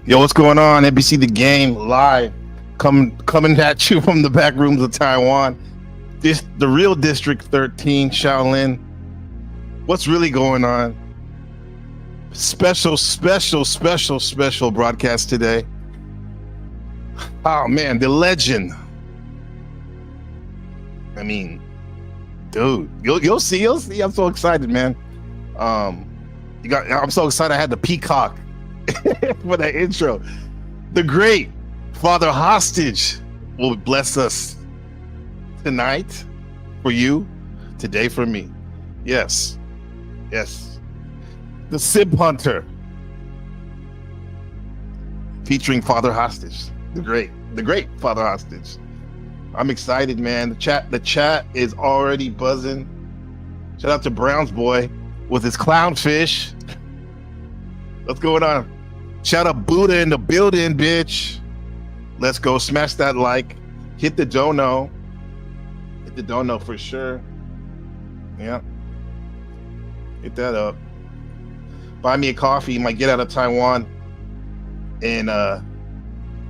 Yo, what's going on? NBC The Game live, coming at you from the back rooms of Taiwan. This the real District 13, Shaolin. What's really going on? Special broadcast today. Oh man, the legend. I mean, dude, you'll see. I'm so excited, man. I'm so excited. I had the peacock for that intro. The great Father Hostage will bless us tonight for you, today for me. Yes. The Sib Hunter featuring Father Hostage. The great Father Hostage. I'm excited, man. The chat is already buzzing. Shout out to Brown's boy with his clownfish. What's going on? Shout out Buddha in the building, bitch. Let's go. Smash that like. Hit the dono. Hit the dono for sure. Yeah. Hit that up. Buy me a coffee. Might get out of Taiwan in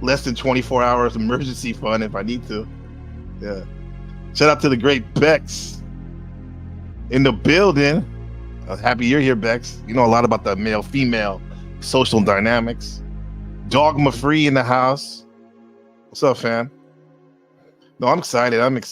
less than 24 hours emergency fund if I need to. Yeah. Shout out to the great Bex in the building. Happy you're here, Bex. You know a lot about the male-female social dynamics. Dogma free in the house. What's up, fam? No, I'm excited. I mean,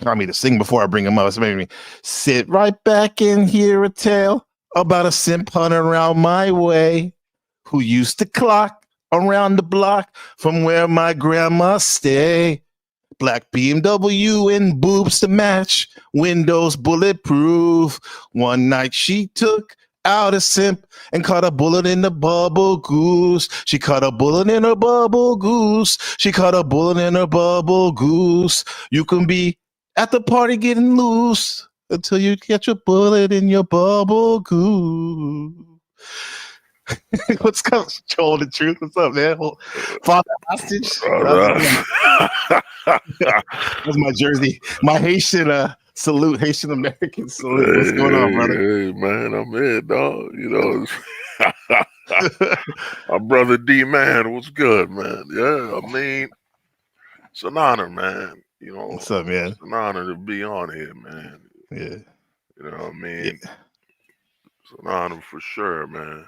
I me to sing before I bring him up. It's making me sit right back and hear a tale about a simp hunter around my way who used to clock around the block from where my grandma stay. Black BMW and boobs to match, windows bulletproof. One night she took out a simp and caught a bullet in the bubble goose. She caught a bullet in her bubble goose. She caught a bullet in her bubble goose. You can be at the party getting loose until you catch a bullet in your bubble goose. What's up, Joel? The truth. What's up, man? Well, Father Hostage. That's my jersey. My Haitian salute, Haitian American salute. What's going on, brother? Hey, man, I'm in, dog. You know, my brother D man, what's good, man? Yeah, I mean, it's an honor, man. You know, What's up, man? It's an honor to be on here, man. Yeah. You know what I mean? Yeah. It's an honor for sure, man.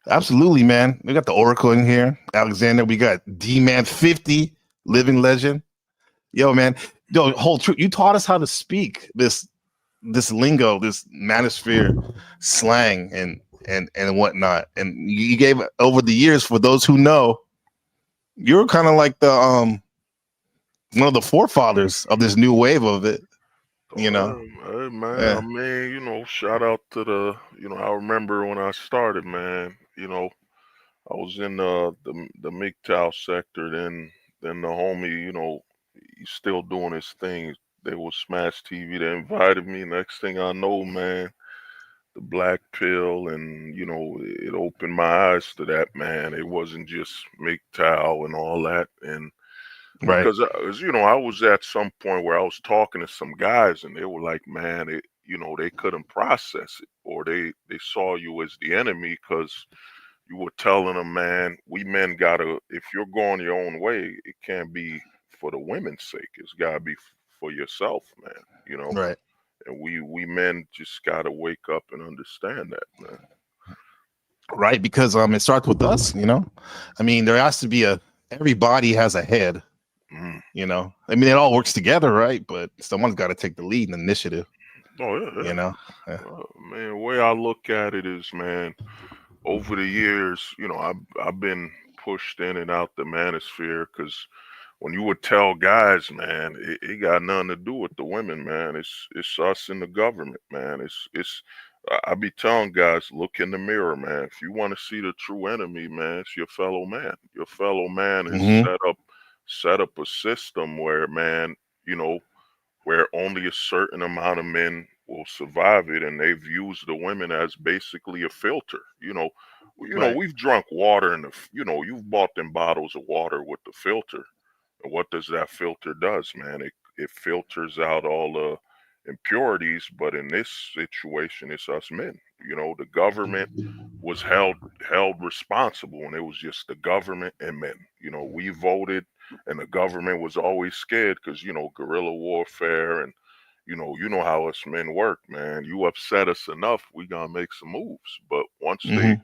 Absolutely, man. We got the Oracle in here, Alexander. We got D-Man 50, living legend. Yo, man. Yo, whole truth. You taught us how to speak this lingo, this manosphere slang and whatnot. And you gave over the years, for those who know, you're kind of like the one of the forefathers of this new wave of it. You know, hey, man. Yeah. I mean, you know, shout out to I remember when I started, man. You know, I was in the MGTOW sector, then the homie, you know, he's still doing his thing. They was Smash TV. They invited me. Next thing I know, man, the black pill, and you know, it opened my eyes to that, man. It wasn't just MGTOW and all that, and right. because you know, I was at some point where I was talking to some guys, and they were like, man, you know, they couldn't process it, or they saw you as the enemy because you were telling them, man, we men gotta, if you're going your own way, it can't be for the women's sake. It's gotta be for yourself, man. You know, Right. and we men just gotta wake up and understand that, man. Right, because it starts with us, you know. I mean, there has to be everybody has a head, you know. I mean, it all works together, right? But someone's got to take the lead and initiative. Oh yeah. You know. Man, the way I look at it is, man, over the years, you know, I've been pushed in and out the manosphere because when you would tell guys, man, it got nothing to do with the women, man. It's us in the government, man. I be telling guys, look in the mirror, man. If you want to see the true enemy, man, it's your fellow man. Your fellow man is set up a system where, man, you know, where only a certain amount of men will survive it, and they've used the women as basically a filter. We've drunk water, and you've bought them bottles of water with the filter, and what does that filter does, man? It filters out all the impurities, but in this situation, it's us men. The government was held responsible, and it was just the government and men. We voted, and the government was always scared because guerrilla warfare, and you know how us men work, man. You upset us enough, we gonna make some moves. But once they Hmm.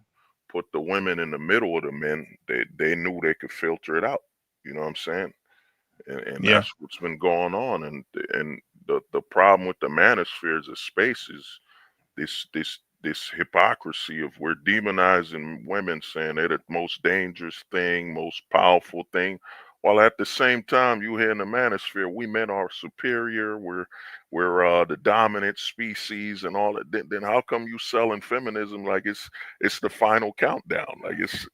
put the women in the middle of the men, they knew they could filter it out. You know what I'm saying? And Yeah. that's what's been going on. And the problem with the manosphere as a space is this hypocrisy of we're demonizing women, saying they're the most dangerous thing, most powerful thing, while at the same time you hear in the manosphere we men are superior, we're the dominant species and all that. Then how come you selling feminism like it's the final countdown? Like it's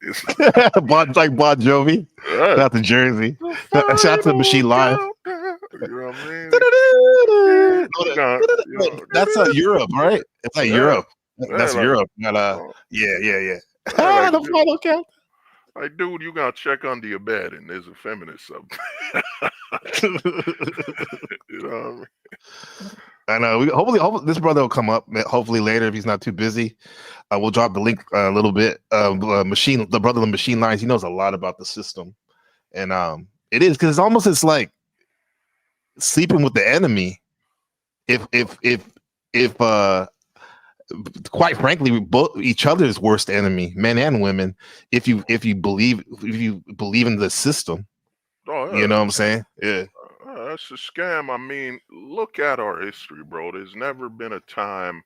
Like Bon Jovi. uh, Shout out to Jersey. the Shout out to final Machine Live. countdown. You know what I mean? Yeah, you got That's Europe, right? It's like yeah, Europe. yeah, That's like Europe. Not uh, yeah, yeah, yeah. yeah, Ah, the final count. like, dude, you gotta check under your bed, and there's a feminist up. You know what I mean? I know. Hopefully, this brother will come up. Hopefully later, if he's not too busy, we'll drop the link a little bit. The brother of Machine Lines, he knows a lot about the system, and it is because it's like sleeping with the enemy. If quite frankly, we both each other's worst enemy, men and women. If you believe in the system, Oh, you yeah, know what I'm saying? Yeah, that's a scam. I mean, look at our history, bro. There's never been a time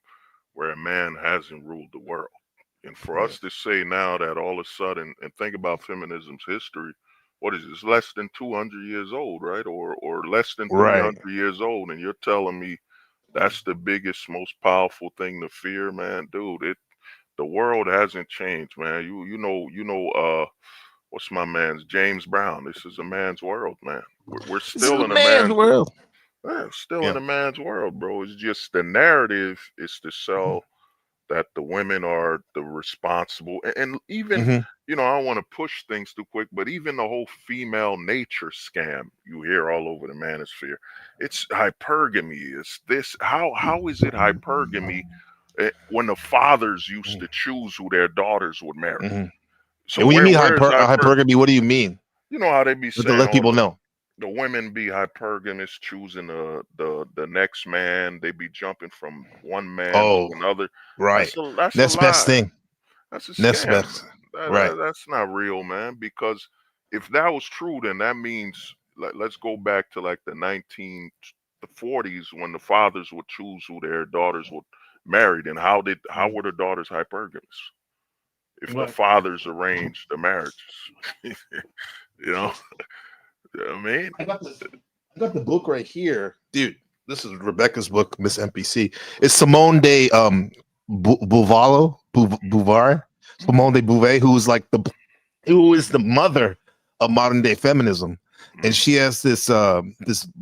where a man hasn't ruled the world. And for yeah, us to say now that all of a sudden, and think about feminism's history, what is this? Less than 200 years old, right? Or less than right. 300 years old, and you're telling me that's the biggest, most powerful thing to fear, man, dude. The world hasn't changed, man. What's my man's James Brown? This is a man's world, man. We're This is still a in a man's man's world. still in Yeah. a man's world, bro. It's just the narrative is to sell that the women are the responsible, and even Hmm. I don't want to push things too quick, but even the whole female nature scam you hear all over the manosphere, it's hypergamy. It's this. How is it hypergamy when the fathers used to choose who their daughters would marry? Hmm. So And when you mean where is hypergamy? hypergamy, what do you mean? You know how they be To saying, let oh, people know. the women be hypergamous, choosing the next man. They be jumping from one man to Oh, another. right. That's a Next best lie. thing. That's a Next scam. best. Right. That's not real, man. Because if that was true, then that means let's go back to like the 40s when the fathers would choose who their daughters would marry. And how were the daughters hypergamous if the Right. fathers arranged the marriages? you know, I mean, I got the book right here, dude. This is Rebecca's book, Miss MPC. It's Simone de Beauvoir, Simone de Beauvoir, who is the mother of modern day feminism, and mm, she has this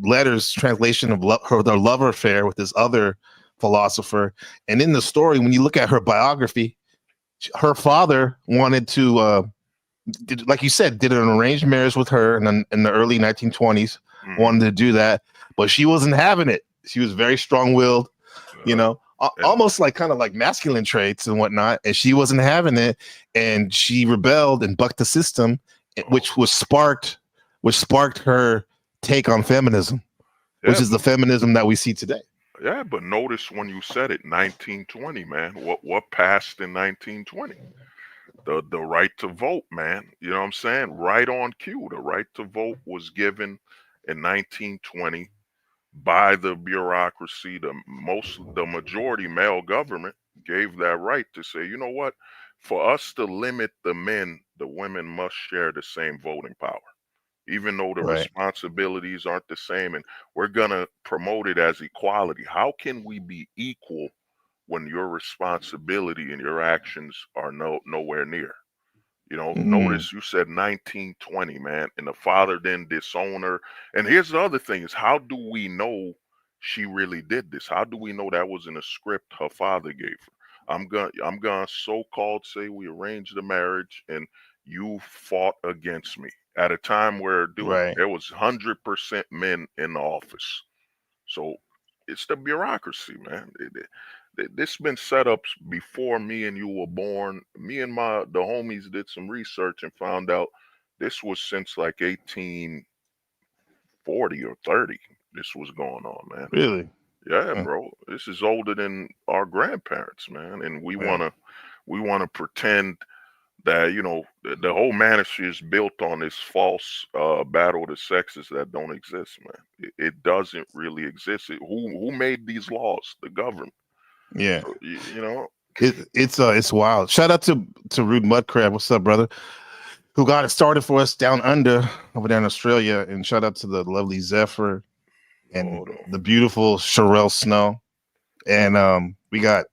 letters translation of their love affair with this other philosopher. And in the story, when you look at her biography, her father wanted to like you said, did an arranged marriage with her in the early 1920s. mm, Wanted to do that, but she wasn't having it. She was very strong-willed, uh, and almost like kind of like masculine traits and whatnot, and she wasn't having it, and she rebelled and bucked the system, oh, which sparked her take on feminism, which yeah, is the feminism that we see today. yeah. But notice when you said it, 1920, man. What passed in 1920? The right to vote, man. You know what I'm saying? Right on cue. The right to vote was given in 1920 by the bureaucracy. The majority male government gave that right to say, you know what? For us to limit the men, the women must share the same voting power, even though the Right. responsibilities aren't the same. And we're gonna promote it as equality. How can we be equal when your responsibility and your actions are nowhere near? Mm, Notice you said 1920, man, and the father then disown her. And here's the other thing: is how do we know she really did this? How do we know that was in a script her father gave her? I'm gonna so-called say we arranged the marriage, and you fought against me at a time where, dude, right. there was 100% men in the office. So it's the bureaucracy, man. This been set up before me and you were born. Me and the homies did some research and found out this was since like 1840 or 30. This was going on, man. Really? Yeah, Huh, bro. This is older than our grandparents, man. And man. we wanna pretend that the whole manosphere is built on this false battle of the sexes that don't exist, man. It doesn't really exist. Who made these laws? The government. Yeah. So you know, It's wild. Shout out to Rude Mudcrab. What's up, brother? Who got it started for us down under over there in Australia. And shout out to the lovely Zephyr and hold on, the beautiful Sherelle Snow. And we got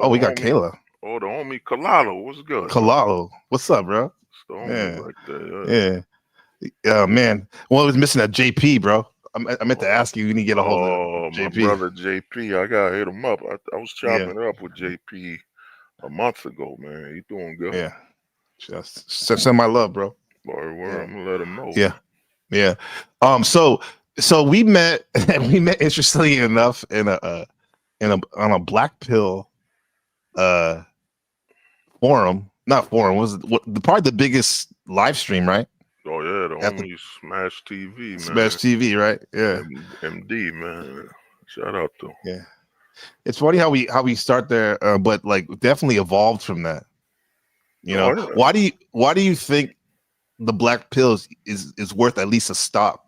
oh the we got homie, Kayla. oh the homie Kalalo, what's good, man? Kalalo. What's up, bro? It's the homie Yeah. right there. Yeah. Yeah. Man. Well, I was missing that JP, bro. I meant to ask you. You need to get a hold of Oh, my JP. brother JP, I gotta hit him up. I was Yeah. chopping it up with JP a month ago, man. He doing good. Yeah. Just send my love, bro. Boy, Yeah. I'm gonna let him know. Yeah. Yeah. So we met we met interestingly enough in a on a black pill uh forum. Not forum, was it probably the biggest live stream, right? Oh yeah, the At the homie Smash TV, Smash man. TV, right? Yeah. MD, man. Shout out to him. Yeah. It's funny how we start there, but like definitely evolved from that. You Oh know, yeah. why do you think the black pills is worth at least a stop?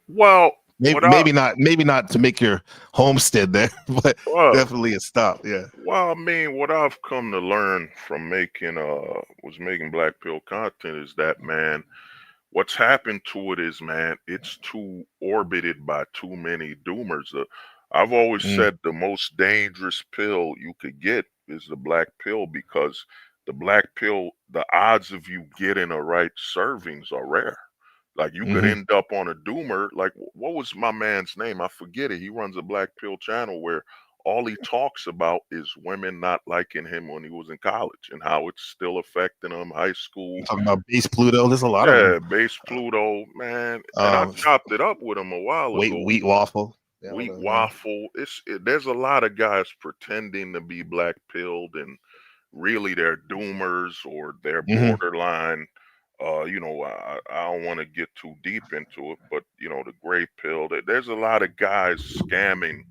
Well, Maybe not to make your homestead there, but well, definitely a stop. Yeah. I mean, what I've come to learn from making black pill content is that, man, what's happened to it is, man, it's too orbited by too many doomers. I've always Mm, said the most dangerous pill you could get is the black pill because the black pill, the odds of you getting a right servings are rare. Like you could hmm end up on a doomer. Like what was my man's name? I forget it. He runs a black pill channel where all he talks about is women not liking him when he was in college and how it's still affecting him. High school, talking about base Pluto. There's a lot of them. yeah, base Pluto, man. And I chopped it up with him a while ago. Wheat waffle. Yeah, all Wheat those, yeah. waffle. There's a lot of guys pretending to be black pilled and really they're doomers or they're Hmm. borderline. I don't want to get too deep into it, but the gray pill. There's a lot of guys scamming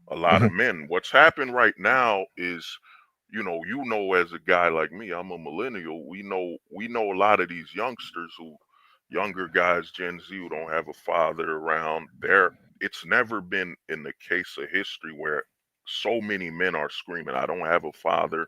a lot Hmm. of men. What's happened right now is, as a guy like me, I'm a millennial. We know a lot of these younger guys, Gen Z, who don't have a father around. It's never been in the case of history where so many men are screaming, "I don't have a father.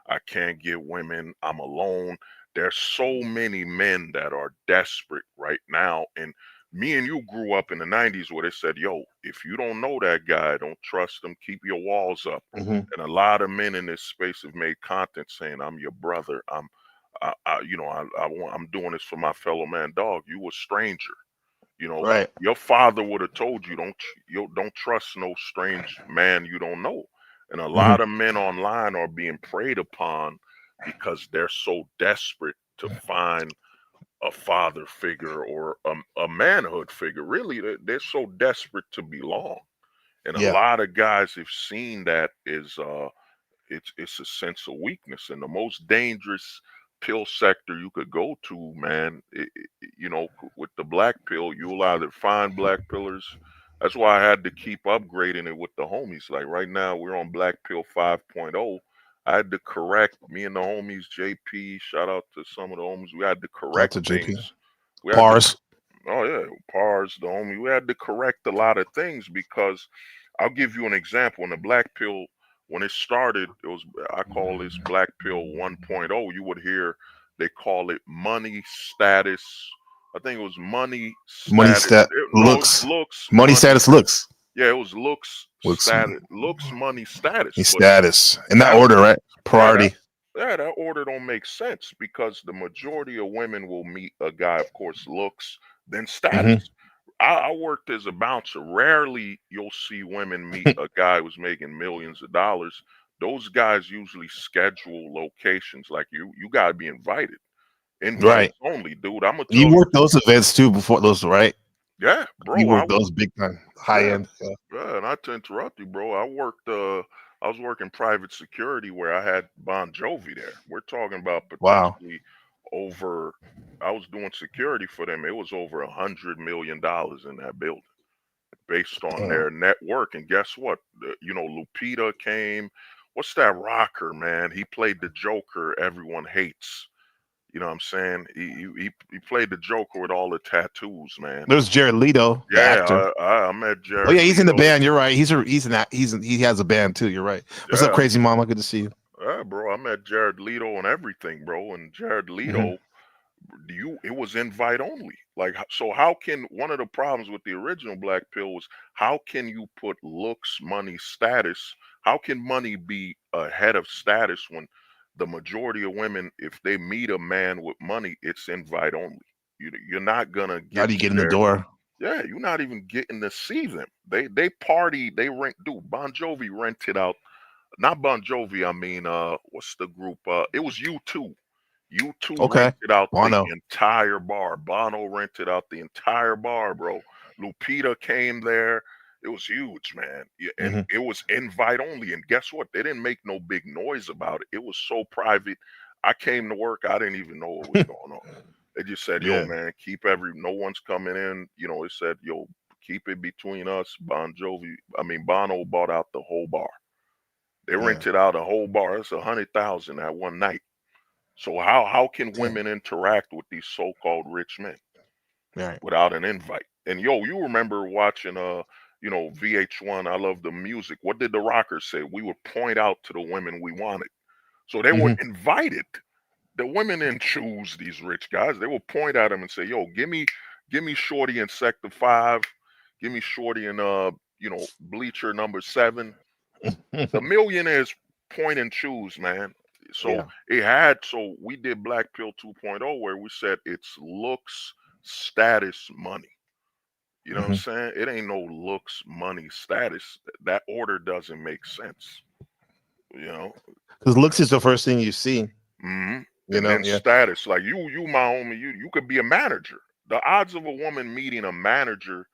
I can't get women. I'm alone." There's so many men that are desperate right now, and me and you grew up in the 90s where they said, yo, if you don't know that guy, don't trust him, keep your walls up. Hmm. And a lot of men in this space have made content saying, I'm your brother. I'm doing this for my fellow man. Dog, you a stranger. Right. Your father would have told you, don't trust no strange man you don't know. And a Hmm. lot of men online are being preyed upon because they're so desperate to find a father figure or a manhood figure. Really, they're so desperate to belong, and a Yeah. lot of guys have seen that as it's a sense of weakness. And the most dangerous pill sector you could go to, man, with the black pill, you'll either find black pillars. That's why I had to keep upgrading it with the homies. Like right now, we're on Black Pill 5.0. I had to correct me and the homies, JP. Shout out to some of the homies. We had to Shout out correct to JP. things. We had to, Pars. oh yeah, Pars, the homie. We had to correct a lot of things because I'll give you an example. In the Black Pill, when it started, I call this Black Pill 1.0. You would hear they call it money status. I think it was money Money status. stat No, it's looks. looks Money money. status looks. Yeah, it was looks Looks status, looks money status. But status. In that that order, right? yeah, that Priority. yeah, that order don't make sense because the majority of women will meet a guy, of course, looks, then Hmm. status. I worked as a bouncer. Rarely you'll see women meet a guy who's making millions of dollars. Those guys usually schedule locations like you gotta be invited. Right. Invites only, dude. I'm gonna You tell you. worked those events too before those, right? Yeah, bro. You work those big time, high Yeah, end. Yeah. yeah. Not to interrupt you, bro. I was working private security where I had Bon Jovi there. We're talking about Wow. potentially over. I was doing security for them. It was over $100 million in that building, based on Damn. their network. And guess what? Lupita came. What's that rocker, man? He played the Joker everyone hates. You know what I'm saying? He played the Joker with all the tattoos, man. There's Jared Leto, the Yeah, actor. I met Oh Jared yeah, he's in the Leto. band. You're right. He has a band too. You're right. What's up, Yeah, Crazy Mama? Good to see you. yeah, bro. I met Jared Leto and everything, bro. And Jared Hmm. Leto, it was invite only. Like, so how can one of the problems with the original Black Pill was how can you put looks, money, status? How can money be ahead of status when the majority of women, if they meet a man with money, it's invite only. You're not gonna How get do you to get in the their. door? Yeah, you're not even getting to see them. They party, they rent. Dude, Bon Jovi rented out. Not Bon Jovi. I mean, what's the group? It was U2. U2 Okay. rented out the Bono. entire bar. Bono rented out the entire bar, bro. Lupita came there. It was huge, man. Yeah, and Hmm. it was invite only. And guess what? They didn't make no big noise about it. It was so private. I came to work. I didn't even know what was going on. They just said, "Yo, Yeah. man, no one's coming in." It said, "Yo, keep it between us." Bono bought out the whole bar. They Yeah. rented out a whole bar. That's 100,000 at one night. So how can Damn. women interact with these so-called rich men Right. without an invite? And you remember watching VH1, I love the music. What did the rockers say? We would point out to the women we wanted. So they were Hmm. invited. The women didn't choose these rich guys. They would point at them and say, "Yo, give me Shorty in Sector 5, give me Shorty in bleacher number 7." The millionaires point and choose, man. So Yeah. we did Black Pill 2.0 where we said it's looks, status, money. You know what I'm Hmm. saying? It ain't no looks, money, status. That order doesn't make sense. You know? Because looks is the first thing you see. hmm You And know. then Yeah. status, like you, my homie, you could be a manager. The odds of a woman meeting a manager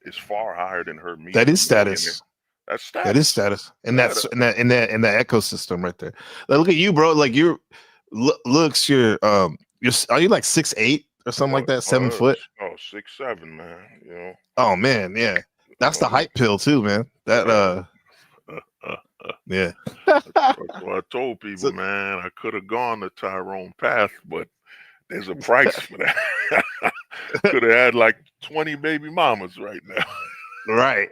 is far higher than her That meeting is a millionaire. status. That's That is status. status. And Yeah, that's in that ecosystem right there. Like, look at you, bro. Like looks. Are you like 6'8" or something like that? 7 foot. 6'7", man. Oh man, yeah. That's the Um, hype pill too, man. That uh, yeah. that's what I told people, So, man. I could have gone the Tyrone path, but there's a price for that. Could have had like 20 baby mamas right now. right.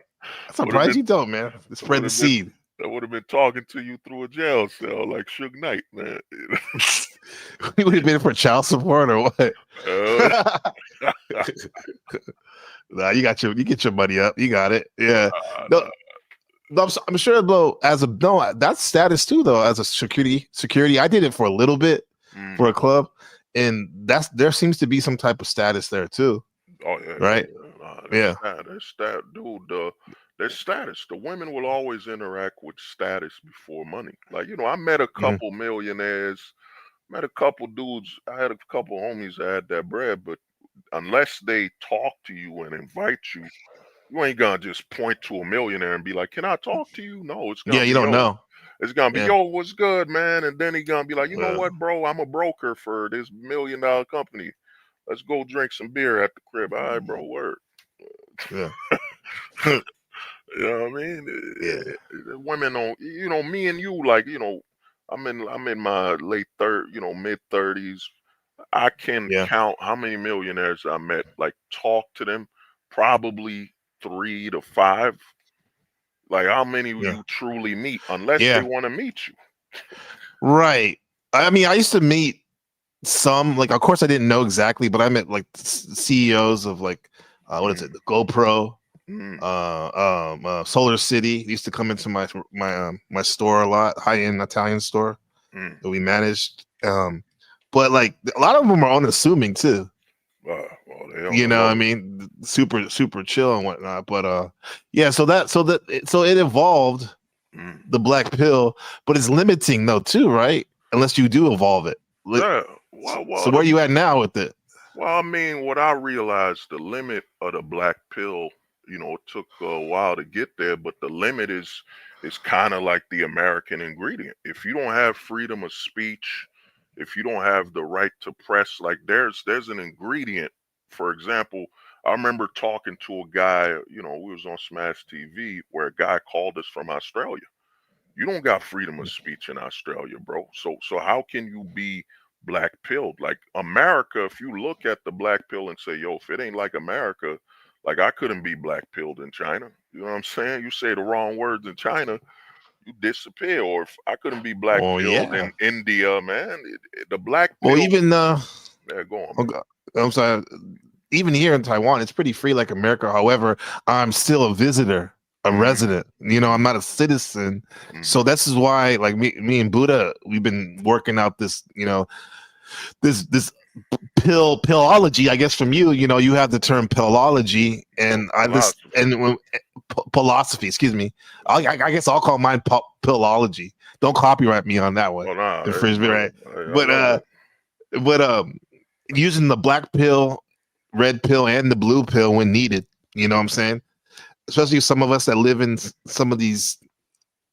I'm would have surprised been you don't, man. would Spread the have been seed. I would have been talking to you through a jail cell like Suge Knight, man. We would have been for child support or what? uh, Nah, you get your money up. You got it. Yeah. No, nah. no, I'm sure though, that's status too, though, as a security. I did it for a little bit for a Mhm. club, and there seems to be some type of status there too, Oh yeah, yeah, right? yeah. Nah, Yeah. that's that, dude. There's status. The women will always interact with status before money. Like I met a Mhm. couple millionaires, met a couple dudes. I had a couple homies that had that bread, but unless they talk to you and invite you, you ain't gonna just point to a millionaire and be like, "Can I talk to you?" No, it's Yeah, gonna you be don't yo. know. It's gonna be Yeah. yo, what's good, man? And then he gonna be like, you know Yeah. what, bro? I'm a broker for this $1 million company. Let's go drink some beer at the crib. All right, bro, word. Yeah. You know what I mean? Yeah. Women don't, me and you, like, I'm in my late mid 30s. I can Yeah. count how many millionaires I met, like talk to them, probably 3 to 5. Like how many Yeah. you truly meet, unless they Yeah. want to meet you. Right. I mean, I used to meet some, like, of course I didn't know exactly, but I met like CEOs of like what is Mm, it, the GoPro, mm, Solar City. They used to come into my store a lot, high-end Italian store mm. that we managed. But like a lot of them are unassuming too. Well, they don't You know know, what I it. mean, super chill and whatnot. But yeah. So it evolved Mm. the black pill, but it's limiting though too, right? Unless you do evolve it. Yeah. So where are you at now with it? Well, I mean, what I realized, the limit of the black pill, it took a while to get there, but the limit is kind of like the American ingredient. If you don't have freedom of speech, if you don't have the right to press, like there's an ingredient. For example, I remember talking to a guy, we was on Smash TV where a guy called us from Australia. You don't got freedom of speech in Australia, bro. So how can you be black pilled? Like America, if you look at the black pill and say, yo, if it ain't like America, like I couldn't be black pilled in China. You know what I'm saying? You say the wrong words in China, you disappear. Or if I couldn't be black Oh pilled yeah. in India, man, the black Well, pill. even Yeah, go on, man. okay, I'm sorry. Even here in Taiwan, it's pretty free like America. However, I'm still a visitor, a resident. I'm not a citizen. So this is why, like me and Buddha, we've been working out this, this pillology. I guess from you, you have the term pillology, and philosophy. Excuse me. I guess I'll call mine pillology. Don't copyright me on that one. Oh, nah, Infringement, right? I But using the black pill, red pill, and the blue pill when needed. You know what I'm saying? Especially some of us that live in some of these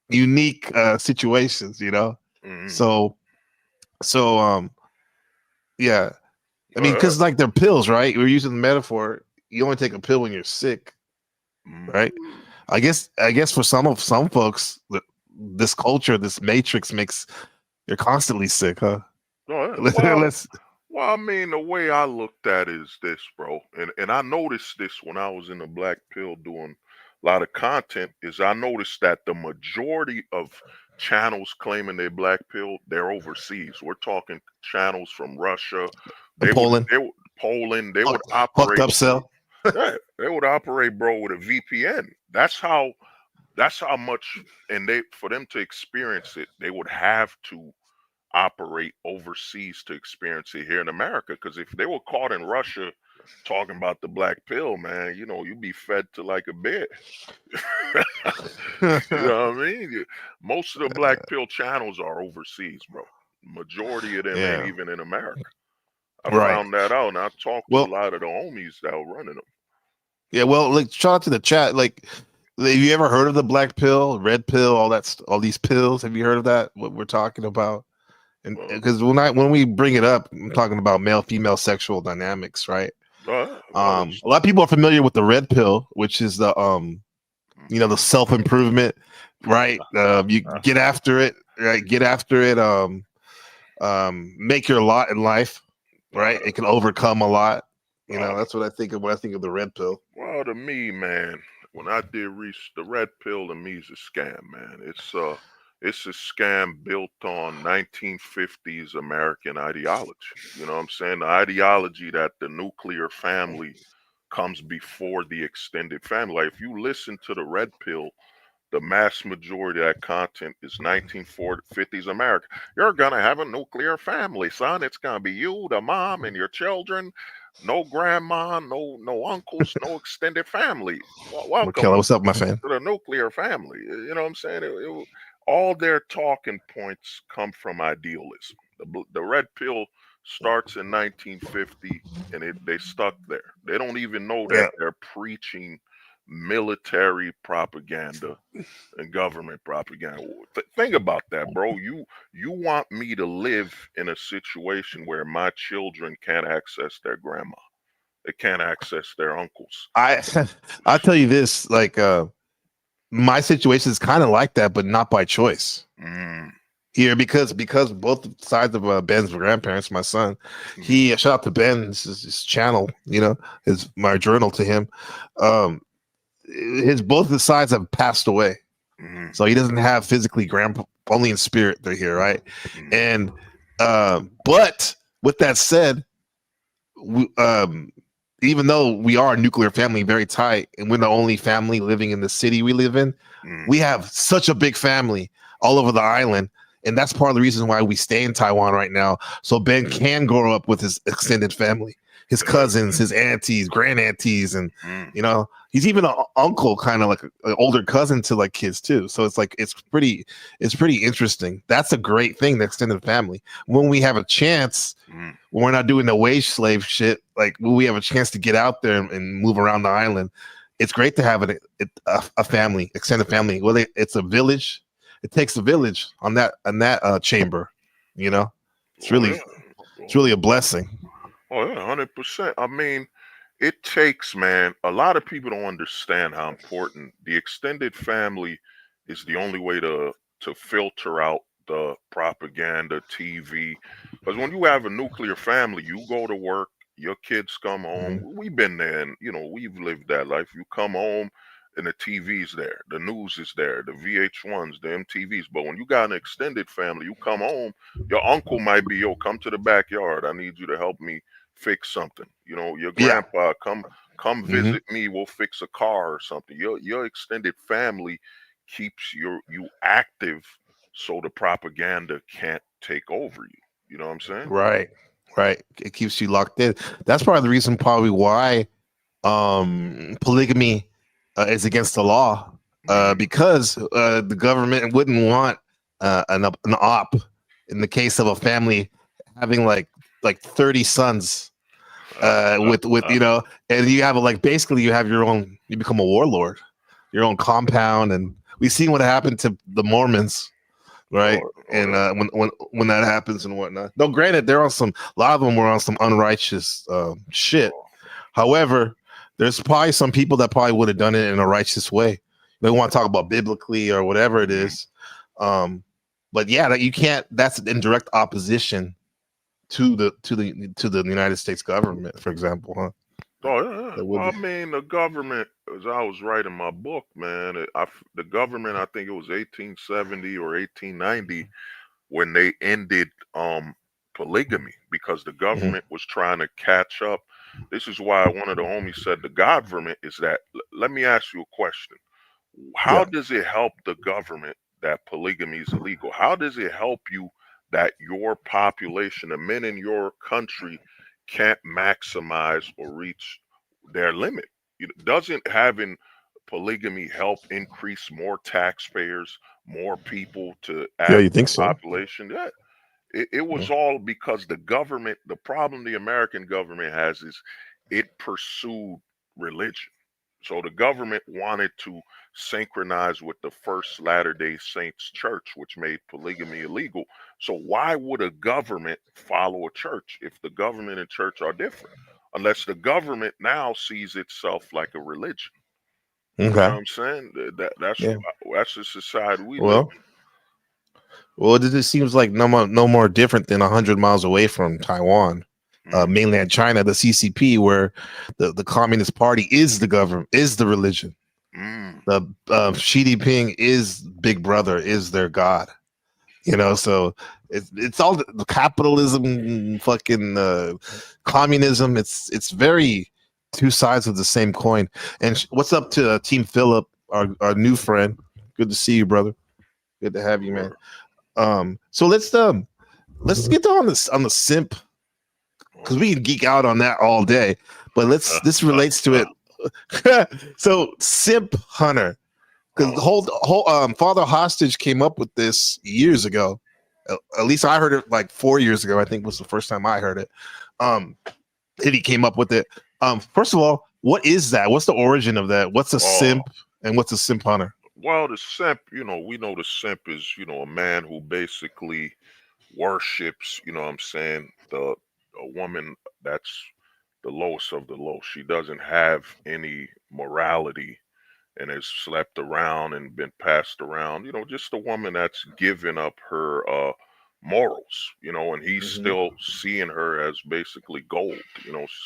unique situations. So yeah. I mean, because like they're pills, right? We're using the metaphor. You only take a pill when you're sick, right? I guess for some folks, this culture, this matrix makes you're constantly sick, huh? Well, I mean, the way I looked at it is this, bro, and I noticed this when I was in the black pill doing a lot of content. Is I noticed that the majority of channels claiming they're black pill, they're overseas. We're talking channels from Russia, Poland, Poland. They would fucked operate. up cell. Yeah, they would operate, bro, with a VPN. That's how much, and for them to experience it, they would have to operate overseas to experience it here in America. Because if they were caught in Russia talking about the black pill, man, you'd be fed to like a bear. You know what I mean? Most of the black pill channels are overseas, bro. Majority of them ain't even in America. I found that out, and I talked to a lot of the homies that were running them. Yeah, well, like shout out to the chat. Like, have you ever heard of the black pill, red pill, all these pills? Have you heard of that? What we're talking about? And because when we bring it up, I'm talking about male female sexual dynamics, right? A lot of people are familiar with the red pill, which is the the self-improvement, right? You get after it, right? Get after it. Make your lot in life, right? It can overcome a lot. That's what I think of when I think of the red pill. Well, to me, man, when I did reach the red pill, to me is a scam, man. It's a scam built on 1950s American ideology. You know what I'm saying? The ideology that the nuclear family comes before the extended family. Like if you listen to the red pill, the mass majority of that content is 1950s America. You're going to have a nuclear family, son. It's going to be you, the mom, and your children. No grandma, no uncles, no extended family. Well, welcome. What's up, my fan? To the nuclear family. You know what I'm saying? All their talking points come from idealism. The red pill starts in 1950, and they stuck there. They don't even know that they're preaching military propaganda and government propaganda. Think about that, bro. You want me to live in a situation where my children can't access their grandma, they can't access their uncles. I'll tell you this, like my situation is kind of like that, but not by choice. Here, because both sides of Ben's grandparents, my son, he shout out to Ben, his channel, is my journal to him. Both the sides have passed away, so he doesn't have physically grandpa, only in spirit they're here, right? And but with that said, even though we are a nuclear family, very tight, and we're the only family living in the city we live in, we have such a big family all over the island. And that's part of the reason why we stay in Taiwan right now. So Ben can grow up with his extended family, his cousins, his aunties, grand aunties, and He's even an uncle, kind of like an older cousin to like kids too. So it's like it's pretty interesting. That's a great thing, the extended family. When we have a chance, Mm. when we're not doing the wage slave shit, like when we have a chance to get out there and move around the island, it's great to have a family, extended family. Well, it's a village. It takes a village on that chamber. You know, it's Oh really yeah. it's really a blessing. Oh yeah, 100%. I mean, it takes, man, a lot of people don't understand how important the extended family is. The only way to filter out the propaganda, TV. Because when you have a nuclear family, you go to work, your kids come home. Mhm. We've been there, and we've lived that life. You come home and the TV's there, the news is there, the VH1s, the MTVs. But when you got an extended family, you come home, your uncle might be, yo, come to the backyard. I need you to help me fix something. Your Yeah. grandpa, come Hmm. visit me. We'll fix a car or something. Your extended family keeps you active, so the propaganda can't take over you. You know what I'm saying? Right. Right. It keeps you locked in. That's part of the reason, probably why polygamy is against the law, Hmm. because the government wouldn't want an op in the case of a family having like 30 sons with and you have like basically you have your own, you become a warlord, your own compound. And we've seen what happened to the Mormons, right? Oh And yeah. when that happens and whatnot. No, granted, they're on some, a lot of them were on some unrighteous shit. Oh, However, there's probably some people that probably would have done it in a righteous way. They want to talk about biblically or whatever it mhm. is. Um, but yeah, that you can't. That's in direct opposition to the United States government, for example. Huh? Oh yeah, yeah. That would Well, I be. mean, the government, as I was writing my book, man, the government, I think it was 1870 or 1890 when they ended polygamy because the Mhm. government was trying to catch up. This is why one of the homies said the government is that. Let me ask you a question. How Yeah. does it help the government that polygamy is illegal? How does it help you that your population, the men in your country, can't maximize or reach their limit? Doesn't having polygamy help increase more taxpayers, more people to Yeah, add you to the think so? population? Yeah, it Yeah. was all because the government, the problem the American government has is it pursued religion. So the government wanted to synchronize with the First Latter-day Saints Church, which made polygamy illegal. So why would a government follow a church if the government and church are different? Unless the government now sees itself like a religion. You know Okay. what I'm saying? Yeah. That's the society we live Well, well, it seems like no more different than 100 miles away from Taiwan, in. mainland China, the CCP, where the Communist Party is the government, is the religion. Mm, The Xi Jinping is Big Brother, is their god. So it's all the capitalism, fucking communism. It's very two sides of the same coin. And what's up to Team Philip, our new friend? Good to see you, brother. Good to have you, man. sure. So let's get on the simp, because we can geek out on that all day. But this relates to it. So simp hunter, because the Oh, whole father hostage came up with this years ago. At least I heard it like 4 years ago. I think was the first time I heard it. Um, and he came up with it. First of all, what is that? What's the origin of that? What's a oh, simp and what's a simp hunter? well, the simp, we know the simp is, a man who basically worships, what I'm saying, a woman that's the lowest of the low. She doesn't have any morality and has slept around and been passed around, just a woman that's given up her morals, and he's Mm-hmm. still seeing her as basically gold,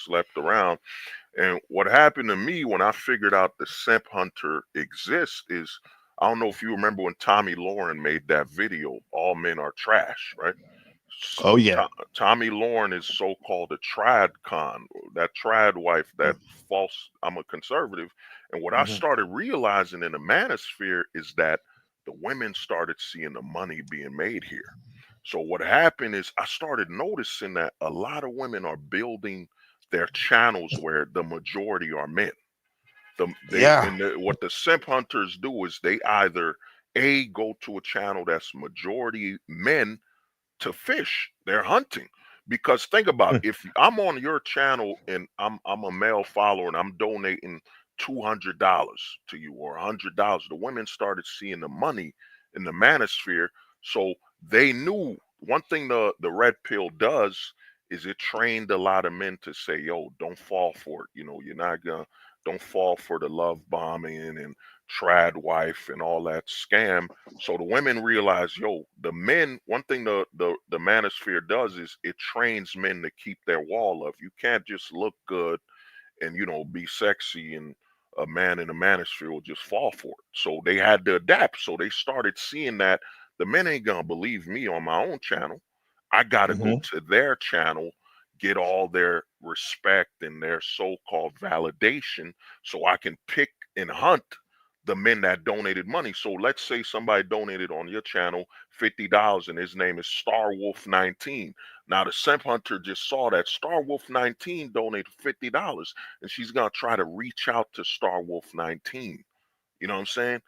slept around. And what happened to me when I figured out the simp hunter exists is I don't know if you remember when Tommy Lauren made that video, All Men Are Trash, right? Oh yeah. Tommy Lauren is so-called a trad con, that trad wife, that false, I'm a conservative. And what I Mm-hmm. started realizing in the manosphere is that the women started seeing the money being made here. So what happened is I started noticing that a lot of women are building their channels where the majority are men. Yeah. What the simp hunters do is they either a go to a channel that's majority men to fish. They're hunting. Because think about Mm, if I'm on your channel and I'm a male follower and I'm donating $200 to you or $100, the women started seeing the money in the manosphere. So they knew one thing the red pill does is it trained a lot of men to say, yo, don't fall for it. You're not gonna don't fall for the love bombing and trad wife and all that scam. So the women realize, yo, the men. One thing the manosphere does is it trains men to keep their wall up. You can't just look good and be sexy, and a man in the manosphere will just fall for it. So they had to adapt. So they started seeing that the men ain't gonna believe me on my own channel. I gotta go mhm, to their channel, get all their respect and their so-called validation, so I can pick and hunt the men that donated money. So let's say somebody donated on your channel $50 and his name is Star Wolf 19. Now the simp hunter just saw that Star Wolf 19 donated $50 and she's gonna try to reach out to Star Wolf 19. You know what I'm saying?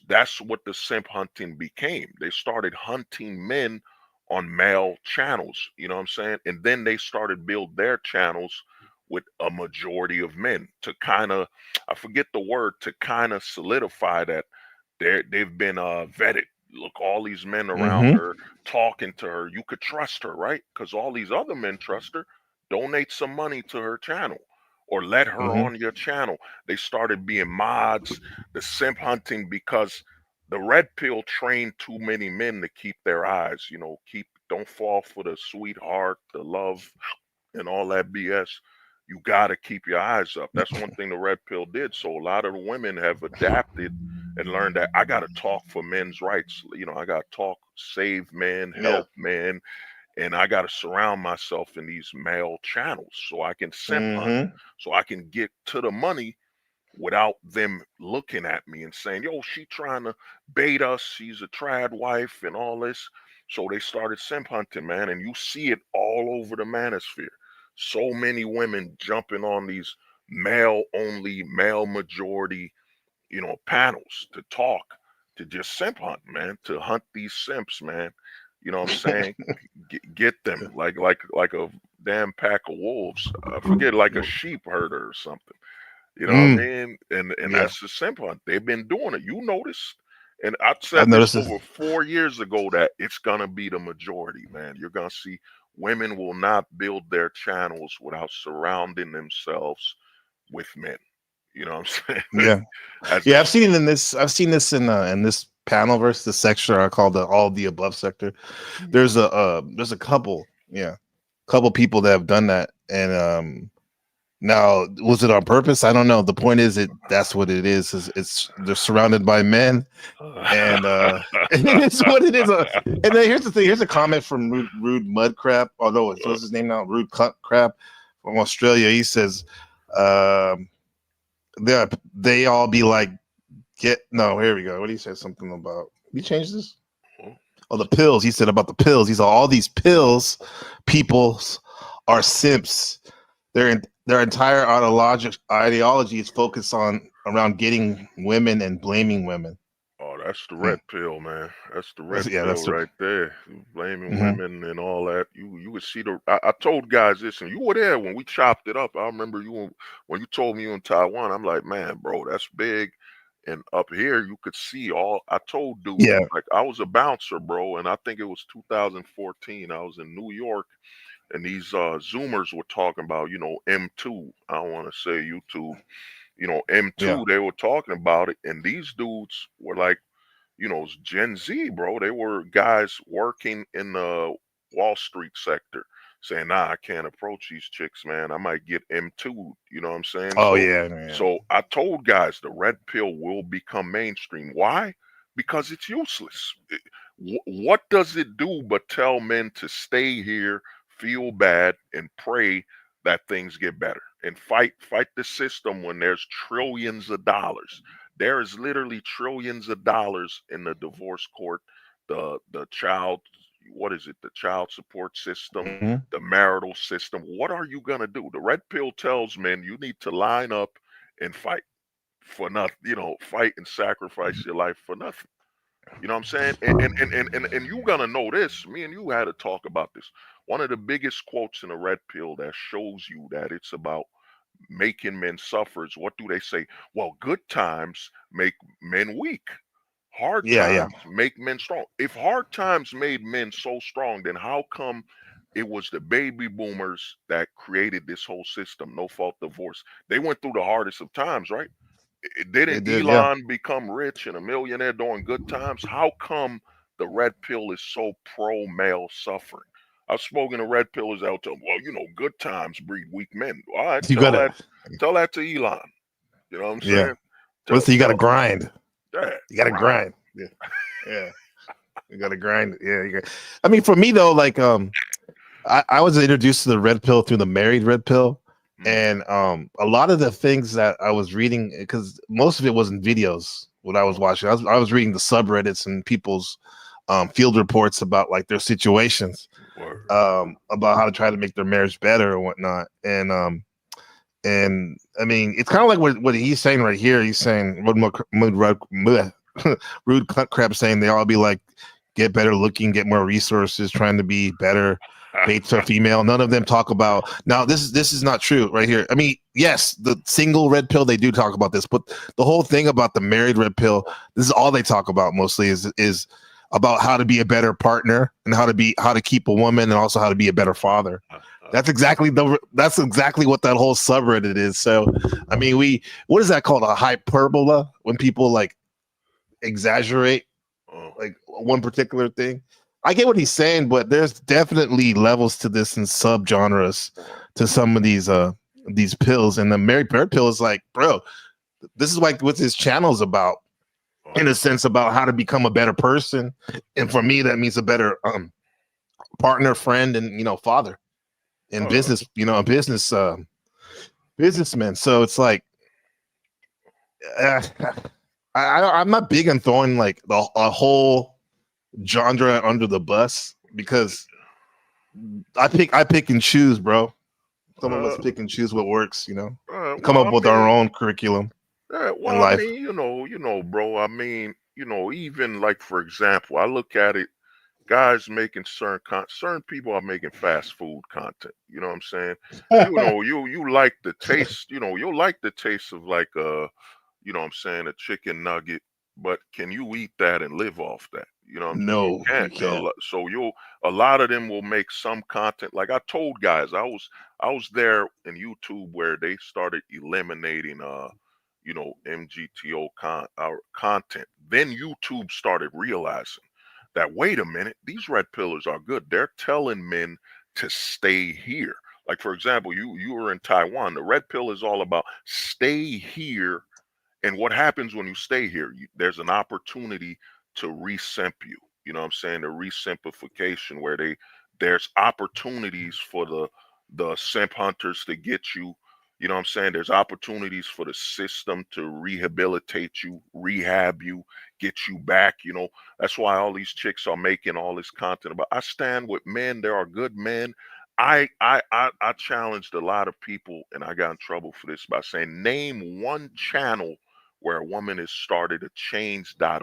That's what the simp hunting became. They started hunting men on male channels, you know what I'm saying? And then they started build their channels with a majority of men to kind of, I forget the word, to kind of solidify that they've been vetted. Look, all these men around mhm, her talking to her, you could trust her, right? Because all these other men trust her. Donate some money to her channel or let her mhm, on your channel. They started being mods, the simp hunting, because the red pill trained too many men to keep their eyes, keep don't fall for the sweetheart, the love, and all that BS. You got to keep your eyes up. That's one thing the red pill did. So a lot of the women have adapted and learned that I got to talk for men's rights. I got to talk, save men, yeah, help men, and I got to surround myself in these male channels so I can simp hunt, mhm, so I can get to the money without them looking at me and saying, yo, she trying to bait us. She's a trad wife and all this. So they started simp hunting, man. And you see it all over the manosphere. So many women jumping on these male only, male majority, panels to talk, to just simp hunt, man, to hunt these simps, man. You know what I'm saying? Get them like a damn pack of wolves. I forget, like a sheep herder or something. You know what I mm, mean? And yeah. that's the simple one. They've been doing it. You noticed. And I I've said this noticed this. over 4 years ago that it's gonna be the majority, man. You're gonna see women will not build their channels without surrounding themselves with men. You know what I'm saying? Yeah, As a yeah. I've seen it in this. I've seen this in this panel versus the section I call the all the above sector. There's a couple, yeah, couple people that have done that, and now was it on purpose? I don't know. The point is, that's what it is it's they're surrounded by men, and it's what it is. And then here's the thing. Here's a comment from Rude Mudcrap. Although what's his name now? Rude Crap from Australia. He says, um, they all be like, get no. Here we go. What he said something about. You changed this? Oh, the pills. He said about the pills. He said all these pills, peoples are simps. Their entire ideology is focused on around getting women and blaming women. Oh, that's the Hmm. red pill, man. That's the red Yeah, pill that's the. right there. Blaming Mm-hmm. women and all that. You would see the. I told guys this, and you were there when we chopped it up. I remember when you told me you in Taiwan. I'm like, man, bro, that's big. And up here, you could see all. I told dudes Yeah. like I was a bouncer, bro, and I think it was 2014. I was in New York, and these Zoomers were talking about, M2. I don't want to say YouTube. Yeah. M2. They were talking about it, and these dudes were like Gen Z, bro. They were guys working in the Wall Street sector saying, nah, I can't approach these chicks, man. I might get M2. You know what I'm saying? Oh So yeah. Yeah. so I told guys the red pill will become mainstream. Why? Because it's useless. What does it do but tell men to stay here, feel bad, and pray that things get better and fight the system when there's trillions of dollars. There is literally trillions of dollars in the divorce court, the child, what is it? The child support system, Mm-hmm. the marital system. What are you gonna do? The red pill tells men you need to line up and fight. for nothing. Fight and sacrifice your life for nothing. You know what I'm saying? And you gonna know this. Me and you had to talk about this. One of the biggest quotes in the red pill that shows you that it's about making men suffer is, what do they say? Well, good times make men weak. Hard Yeah, yeah. times make men strong. If hard times made men so strong, then how come it was the baby boomers that created this whole system? No fault divorce. They went through the hardest of times, right? They Didn't did, yeah. Elon become rich and a millionaire during good times? How come the red pill is so pro male suffering? I've spoken to red pillers out to them. Well, good times breed weak men. All right, You gotta, tell that to Elon. You know what I'm yeah. saying? Well, Tell so you gotta tell grind. that. You gotta Right. grind. Yeah, yeah. You gotta grind. Yeah, I mean, for me though, like, I was introduced to the red pill through the married red pill, and a lot of the things that I was reading, because most of it wasn't videos. What I was watching, I was reading the subreddits and people's field reports about like their situations, Word. about how to try to make their marriage better or whatnot, and I mean, it's kind of like what he's saying right here. He's saying Rude Crab saying they all be like, get better looking, get more resources, trying to be better, bait to a female. None of them talk about, now this is not true right here. I mean, yes, the single red pill, they do talk about this, but the whole thing about the married red pill, this is all they talk about mostly is about how to be a better partner and how to keep a woman and also how to be a better father. That's exactly what that whole subreddit is. So, I mean, what is that called? A hyperbola, when people like exaggerate like one particular thing. I get what he's saying, but there's definitely levels to this and subgenres to some of these pills. And the Mary Bird pill is like, bro, this is like what this channel is about, in a sense, about how to become a better person. And for me, that means a better partner, friend, and father in business, a businessman. So it's like, uh, I'm not big on throwing like a whole genre under the bus, because I pick and choose, bro. Some of us pick and choose what works, come Well, up I with our mean, own curriculum in well, I life. mean, bro. I mean, even like, for example, I look at it. Guys making certain people are making fast food content. You know what I'm saying? You like the taste. You'll like the taste of like what I'm saying, a chicken nugget, but can you eat that and live off that? You No, you can't. can't. So a lot of them will make some content. Like I told guys, I was there in YouTube where they started eliminating MGTO content. Then YouTube started realizing that, wait a minute, these red pillars are good. They're telling men to stay here. Like, for example, you were in Taiwan. The red pill is all about stay here. And what happens when you stay here? There's an opportunity to resimp you. You know what I'm saying? The resimplification, where there's opportunities for the simp hunters to get you. You know what I'm saying? There's opportunities for the system to rehabilitate you, rehab you, get you back. That's why all these chicks are making all this content about, I stand with men. There are good men. I challenged a lot of people, and I got in trouble for this by saying, name one channel where a woman has started a change.org,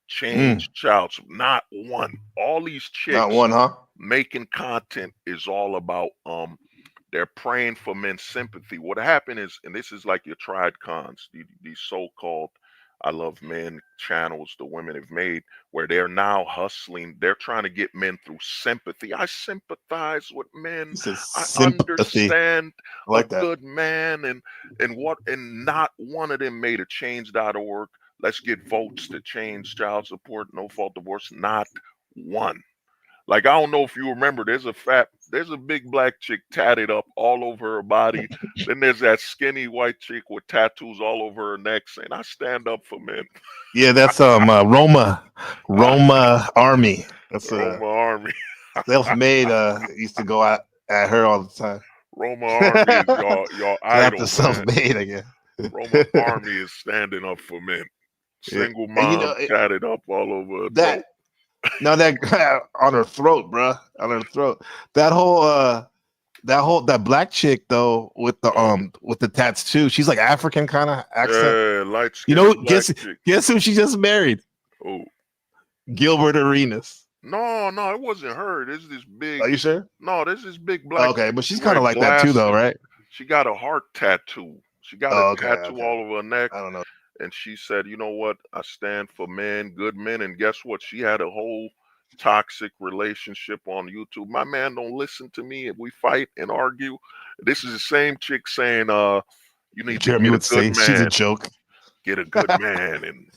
change child. Not one. All these Not chicks one, huh? making content is all about they're praying for men's sympathy. What happened is, and this is like your tried cons, these so-called I love men channels the women have made, where they're now hustling. They're trying to get men through sympathy. I sympathize with men. He says I sympathy. understand I a like that. good man, and not one of them made a change.org. Let's get votes to change child support, no fault divorce. Not one. Like, I don't know if you remember, there's a big black chick tatted up all over her body. Then there's that skinny white chick with tattoos all over her neck saying, I stand up for men. Yeah, that's Roma Army. That's Roma Army. self-made. Used to go at her all the time. Roma Army is your Shout out to idol, man. self-made again. Roma Army is standing up for men. Yeah. Single And mom tatted up all over her throat. that now that on her throat, bruh, on her throat. That whole that black chick though with the tats too. She's like African kind of accent. Yeah, light You skinned know, black chick. guess who she just married? Oh. Gilbert Arenas. No, it wasn't her. There's this big. Are you sure? No, there's this big black Okay, chick. but She she's kind wear of like that too, though, glasses. right? She got a heart tattoo. She got a Oh, okay, tattoo okay. all over her neck. I don't know. And she said, "You know what? I stand for men, good men." And guess what? She had a whole toxic relationship on YouTube. My man don't listen to me, and we fight and argue. This is the same chick saying, you need to Jeremy get a would good say she's a man, joke. get a good man, and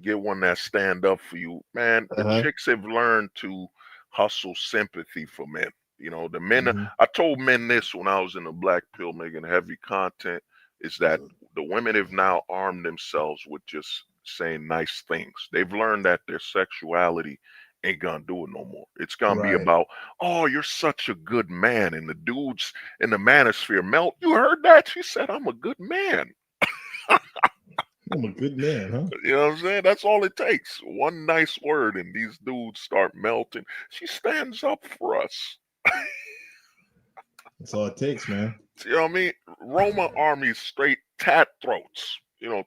get one that stand up for you. Man, the Uh-huh. chicks have learned to hustle sympathy for men. The men, Mhm. I told men this when I was in the black pill making heavy content, is that the women have now armed themselves with just saying nice things. They've learned that their sexuality ain't gonna do it no more. It's gonna be Right. about, oh, you're such a good man. And the dudes in the manosphere melt. You heard that? She said, I'm a good man. I'm a good man, huh? You know what I'm saying? That's all it takes. One nice word, and these dudes start melting. She stands up for us. That's all it takes, man. You know what I mean? Roma Army's straight tat throats.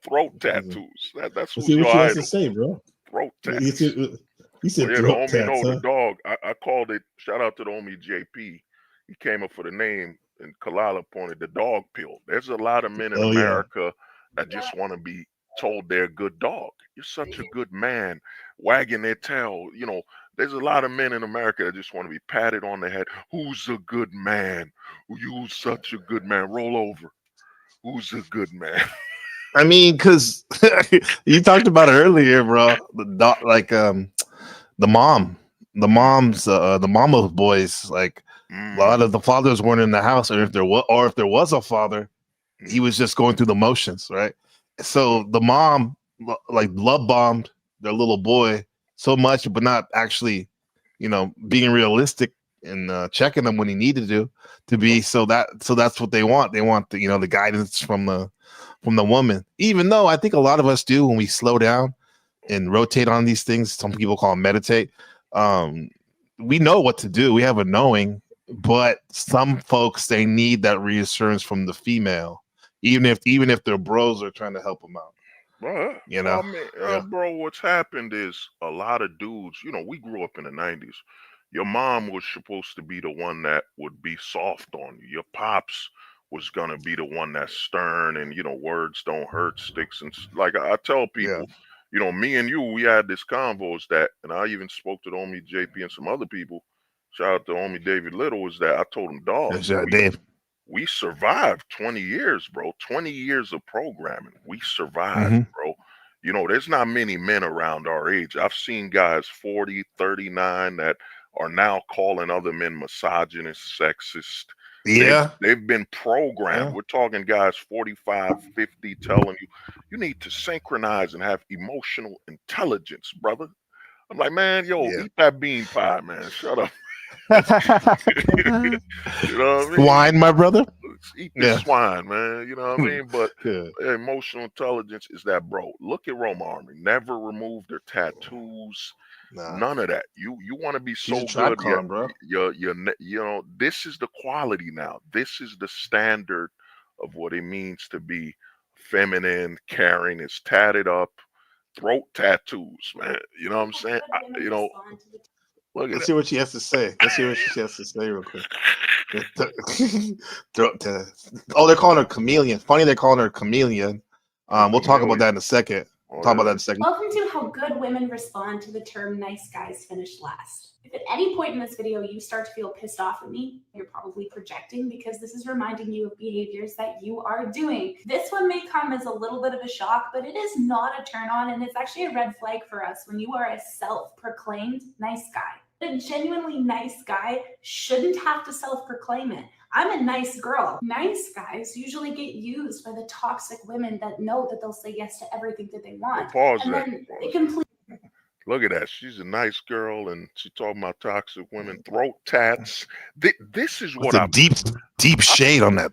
Throat tattoos. That's Let's who's see what your she has to idol. say, bro. Throat You tats. said, you Oh said yeah, the throat homie, tats, no, the huh? dog. I called it. Shout out to the homie JP. He came up for the name, and Kalala pointed the dog pill. There's a lot of men in Oh yeah. America that just want to be told they're a good dog. You're such a good man, wagging their tail. There's a lot of men in America that just want to be patted on the head. Who's a good man? You're such a good man. Roll over. Who's a good man? I mean, because you talked about it earlier, bro. The mom, the mama boys, like a lot of the fathers weren't in the house, or if there was a father, he was just going through the motions, right? So the mom like love bombed their little boy so much, but not actually, being realistic and checking him when he needed to be. So that's what they want. They want the guidance from the woman. Even though I think a lot of us do when we slow down and rotate on these things. Some people call them meditate. We know what to do. We have a knowing, but some folks, they need that reassurance from the female, even if their bros are trying to help them out. Bro, I mean, bro, what's happened is a lot of dudes, we grew up in the 90s. Your mom was supposed to be the one that would be soft on you. Your pops was going to be the one that's stern and, words don't hurt, sticks. And like I tell people, me and you, we had this convo is that, and I even spoke to the homie JP and some other people. Shout out to homie David Little, is that I told him, dog, Dave. We survived 20 years, bro. 20 years of programming. We survived, bro. There's not many men around our age. I've seen guys 40, 39 that are now calling other men misogynist, sexist. Yeah. They've been programmed. We're talking guys 45, 50 telling you need to synchronize and have emotional intelligence, brother. I'm like, man, eat that bean pie, man. Shut up. You know what I mean? Swine, my brother. Eat this swine, man. You know what I mean? But Yeah. emotional intelligence is that, bro. Look at Roma Army. Never removed their tattoos. Nah. None of that. You want to be She's so a trap good. con, bro. This is the quality now. This is the standard of what it means to be feminine, caring. It's tatted up, throat tattoos, man. You know what I'm saying? Look at Let's that. see what she has to say. Let's see what she has to say real quick. Oh, they're calling her chameleon. Funny, they're calling her chameleon. We'll talk about that in a second. Welcome to how good women respond to the term nice guys finish last. If at any point in this video you start to feel pissed off at me, you're probably projecting because this is reminding you of behaviors that you are doing. This one may come as a little bit of a shock, but it is not a turn on, and it's actually a red flag for us when you are a self-proclaimed nice guy. A genuinely nice guy shouldn't have to self-proclaim it. I'm a nice girl. Nice guys usually get used by the toxic women that know that they'll say yes to everything that they want. Pause and that. Then they complete. Look at that. She's a nice girl, and she talking about toxic women, throat tats. This is what a deep shade on that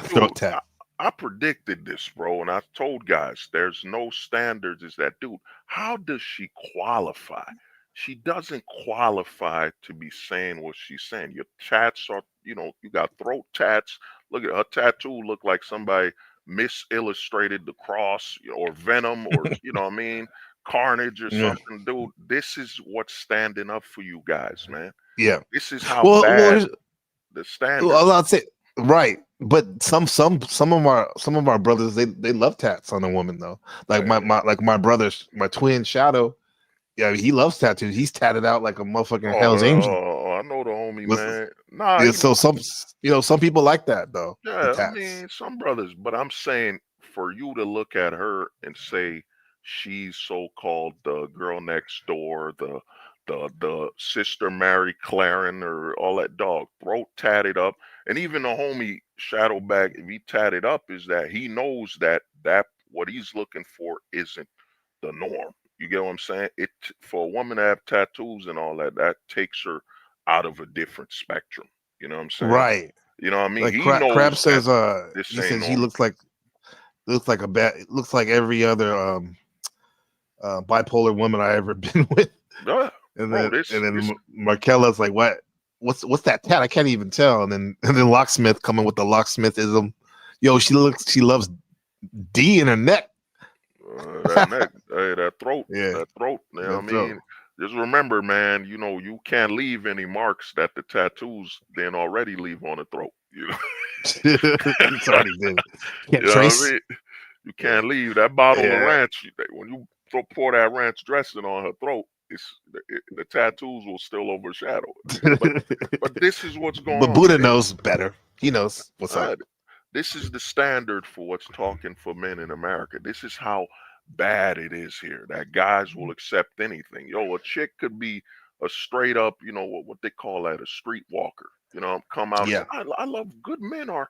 throat tat. I predicted this, bro, and I told guys there's no standards. Is that, dude? How does she qualify? she doesn't qualify to be saying what she's saying. Your tats are, you got throat tats. Look at her tattoo, look like somebody misillustrated the cross or Venom or you know what I mean, Carnage or Yeah. something. Dude, this is what's standing up for you guys, man. Yeah. This is how Well, bad the standards. I'll not say right, but some of our brothers they love tats on a woman though. Like my brother's my twin Shadow. Yeah, he loves tattoos. He's tatted out like a motherfucking Hell's Angel. I know the homie, With, man. Nah, yeah, so some people like that though. The yeah, I tats. mean, some brothers, but I'm saying for you to look at her and say she's so-called the girl next door, the sister Mary Claren or all that, dog, throat tatted up, and even the homie Shadowback, if he tatted up, is that he knows that what he's looking for isn't the norm. You get what I'm saying? It For a woman to have tattoos and all that, that takes her out of a different spectrum. You know what I'm saying? Right. You know what I mean? Like He Crab knows that says this he ain't says he normal. looks like a bad looks like every other bipolar woman I ever been with. Yeah, And bro, then Markella's like, what's that tat? I can't even tell. And then Locksmith coming with the locksmithism. Yo, she loves D in her neck. that neck, hey, that throat, Yeah, that throat. You know what I that's so. mean? Just remember, man. You can't leave any marks that the tattoos then already leave on the throat. You know, It's already there. Can't you know what I trace. mean? You Yeah. can't leave that bottle of Yeah. ranch. When you pour that ranch dressing on her throat, the tattoos will still overshadow it. But this is what's going But on. Buddha knows better. He knows what's up. Uh, this is the standard for what's talking for men in America. This is how bad it is here. That guys will accept anything. Yo, a chick could be a straight up, what they call that, a street walker. Come out and say, Yeah. I love good men are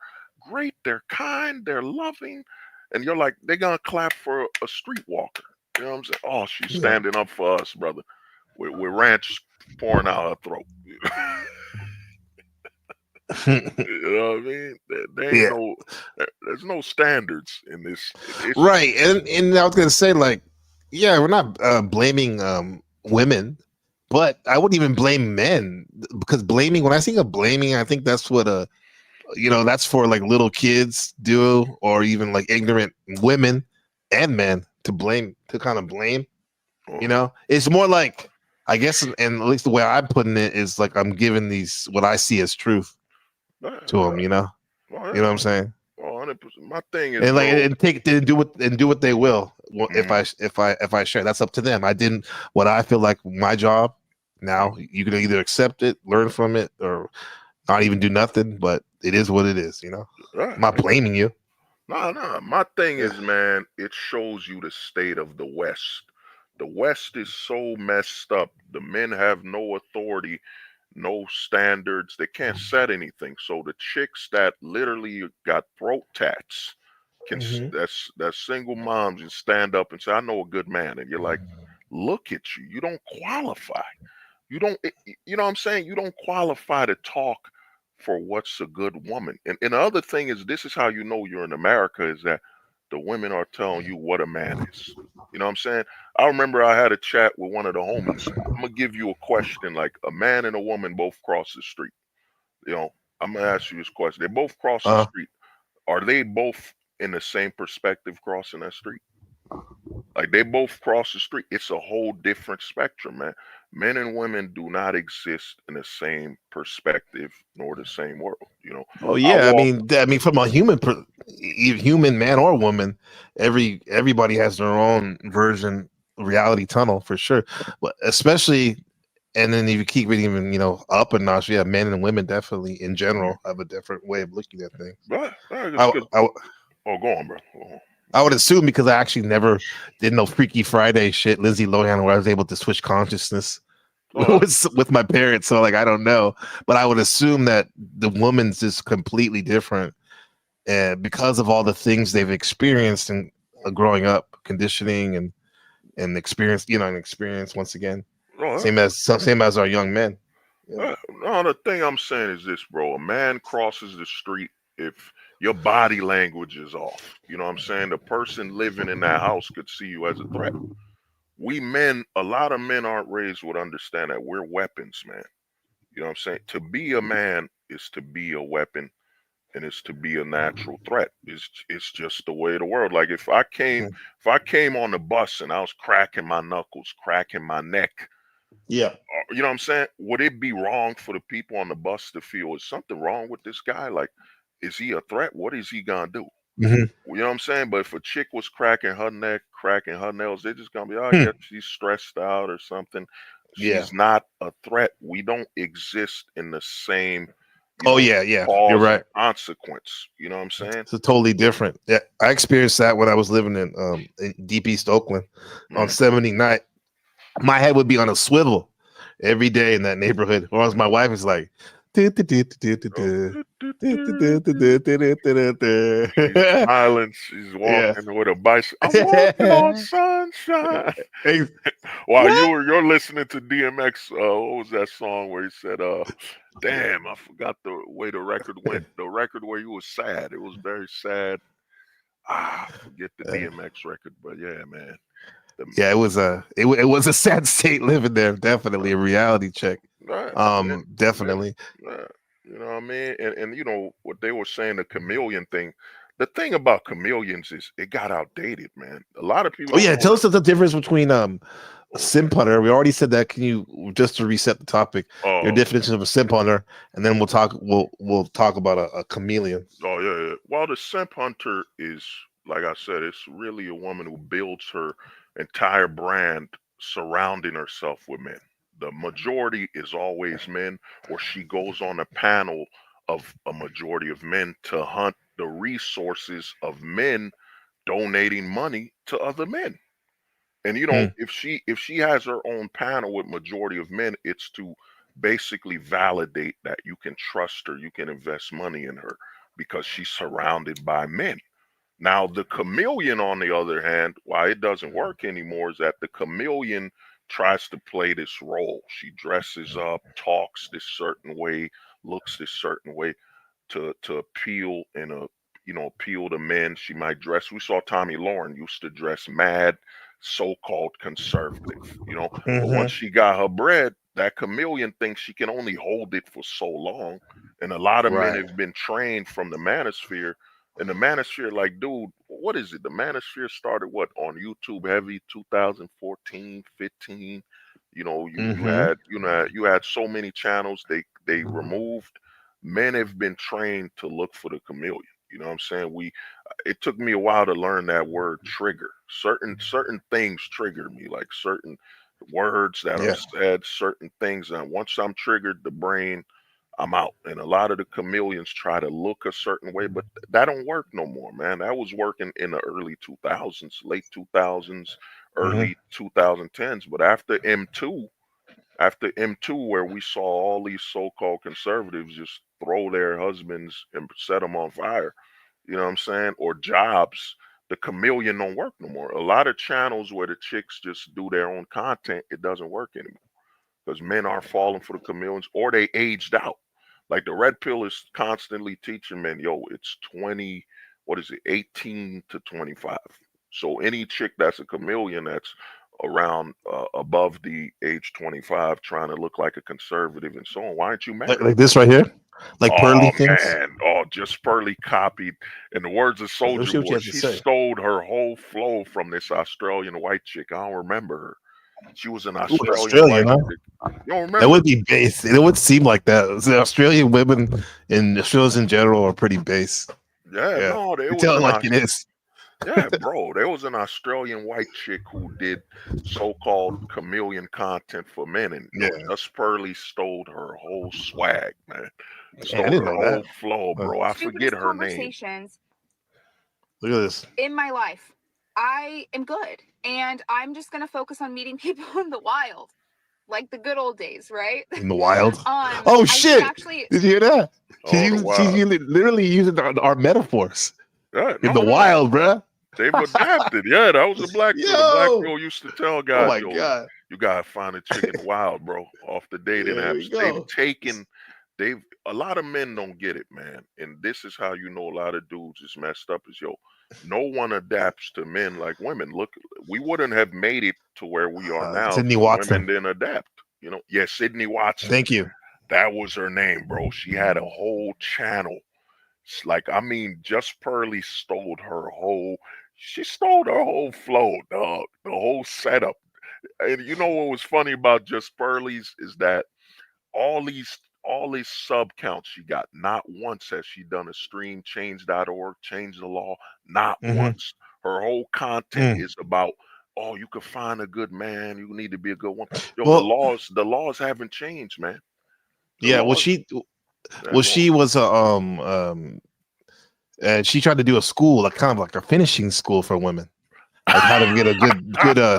great. They're kind. They're loving. And you're like, they're gonna clap for a street walker. You know what I'm saying? Oh, she's Yeah. standing up for us, brother. With ranch pouring out her throat. You know what I mean? There ain't Yeah. there's no standards in this. Right. And I was gonna say, like, yeah, we're not blaming women, but I wouldn't even blame men, because when I think of blaming, I think that's what that's for like little kids do, or even like ignorant women and men to kind of blame. It's more like, I guess, and at least the way I'm putting it is like I'm giving these what I see as truth to them. Well, You know what I'm saying? 100%. My thing is, And like, bro. and do what they will. Mhm. If I share, that's up to them. I didn't what I feel like my job. Now you can either accept it, learn from it, or not even do nothing. But it is what it is. I'm not blaming you. No. My thing Yeah. is, man, it shows you the state of the West. The West is so messed up. The men have no authority, no standards. They can't set anything. So the chicks that literally got throat tats Mhm. that's single moms and stand up and say, I know a good man. And you're like, look at you. You don't qualify. You know what I'm saying? You don't qualify to talk for what's a good woman. And the other thing is, this is how you know you're in America, is that the women are telling you what a man is. You know what I'm saying? I remember I had a chat with one of the homies. I'm gonna give you a question, like a man and a woman both cross the street. You know, I'm gonna ask you this question. They both cross the Uh, street. Are they both in the same perspective crossing that street? Like they both cross the street. It's a whole different spectrum, man. Men and women do not exist in the same perspective nor the same world. oh I yeah, walk. I mean, from a human man or woman, everybody has their own version reality tunnel for sure. But especially, and then if you keep it even up a notch, yeah, men and women definitely in Mhm. general have a different way of looking at things. Right, right, I, I, oh, go on, bro. Go on. I would assume, because I actually never did no Freaky Friday shit, Lindsay Lohan, where I was able to switch consciousness Oh, with my parents. So like, I don't know, but I would assume that the woman's is completely different, and because of all the things they've experienced and growing up, conditioning and experience, and experience once again, oh, same as our young men. no, the thing I'm saying is this, bro. A man crosses the street if your body language is off. You know what I'm saying? The person living in that house could see you as a threat. a lot of men aren't raised with understand that we're weapons, man. You know what I'm saying? To be a man is to be a weapon, and it's to be a natural threat. It's just the way of the world. Like if I came on the bus and I was cracking my knuckles, cracking my neck, Yeah. you know what I'm saying? Would it be wrong for the people on the bus to feel is something wrong with this guy? Like, is he a threat? What is he gonna do? Hmm. You know what I'm saying? But if a chick was cracking her neck, cracking her nails, they're just gonna be, oh, I Hmm. guess she's stressed out or something. Yeah. She's not a threat. We don't exist in the same, Oh yeah, yeah. You're cause and right. consequence. You know what I'm saying? It's a totally different. Yeah, I experienced that when I was living in Deep East Oakland on Mm. 79. My head would be on a swivel every day in that neighborhood. Or as my wife is like, She's smiling. She's yeah. walking with a bicycle. I'm walking on sunshine. Hey, Wow, what? you're listening to DMX. What was that song where he said, damn, I forgot the way the record went. The record where he was sad. It was very sad. I forget the DMX record, but yeah, man. Yeah, it was it was a sad state living there. Definitely a reality check. Right, Definitely. you know what I mean? And you know what they were saying, the chameleon thing. The thing about chameleons is it got outdated, man. A lot of people Oh don't yeah, know tell that. us the difference between a simp hunter. We already said that. Can you just to reset the topic, your Oh, definition of a simp hunter, and then we'll talk about a chameleon. oh yeah. Well, the simp hunter is, like I said, it's really a woman who builds her entire brand surrounding herself with men. The majority is always men, or she goes on a panel of a majority of men to hunt the resources of men donating money to other men. And you know, Hmm. if she has her own panel with majority of men, it's to basically validate that you can trust her, you can invest money in her because she's surrounded by men. Now, the chameleon, on the other hand, why it doesn't work anymore is that the chameleon tries to play this role. She dresses up, talks this certain way, looks this certain way to appeal in a appeal to men. She might dress. We saw Tommy Lauren used to dress mad, so-called conservative, but once Hmm. she got her bread, that chameleon thinks she can only hold it for so long. And a lot of men Right. have been trained from the manosphere. And the manosphere, like, dude, what is it? The manosphere started what on YouTube heavy 2014, 15. You Hmm. had you had so many channels they removed. Men have been trained to look for the chameleon. You know what I'm saying? It took me a while to learn that word trigger. Certain things trigger me, like certain words that are Yeah. said, certain things. And once I'm triggered, the brain, I'm out. And a lot of the chameleons try to look a certain way, but that don't work no more, man. That was working in the early 2000s, late 2000s, Hmm. early 2010s. But after M2, where we saw all these so-called conservatives just throw their husbands and set them on fire, you know what I'm saying? Or jobs, the chameleon don't work no more. A lot of channels where the chicks just do their own content, it doesn't work anymore because men are falling for the chameleons or they aged out. Like the red pill is constantly teaching men, yo, it's 20, what is it, 18 to 25. So any chick that's a chameleon that's around above the age 25 trying to look like a conservative and so on, why aren't you Like, married? like this right here, like pearly Oh things. man, oh, just Pearly copied. In the words of Let me Soldier see what you Boy, have to she say. stole her whole flow from this Australian white chick. I don't remember her. She was an Ooh, Australian Australian, white huh? chick. You don't That remember? would be base. It would seem like that. The Australian women and Australians in general are pretty base. Yeah, Yeah, no, there you was tell it an like it is. yeah, bro. There was an Australian white chick who did so-called chameleon content for men, and Yeah, Just Pearly stole her whole swag, man. man, I Stole didn't her know that. whole flow, Uh, bro. I forget Stupidest her name. conversations Look at this in my life. I am good, and I'm just gonna focus on meeting people in the wild, like the good old days, right? in the wild. I Oh should shit! actually. Did you hear that? Oh, the She's wild. literally using our metaphors Yeah, in the no, yeah. wild, bruh. They've adapted. Yeah, that was a black pill. The black Yo! pill used to tell Oh guys, my yo, god! you gotta find a chick in the wild, bro, off the dating There we apps. They've go. taken, they've a lot of men don't get it, man. And this is how you know a lot of dudes is messed up is yo, no one adapts to men like women. Look, we wouldn't have made it to where we are now if Sydney the women Watson. didn't adapt. You know, yeah, Sydney Watson. Thank you. That was her name, bro. She had a whole channel. It's like, I mean, Just Pearly stole her whole. She stole her whole flow, dog. The whole setup. And you know what was funny about Just Pearly's is that all these sub counts she got. Not once has she done a stream change.org, change the law. Not Mhm. once. Her whole content Mm. is about, oh, you can find a good man. You need to be a good one. Yo, Well, the laws haven't changed, man. The yeah. Well, laws, she yeah, well go on. she was a and she tried to do a school, like kind of like a finishing school for women, like how to get a good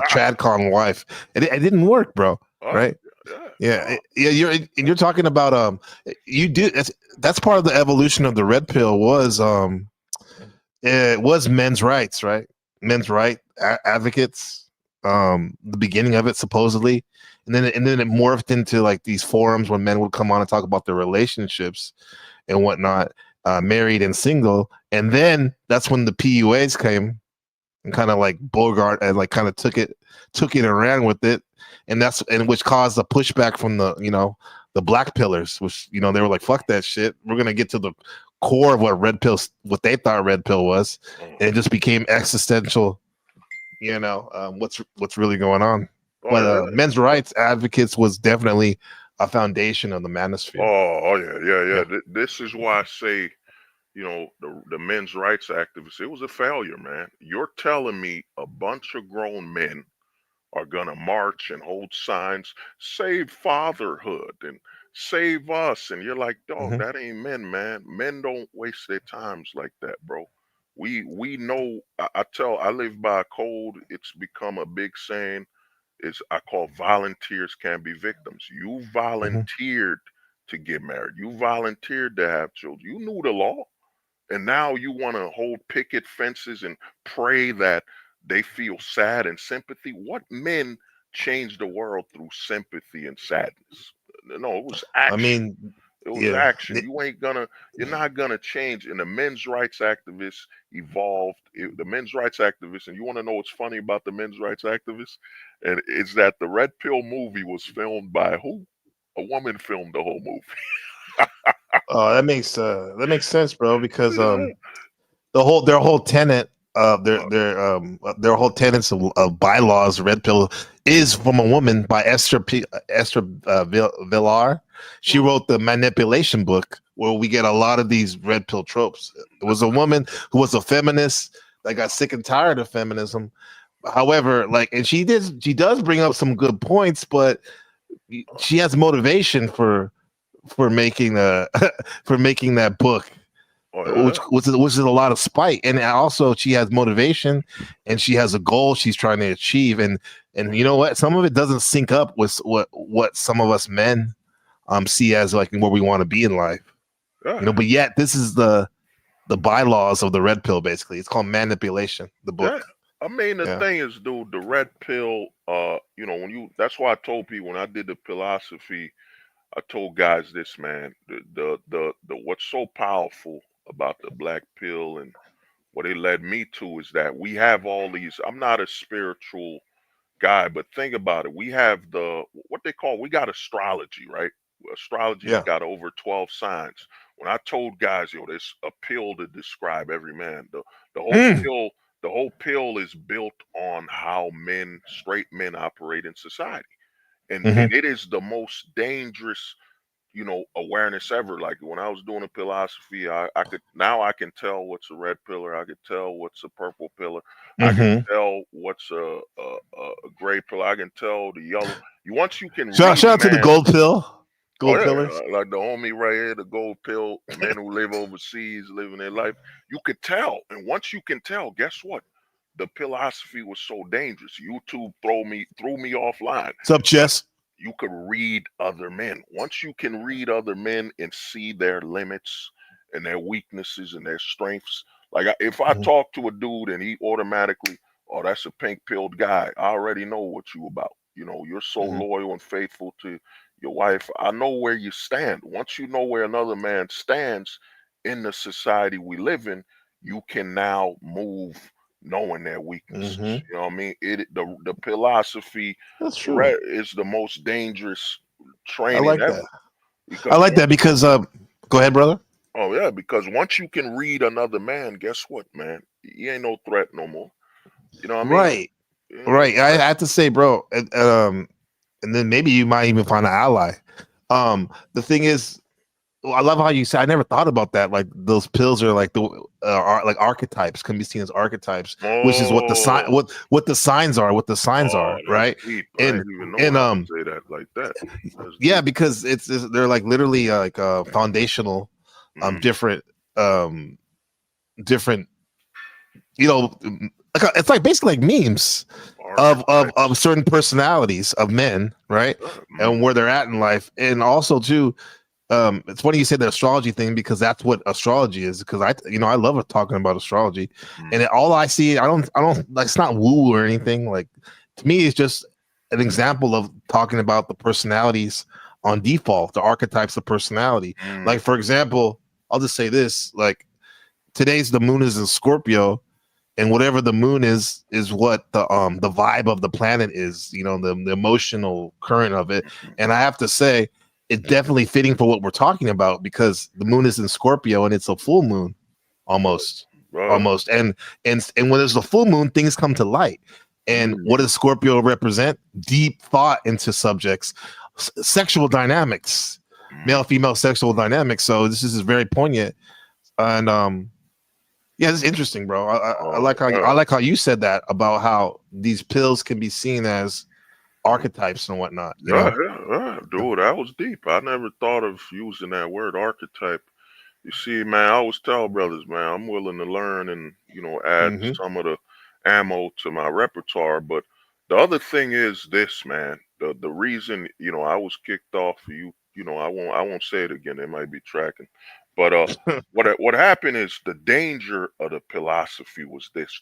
tradcon wife. It didn't work, bro. Oh, Right? yeah. Yeah, Oh, yeah. You're talking about you do that's part of the evolution of the red pill was it was men's rights, right? Men's right advocates. The beginning of it supposedly, and then it morphed into like these forums when men would come on and talk about their relationships and whatnot, married and single, and then that's when the PUAs came and kind of like Bogart and like kind of took it and ran with it, and which caused a pushback from the black pillars, which they were like, fuck that shit, we're gonna get to the core of what they thought red pill was, and it just became existential. What's really going on. oh But yeah. men's rights advocates was definitely a foundation of the manosphere. Oh yeah, yeah, yeah. Yeah. This is why I say, the men's rights activists, it was a failure, man. You're telling me a bunch of grown men are gonna march and hold signs, save fatherhood and save us, and you're like, dog, Mhm. that ain't men, man. Men don't waste their times like that, bro. We know. I live by a code. It's become a big saying. Is I call volunteers can be victims. You Mhm. volunteered to get married. You volunteered to have children. You knew the law. And now you want to hold picket fences and pray that they feel sad and sympathy. What men changed the world through sympathy and sadness? No, it was I action. mean, It was yeah. action. You're not gonna change. And the men's rights activists evolved. The men's rights activists, and you want to know what's funny about the men's rights activists? And it's that the Red Pill movie was filmed by who? A woman filmed the whole movie. Oh, that makes sense, bro, because their whole tenet of their whole tenets of bylaws red pill is from a woman by Esther Villar. She wrote the manipulation book where we get a lot of these red pill tropes. It was a woman who was a feminist that got sick and tired of feminism. However, and she does bring up some good points, but she has motivation for making for making that book, Oh which yeah. was a lot of spite, and also she has motivation and she has a goal she's trying to achieve, and you know what, some of it doesn't sync up with what some of us men see as like where we want to be in life, Yeah. but yet this is the bylaws of the red pill. Basically, it's called manipulation, the Yeah. book. I mean, the Yeah. thing is, dude, the red pill, that's why I told people when I did the philosophy, I told guys this, man, the what's so powerful about the black pill and what it led me to is that we have all these, I'm not a spiritual guy, but think about it. We have we got astrology, right? Astrology's Yeah. got over 12 signs. When I told guys, there's a pill to describe every man. The whole Mm. pill, the whole pill is built on how straight men operate in society. And Hmm. it is the most dangerous, awareness ever. Like when I was doing a philosophy, I can tell what's a red pillar. I could tell what's a purple pillar. I can Hmm. tell what's a gray pillar. I can tell the yellow. Once you can Shout read a out to the man. Oh gold pillars. yeah, like the homie right here, the gold pill, men who live overseas, living their life. You could tell, and once you can tell, guess what? The philosophy was so dangerous. YouTube threw me offline. What's up, But Jess? you could read other men. Once you can read other men and see their limits and their weaknesses and their strengths, like if I Mhm. talk to a dude and he automatically, oh, that's a pink pilled guy. I already know what you about. You're so Mhm. loyal and faithful to your wife. I know where you stand. Once you know where another man stands in the society we live in, you can now move knowing their weaknesses. Mhm. You know what I mean? The philosophy That's true. is the most dangerous I training like ever that. because I like that because go ahead, brother. oh yeah, because once you can read another man, guess what, man? He ain't no threat no more. You know what I mean? Right. He ain't no Right. I threat. have to say, bro, and then maybe you might even find an ally. The thing is, I love how you say. I never thought about that. Like those pills are like the like archetypes, can be seen as archetypes, which is what the sign Oh, what the signs are, oh, that's right? deep. I And didn't even know and how to say that like that. That's yeah, deep. because they're like literally like foundational, Mm, um different, you know, it's like basically like memes of archetypes. certain personalities of men, right? Mm, And where they're at in life, and also too, it's funny you said the astrology thing because that's what astrology is. Because I love talking about astrology, mm, and all I see, I don't like, it's not woo or anything. Like, to me, it's just an example of talking about the personalities on default, the archetypes of personality. mm, Like, for example, I'll just say this: like, the moon is in Scorpio, and whatever the moon is what the vibe of the planet is, the emotional current of it. And I have to say, it's definitely fitting for what we're talking about because the moon is in Scorpio and it's a full moon, almost right. almost and when there's a full moon, things come to light. And what Mm, does Scorpio represent? Deep thought into subjects, sexual dynamics, mm, male female sexual dynamics. So this is very poignant. And yeah, it's interesting, bro. I oh, like how yeah. you said that about how these pills can be seen as archetypes and whatnot. Yeah, yeah, yeah, dude, that was deep. I never thought of using that word archetype. You see, man, I always tell brothers, man, I'm willing to learn and, add Mm-hmm. some of the ammo to my repertoire. But the other thing is this, man. The reason, I was kicked off for you, I won't say it again. They might be tracking. But what happened is the danger of the philosophy was this.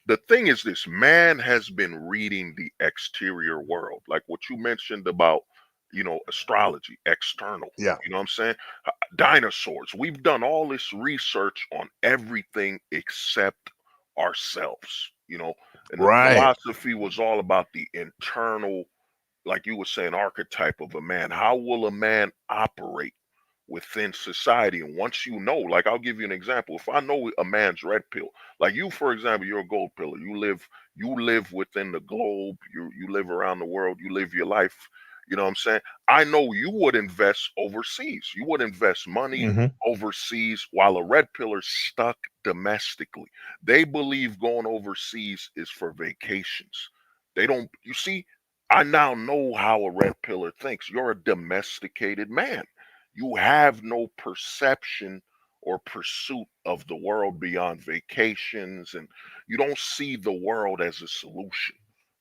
The thing is this, man has been reading the exterior world, like what you mentioned about, astrology, external. Yeah. You know what I'm saying? Dinosaurs. We've done all this research on everything except ourselves, and the Right. philosophy was all about the internal, like you were saying, archetype of a man. How will a man operate within society? And once you know, like I'll give you an example. If I know a man's red pill, like you, for example, you're a gold pillar. You live within the globe. You live around the world. You live your life. You know what I'm saying? I know you would invest overseas. You would invest money Mm-hmm. overseas while a red pillar stuck domestically. They believe going overseas is for vacations. They don't, you see, I now know how a red pillar thinks. You're a domesticated man. You have no perception or pursuit of the world beyond vacations, and you don't see the world as a solution.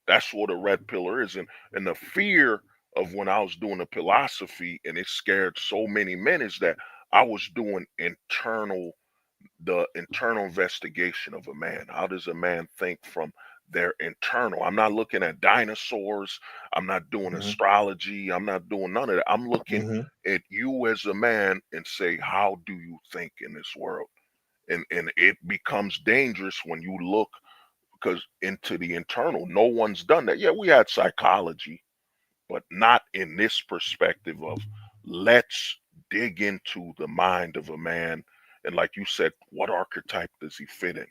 That's what a red pillar is. And the fear of when I was doing the philosophy and it scared so many men is that I was doing the internal investigation of a man. How does a man think from their internal? I'm not looking at dinosaurs. I'm not doing Mm-hmm. astrology. I'm not doing none of that. I'm looking Mm-hmm. at you as a man and say, how do you think in this world? And it becomes dangerous when you look because into the internal. No one's done that. Yeah, we had psychology, but not in this perspective of let's dig into the mind of a man. And like you said, what archetype does he fit in?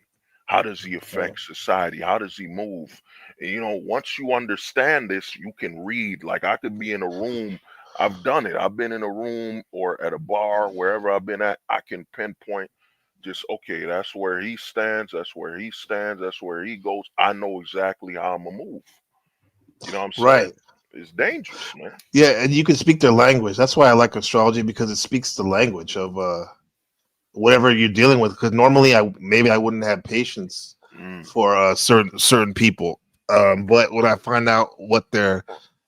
How does he affect society? How does he move? And once you understand this, you can read. Like I could be in a room. I've done it. I've been in a room or at a bar, wherever I've been at. I can pinpoint just, okay, that's where he stands. That's where he stands. That's where he goes. I know exactly how I'm going to move. You know what I'm saying? Right. It's dangerous, man. Yeah, and you can speak their language. That's why I like astrology, because it speaks the language of whatever you're dealing with. Because normally, I wouldn't have patience Mm, for certain people. But when I find out what they're,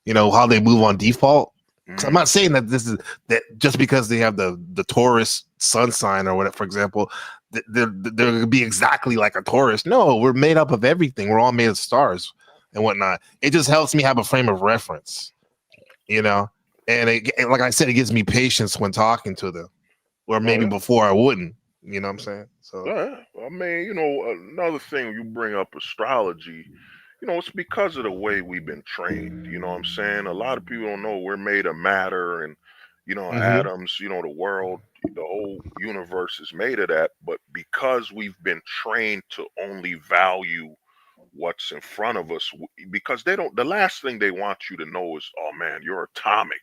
how they move on default, 'cause I'm mm, not saying that this is that just because they have the Taurus sun sign or whatever, for example, they're going to be exactly like a Taurus. No, we're made up of everything. We're all made of stars and whatnot. It just helps me have a frame of reference, you know. And like I said, it gives me patience when talking to them, where maybe yeah, before I wouldn't. You know what I'm saying? So Yeah, I mean, you know, another thing you bring up astrology, you know, it's because of the way we've been trained. You know what I'm saying? A lot of people don't know we're made of matter and, you know, hmm atoms, you know, the world, the whole universe is made of that. But because we've been trained to only value what's in front of us, because they don't, the last thing they want you to know is, oh man, you're atomic.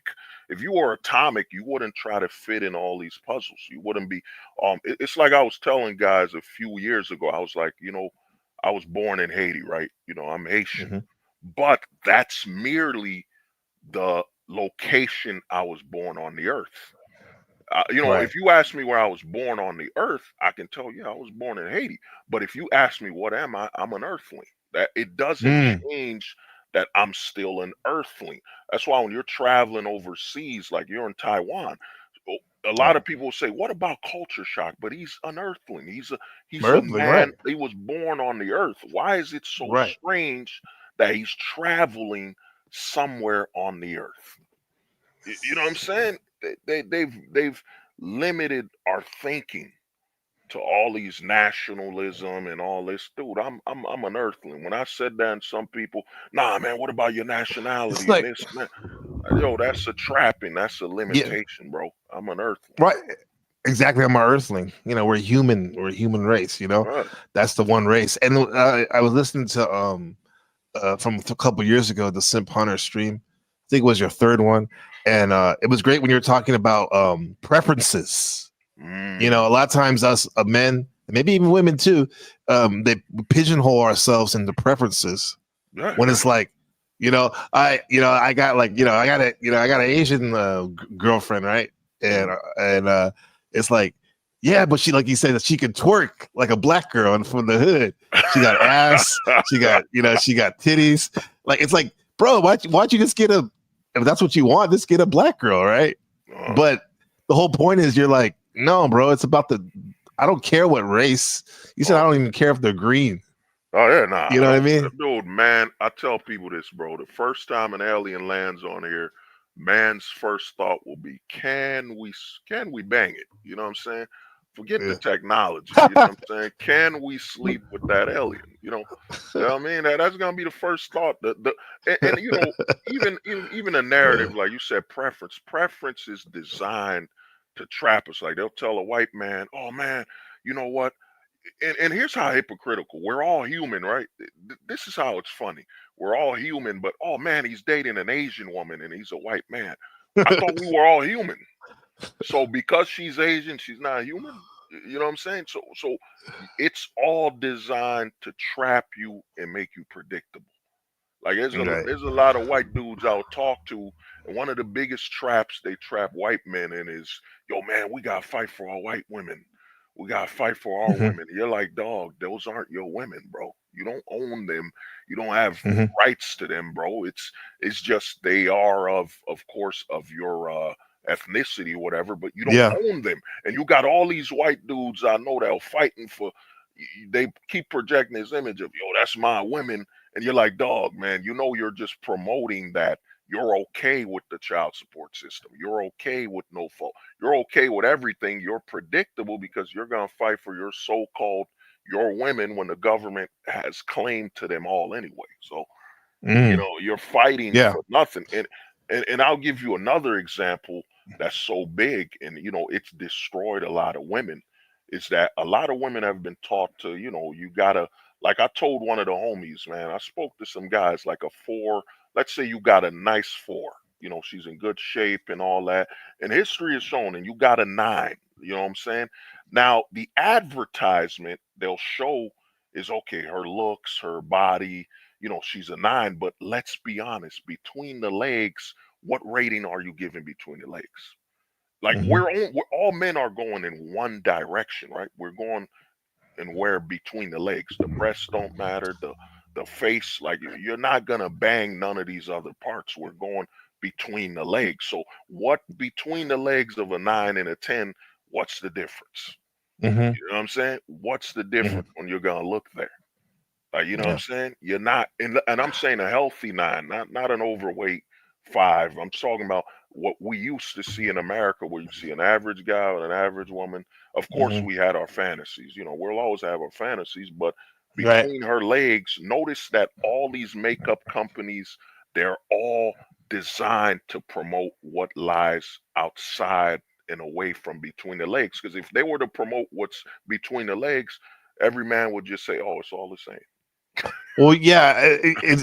If you were atomic, you wouldn't try to fit in all these puzzles. You wouldn't be it's like I was telling guys a few years ago. I was like, you know, I was born in Haiti, right? You know, I'm Haitian, hmm but that's merely the location I was born on the earth. You know, Right. if you ask me where I was born on the earth, I can tell you I was born in Haiti. But if you ask me what am I, I'm an earthling. That it doesn't Mm, change that I'm still an earthling. That's why when you're traveling overseas, like you're in Taiwan, a lot right. of people say, "What about culture shock?" But he's an earthling. He's a Earthling, right. man. He was born on the earth. Why is it so Right. strange that he's traveling somewhere on the earth? You know what I'm saying? They've limited our thinking to all these nationalism and all this. Dude, I'm an earthling. When I said that, and some people, nah, man, what about your It's nationality and like, this, man? Yo, that's a trapping. That's a yeah, limitation, bro. I'm an earthling. right. Exactly. I'm a earthling. You know, we're human. We're a human race. You know, Right. that's the one race. And I was listening to from a couple years ago, the Simp Hunter stream. I think it was your third one, and it was great when you were talking about preferences. You know, Mm. a lot of times us men, maybe even women too, they pigeonhole ourselves into preferences Yeah, when yeah. it's like, I got like, I got an Asian girlfriend, right? And Mm. it's like, yeah, but she, like you said, that she can twerk like a black girl and from the hood. She got ass, she got, she got titties. Like it's like, bro, why'd you just get a, if that's what you want, just get a black girl, right? Uh, But the whole point is, you're like, no, bro, it's about the. I don't care what race. You said I oh, don't even care if they're green. oh yeah, nah. You know what I mean? Dude, man, I tell people this, bro. The first time an alien lands on here, man's first thought will be, can we bang it? You know what I'm saying? Forget the Yeah. technology. You know what I'm saying? Can we sleep with that alien? You know what I mean? That's gonna be the first thought. And you know, even a narrative like you said, preference. Preference is designed to trap us. Like they'll tell a white man, "Oh man, you know what? And here's how hypocritical. We're all human, right? This is how it's funny. We're all human, but oh man, he's dating an Asian woman and he's a white man. I thought we were all human. So because she's Asian, she's not human. You know what I'm saying? So it's all designed to trap you and make you predictable. Like Right. there's a lot of white dudes I'll talk to, and one of the biggest traps they trap white men in is, yo man, we gotta fight for our white women. We gotta fight for our hmm women. You're like, dog, those aren't your women, bro. You don't own them. You don't have hmm rights to them, bro. It's just they are of course of your ethnicity or whatever, but you don't Yeah. own them. And you got all these white dudes I know that are fighting for. They keep projecting this image of, yo, that's my women, and you're like, dog, man, you know, you're just promoting that you're okay with the child support system. You're okay with no fault. You're okay with everything. You're predictable because you're going to fight for your so-called your women when the government has claim to them all anyway. So, you Mm. know, you're fighting Yeah. for nothing. And I'll give you another example that's so big and you know, it's destroyed a lot of women is that a lot of women have been taught to, you know, you gotta, like I told one of the homies, man, I spoke to some guys like a four, let's say you got a nice four, you know, she's in good shape and all that. And history has shown, and you got a nine, you know what I'm saying? Now, the advertisement they'll show is okay, her looks, her body, you know, she's a nine, but let's be honest, between the legs, what rating are you giving between the legs? Like hmm we're all men are going in one direction, right? We're going and where between the legs. The breasts don't matter, the face, like you're not gonna bang none of these other parts. We're going between the legs. So what between the legs of a nine and a 10, what's the difference? hmm You know what I'm saying? What's the hmm difference when you're gonna look there? Like, you know what I'm Yeah. saying? You're not, and I'm saying a healthy nine, not an overweight 5. I'm talking about what we used to see in America, where you see an average guy and an average woman. Of course, we had our fantasies. You know, we'll always have our fantasies, but Right. between her legs, notice that all these makeup companies, they're all designed to promote what lies outside and away from between the legs. Because if they were to promote what's between the legs, every man would just say, "Oh, it's all the same." Well, yeah,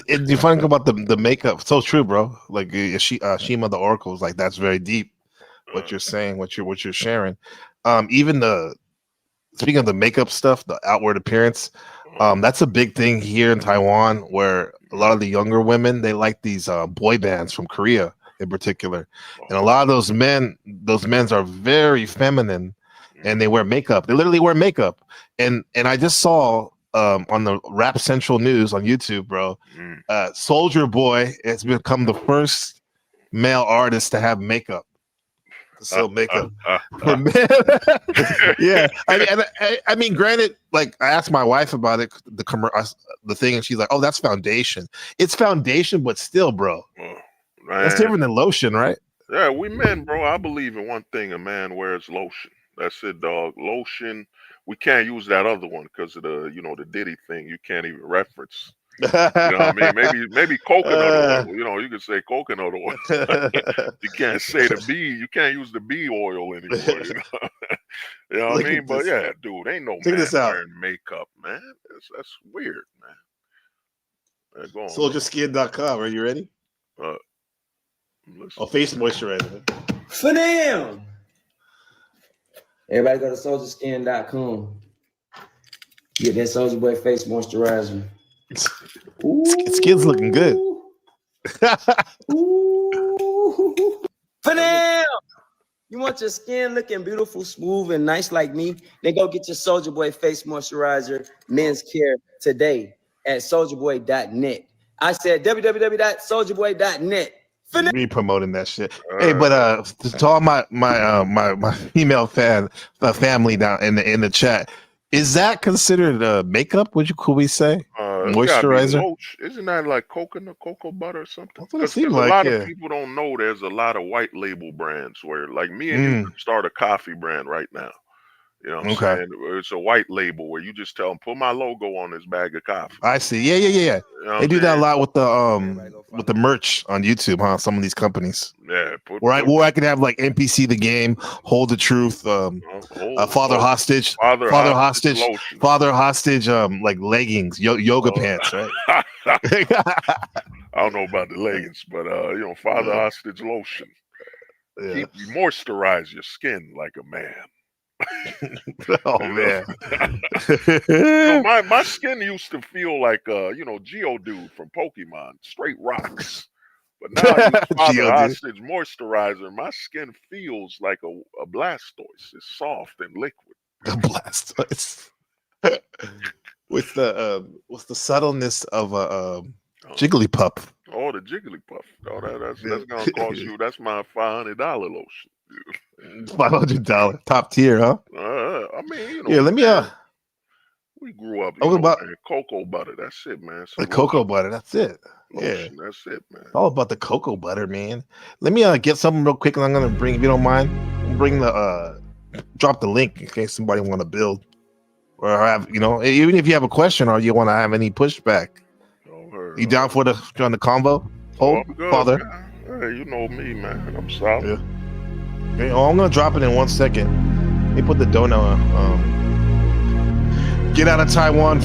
you find about the makeup. So true, bro. Like Shima the Oracles, like that's very deep. What you're saying, what you're sharing. Even speaking of the makeup stuff, the outward appearance, that's a big thing here in Taiwan, where a lot of the younger women, they like these boy bands from Korea in particular, and a lot of those men are very feminine, and they wear makeup. They literally wear makeup, and I just saw on the Rap Central News on YouTube, bro, Soldier Boy has become the first male artist to have makeup. So makeup for men. Yeah, I mean, granted, like I asked my wife about it, the thing, and she's like, "Oh, that's foundation. It's foundation, but still, bro, that's different than lotion, right?" Yeah, we men, bro. I believe in one thing: a man wears lotion. That's it, dog. Lotion. We can't use that other one because of the Diddy thing. You can't even reference. You know what I mean? Maybe coconut oil. You know, you can say coconut oil. You can't say the bee. You can't use the bee oil anymore. You know what I mean? But yeah, dude, ain't no man wearing makeup, man. That's weird, man. Go on. Soldierskin.com. Are you ready? Face moisturizer. For them. Everybody go to soldierskin.com. Get that Soldier Boy face moisturizer. Skin's looking good. For them. You want your skin looking beautiful, smooth, and nice like me? Then go get your Soldier Boy face moisturizer, men's care today at soldierboy.net. I said www.soldierboy.net. Me promoting that shit. Hey, but to all my female family down in the chat, is that considered makeup? Could we say moisturizer? Isn't that like cocoa butter or something? That's what it seems like. A lot of people don't know there's a lot of white label brands where, like, me and you could start a coffee brand right now. You know what I'm saying? It's a white label where you just tell them, put my logo on this bag of coffee. I see. Yeah. You know they do that a lot with the merch on YouTube, huh? Some of these companies. Yeah. Where I can have like NPC the game, Hold the Truth, Father Hostage, Father Hostage, like leggings, yoga pants, right? I don't know about the leggings, but Father Hostage lotion. You moisturize your skin like a man. Oh man. My skin used to feel like Geodude from Pokemon, straight rocks. But now I use Father Hostage moisturizer. My skin feels like a Blastoise. It's soft and liquid. A Blastoise. With the subtleness of a Jigglypuff. Oh, the Jigglypuff. Oh, that's gonna cost you. That's my $500 lotion. $500 top tier, huh? I mean, yeah. Let me we grew up. Cocoa butter. That's it, man. The cocoa butter. That's it. Lotion, that's it, man. All about the cocoa butter, man. Let me get something real quick, and I'm gonna bring, if you don't mind, bring the drop the link in case somebody want to build or have even if you have a question or you want to have any pushback. You down for the convo? Father. Hey, you know me, man. I'm solid. Yeah. Okay, I'm gonna drop it in 1 second. Let me put the donut. Get out of Taiwan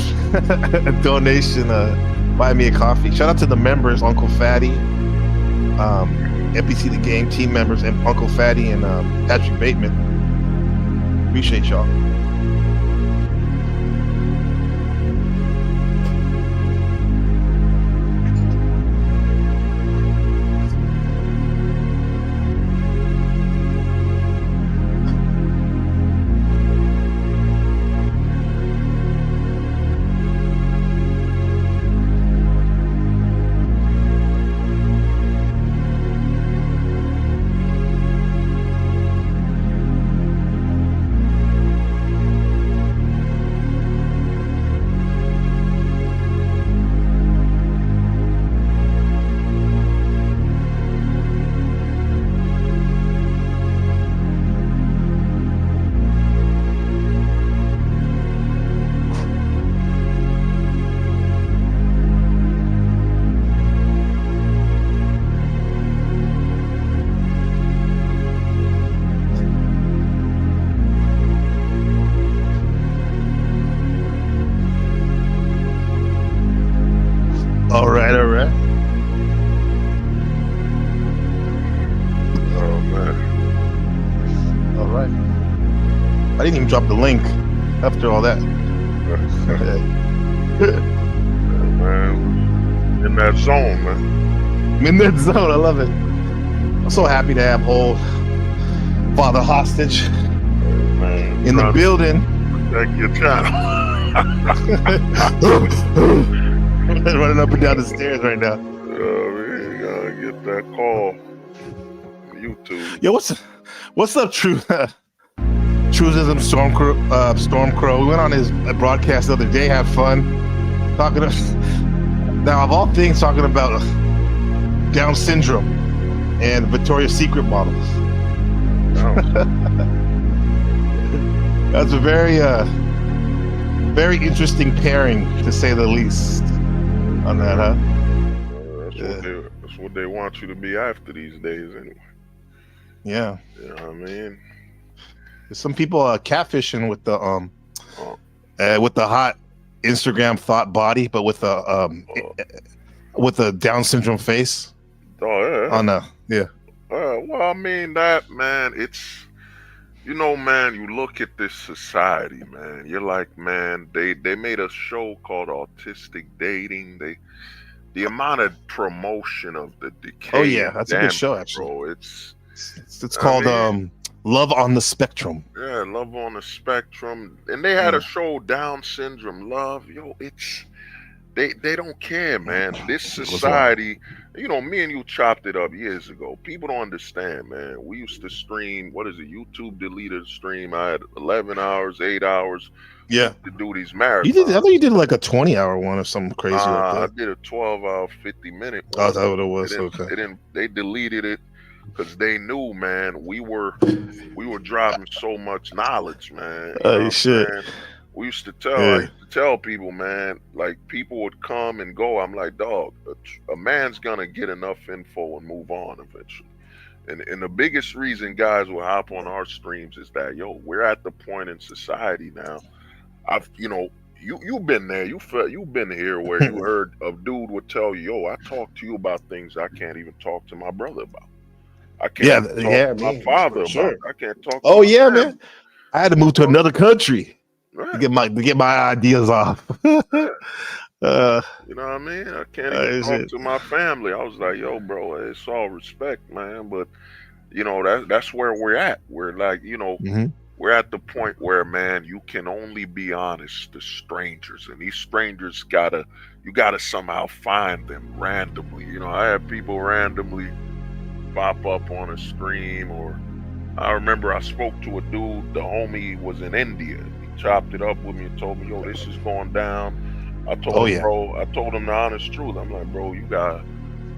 donation. Buy me a coffee. Shout out to the members, Uncle Fatty, NPC the Game team members, and Uncle Fatty and Patrick Bateman. Appreciate y'all. I didn't even drop the link after all that. Man, in that zone, man. I'm in that zone. I love it. I'm so happy to have old Father Hostage Man, in the building. protect your channel. Running up and down the stairs right now. You gotta get that call. YouTube. Yo, what's up, Truism Stormcrow? We went on his broadcast the other day, had fun talking. Now, of all things, talking about Down syndrome and Victoria's Secret models. Oh. That's a very interesting pairing, to say the least, on that, huh? That's what they want you to be after these days, anyway. Yeah. You know what I mean? There's some people catfishing with the hot Instagram thought body, but with a Down syndrome face. Oh yeah. On the Well, I mean that, man. It's, you know, man. You look at this society, man. You're like, man. They made a show called Autistic Dating. The amount of promotion of the decay. Oh yeah, that's a good show, actually. Bro, it's called Love on the Spectrum. Yeah, Love on the Spectrum. And they had a show, Down Syndrome Love. Yo, it's they don't care, man. This society, you know, me and you chopped it up years ago. People don't understand, man. We used to stream, YouTube deleted the stream. I had 11 hours, 8 hours. Yeah. To do these marathons. I thought you did like a 20-hour one or something crazy like that. I did a 12-hour, 50-minute one. Oh, is that what it was? They deleted it because they knew, man, we were dropping so much knowledge, man. Oh shit. We used to tell people, man, like people would come and go. I'm like, dog, a man's gonna get enough info and move on eventually. And the biggest reason guys will hop on our streams is that, yo, we're at the point in society now. You've been there. You've been here where you heard a dude would tell you, yo, I talk to you about things I can't even talk to my brother about. I can't talk to my father about. I can't talk. Oh yeah, man. I had to move to another country to get my ideas off. You know what I mean? I can't even talk to my family. I was like, yo, bro, it's all respect, man. But you know, that's where we're at. We're like, you know, we're at the point where, man, you can only be honest to strangers, and these strangers you gotta somehow find them randomly. You know, I have people randomly pop up on a stream, or I remember I spoke to a dude, the homie was in India. He chopped it up with me and told me, yo, this is going down. I told him, bro, I told him the honest truth. I'm like, bro, you gotta,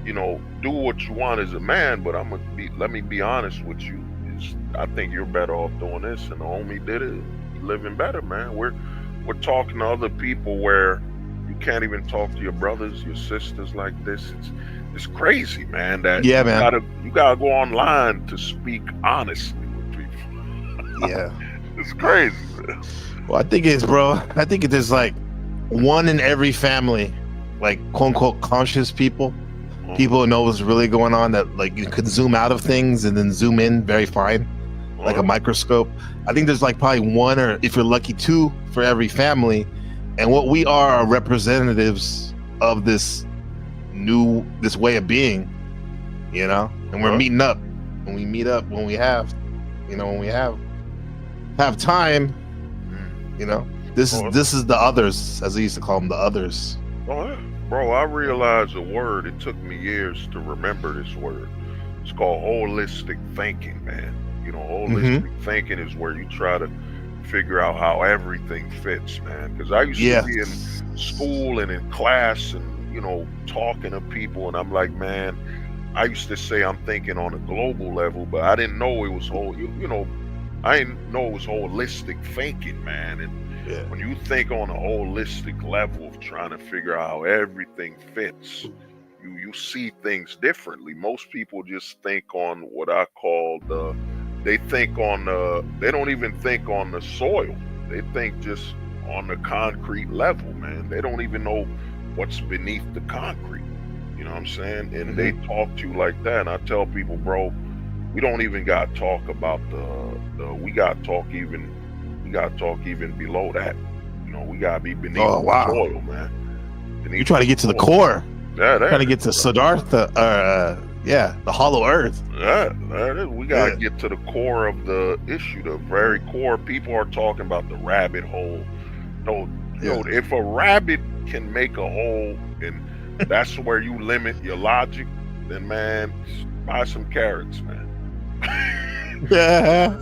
you know, do what you want as a man, but let me be honest with you. I think you're better off doing this. And the homie did it, living better, man. We're talking to other people where you can't even talk to your brothers, your sisters like this. It's crazy, man. That you gotta go online to speak honestly with people. Yeah. It's crazy, man. Well, I think it is like one in every family, like quote unquote conscious people who know what's really going on, that like you could zoom out of things and then zoom in very fine, like a microscope. I think there's like probably one, or if you're lucky, two for every family. And what we are representatives of this way of being, you know, and we're meeting up. When we meet up, when we have time, you know, this is the others, as they used to call them, the others. Oh yeah. Bro, I realized a word. It took me years to remember this word. It's called holistic thinking, man. You know, holistic thinking is where you try to figure out how everything fits, man. Because I used to be in school and in class and, you know, talking to people, and I'm like, man, I used to say I'm thinking on a global level, but I didn't know it was I didn't know it was holistic thinking, man. And when you think on a holistic level of trying to figure out how everything fits, you see things differently. Most people just think on what I call they don't even think on the soil. They think just on the concrete level, man. They don't even know what's beneath the concrete. You know what I'm saying? And they talk to you like that. And I tell people, bro, we don't even got to talk about we got to talk even gotta talk even below that. You know, we gotta be beneath Oh, wow. the soil, man. You try to get to the soil. core. Yeah, Trying to get to Siddhartha, the hollow earth. We gotta get to the core of the issue, the very core. People are talking about the rabbit hole. If a rabbit can make a hole and that's where you limit your logic, then man, buy some carrots, man.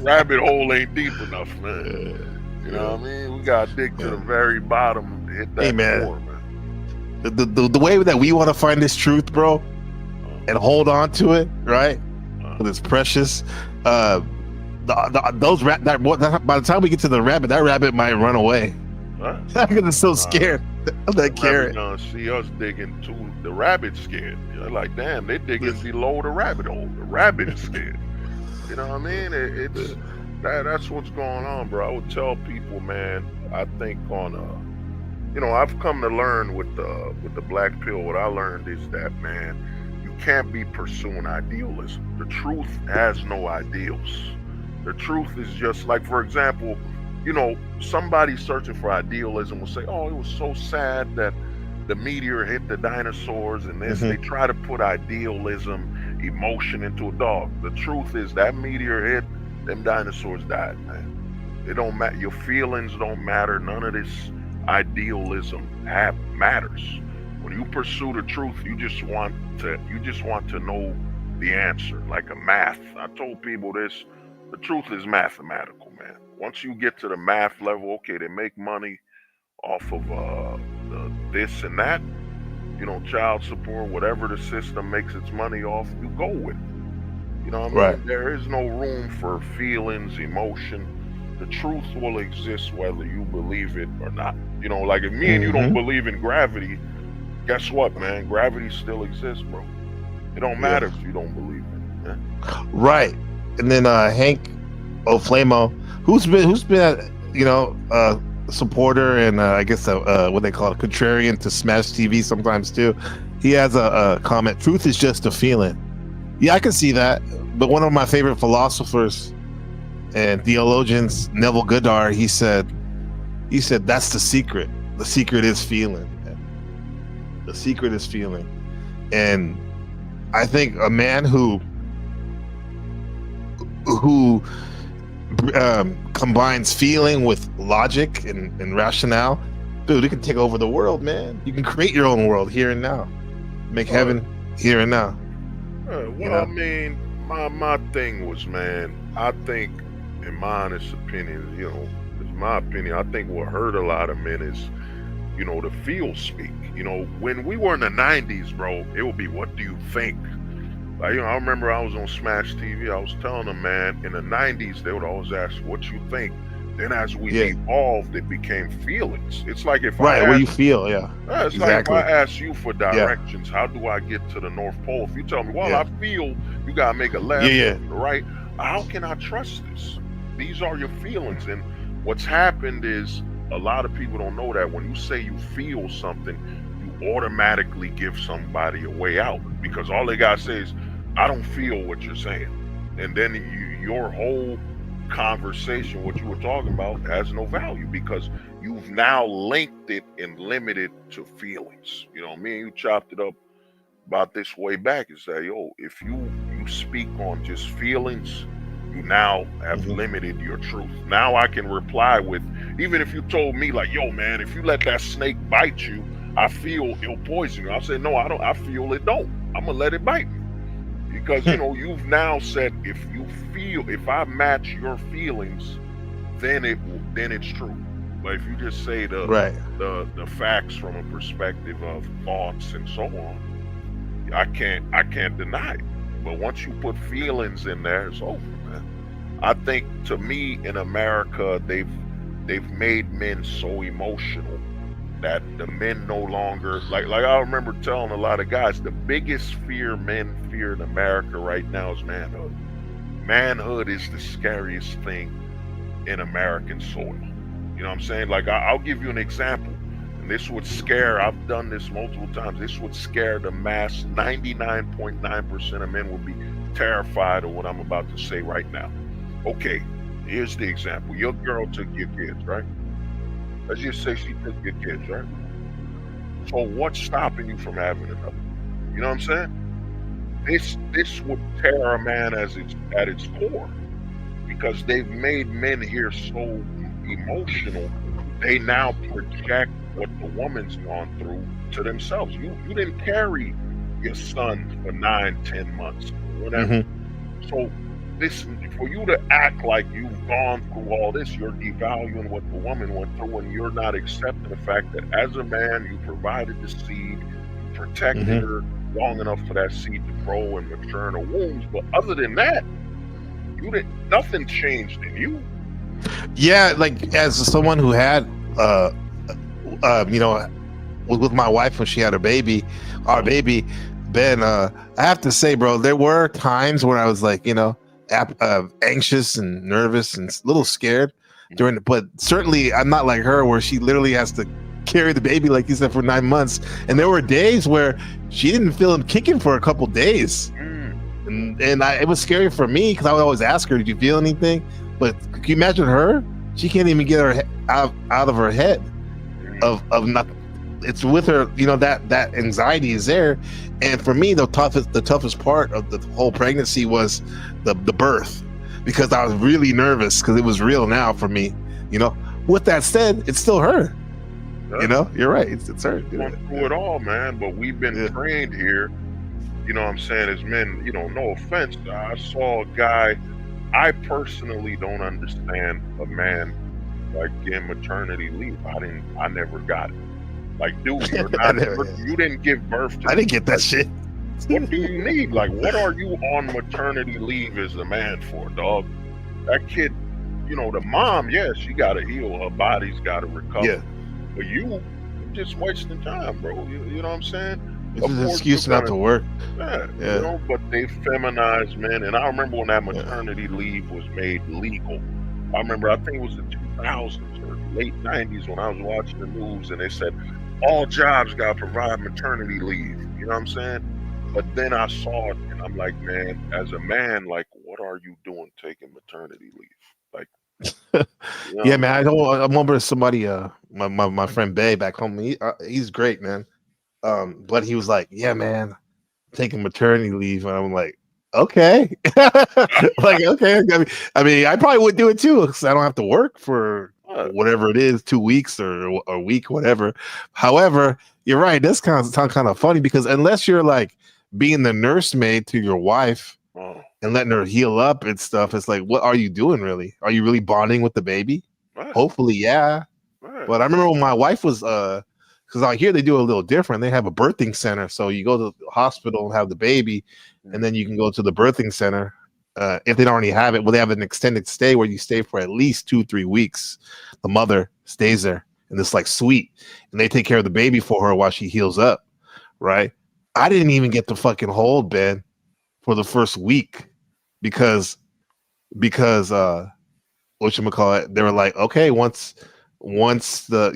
Rabbit hole ain't deep enough, man. You know what I mean? We gotta dig to the very bottom, hit that core, man. The way that we want to find this truth, bro, and hold on to it, right? Because it's precious. By the time we get to the rabbit, that rabbit might run away. Because it's so scared of that carrot. Gonna see us digging to the rabbit scared. You're like, damn, they digging below the rabbit hole. The rabbit is scared. You know what I mean? That's what's going on, bro. I would tell people, man. I think I've come to learn with the black pill. What I learned is that, man, you can't be pursuing idealism. The truth has no ideals. The truth is just like, for example, somebody searching for idealism will say, oh, it was so sad that the meteor hit the dinosaurs and this. They try to put idealism, emotion into a dog. The truth is that meteor hit, them dinosaurs died, man. It don't matter. Your feelings don't matter. None of this idealism matters. When you pursue the truth, you just want to know the answer, like a math. I told people this. The truth is mathematical, man. Once you get to the math level, okay, they make money off of this and that, child support, whatever the system makes its money off, you go with it. You know what I mean? Right. There is no room for feelings, emotion. The truth will exist whether you believe it or not. Like if me and you don't believe in gravity, guess what, man? Gravity still exists, bro. It don't matter if you don't believe it. Man. Right. And then Hank O'Flamo, who's been a supporter and I guess what they call it, contrarian to Smash TV sometimes too. He has a comment: truth is just a feeling. Yeah, I can see that. But one of my favorite philosophers and theologians, Neville Goddard, he said that's the secret. The secret is feeling. The secret is feeling. And I think a man who combines feeling with logic and rationale, dude, it can take over the world, man. You can create your own world here and now. Make heaven here and now. I mean, my thing was, man, I think, in my honest opinion, it's my opinion, I think what hurt a lot of men is, the feel speak. When we were in the 90s, bro, it would be, what do you think? Like, I remember I was on Smash TV, I was telling them, man, in the 90s, they would always ask, what you think? Then as we evolved, it became feelings. It's like if what you feel, it's like if I ask you for directions, how do I get to the North Pole? If you tell me, well, I feel you gotta make a left, right? How can I trust this? These are your feelings. And what's happened is a lot of people don't know that when you say you feel something, you automatically give somebody a way out, because all they gotta say is, I don't feel what you're saying. And then your whole conversation, what you were talking about, has no value, because you've now linked it and limited to feelings. Me and you chopped it up about this way back, is that, if you speak on just feelings, you now have limited your truth. Now I can reply with, even if you told me like, yo, man, if you let that snake bite you, I feel it'll poison you. I'll say, no, I don't. I feel it don't. I'm gonna let it bite me. Because, you've now said, if I match your feelings, then it's true. But if you just say the facts from a perspective of thoughts and so on, I can't deny it. But once you put feelings in there, it's over, man. I think, to me, in America, they've made men so emotional that the men no longer, like I remember telling a lot of guys, the biggest fear men fear in America right now is manhood. Manhood is the scariest thing in American soil. You know what I'm saying? Like, I'll give you an example, and this would scare, I've done this multiple times, this would scare the mass. 99.9% of men would be terrified of what I'm about to say right now. Okay, Here's the example. Your girl took your kids, right? Let's just say she took your kids, right? So what's stopping you from having another? You know what I'm saying? This would tear a man at its core, because they've made men here so emotional. They now project what the woman's gone through to themselves. You didn't carry your son for 9-10 months, whatever. So this, for you to act like you've gone through all this, you're devaluing what the woman went through, and you're not accepting the fact that as a man, you provided the seed, you protected her long enough for that seed to grow and mature in her wombs. But other than that, nothing changed in you. Yeah, like as someone who had with my wife when she had our baby, Ben, I have to say, bro, there were times when I was like, anxious and nervous and a little scared but certainly I'm not like her, where she literally has to carry the baby, like you said, for 9 months. And there were days where she didn't feel him kicking for a couple days. And it was scary for me, because I would always ask her, did you feel anything? But can you imagine her? She can't even get her out of her head of nothing. It's with her, that anxiety is there. And for me, the toughest part of the whole pregnancy was the birth, because I was really nervous, because it was real now for me. With that said, it's still her. You're right. It's her. Going through it all, man. But we've been trained here. You know what I'm saying? As men, no offense. I saw a guy. I personally don't understand a man like getting maternity leave. I never got it. Like, dude, you didn't give birth to. I didn't get that shit. What do you need? Like, what are you on maternity leave as a man for, dog? That kid, the mom, she got to heal. Her body's got to recover. Yeah. But you're just wasting time, bro. You know what I'm saying? It's an excuse not to work. Yeah. But they feminized men. And I remember when that maternity leave was made legal. I think it was the 2000s or late 90s when I was watching the news, and they said all jobs got to provide maternity leave. You know what I'm saying? But then I saw it, and I'm like, man, as a man, like, what are you doing taking maternity leave? Like, yeah, man. I remember somebody, my friend Bay back home. He's great, man. But he was like, yeah, man, taking maternity leave. And I'm like, okay. Like, okay. I mean, I probably would do it too, because I don't have to work for whatever it is, 2 weeks or a week, whatever. However, you're right. That's sound kind of funny, because unless you're like being the nursemaid to your wife and letting her heal up and stuff, it's like, what are you doing really? Are you really bonding with the baby? Hopefully, yeah. But I remember when my wife was because out here they do a little different. They have a birthing center, so you go to the hospital and have the baby, and then you can go to the birthing center if they don't already have it. Well, they have an extended stay where you stay for at least 2-3 weeks. The mother stays there in this like suite, and they take care of the baby for her while she heals up. Right? I didn't even get to fucking hold Ben for the first week because whatchamacallit, they were like, okay, once the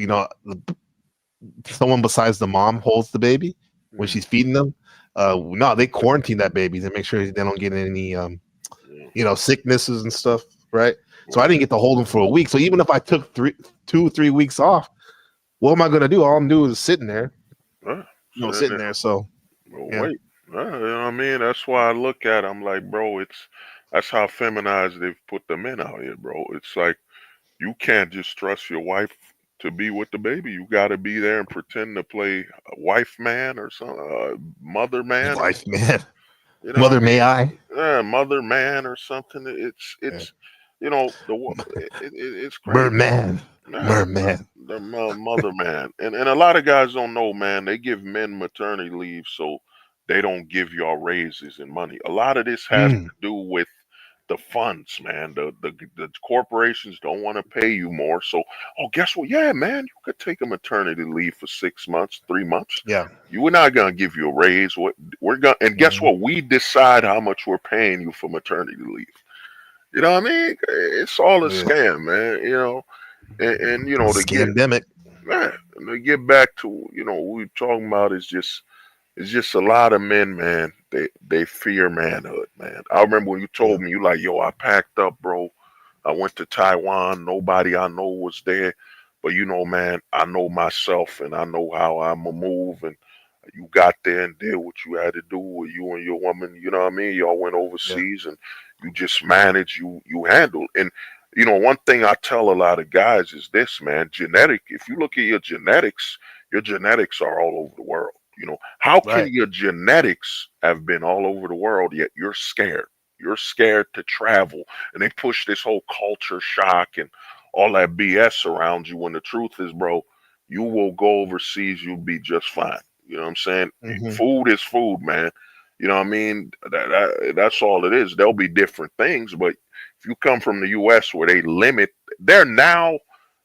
someone besides the mom holds the baby when she's feeding them, no, they quarantine that baby to make sure they don't get any sicknesses and stuff, right? So I didn't get to hold them for a week. So even if I took 2-3 weeks off, what am I gonna do? All I'm doing is sitting there, sitting there. So wait, you know what I mean? That's why I look at it, I'm like, bro, that's how feminized they've put the men out here, bro. It's like, you can't just trust your wife to be with the baby. You got to be there and pretend to play a wife man or something, mother man. Wife man. Mother may I? Yeah, mother man or something. It's it's crazy. Merman. The mother man. And a lot of guys don't know, man. They give men maternity leave so they don't give y'all raises and money. A lot of this has to do with the funds, man. The corporations don't want to pay you more. So, guess what? Yeah, man, you could take a maternity leave for 6 months, 3 months. Yeah. We're not gonna give you a raise. Guess what? We decide how much we're paying you for maternity leave. You know what I mean? It's all a scam, man. And to get back to what we're talking about is just a lot of men, man. They fear manhood, man. I remember when you told me, you like, yo, I packed up, bro. I went to Taiwan. Nobody I know was there. But you know, man, I know myself and I know how I'ma move. And you got there and did what you had to do with you and your woman. You know what I mean? Y'all went overseas and you just managed. You handled. And you know, one thing I tell a lot of guys is this, man. If you look at your genetics are all over the world. You know, how can Right. your genetics have been all over the world yet you're scared? You're scared to travel, and they push this whole culture shock and all that BS around you. When the truth is, bro, you will go overseas, you'll be just fine. You know what I'm saying? Mhm. Food is food, man. You know what I mean? That's all it is. There'll be different things, but if you come from the U.S. where they're now,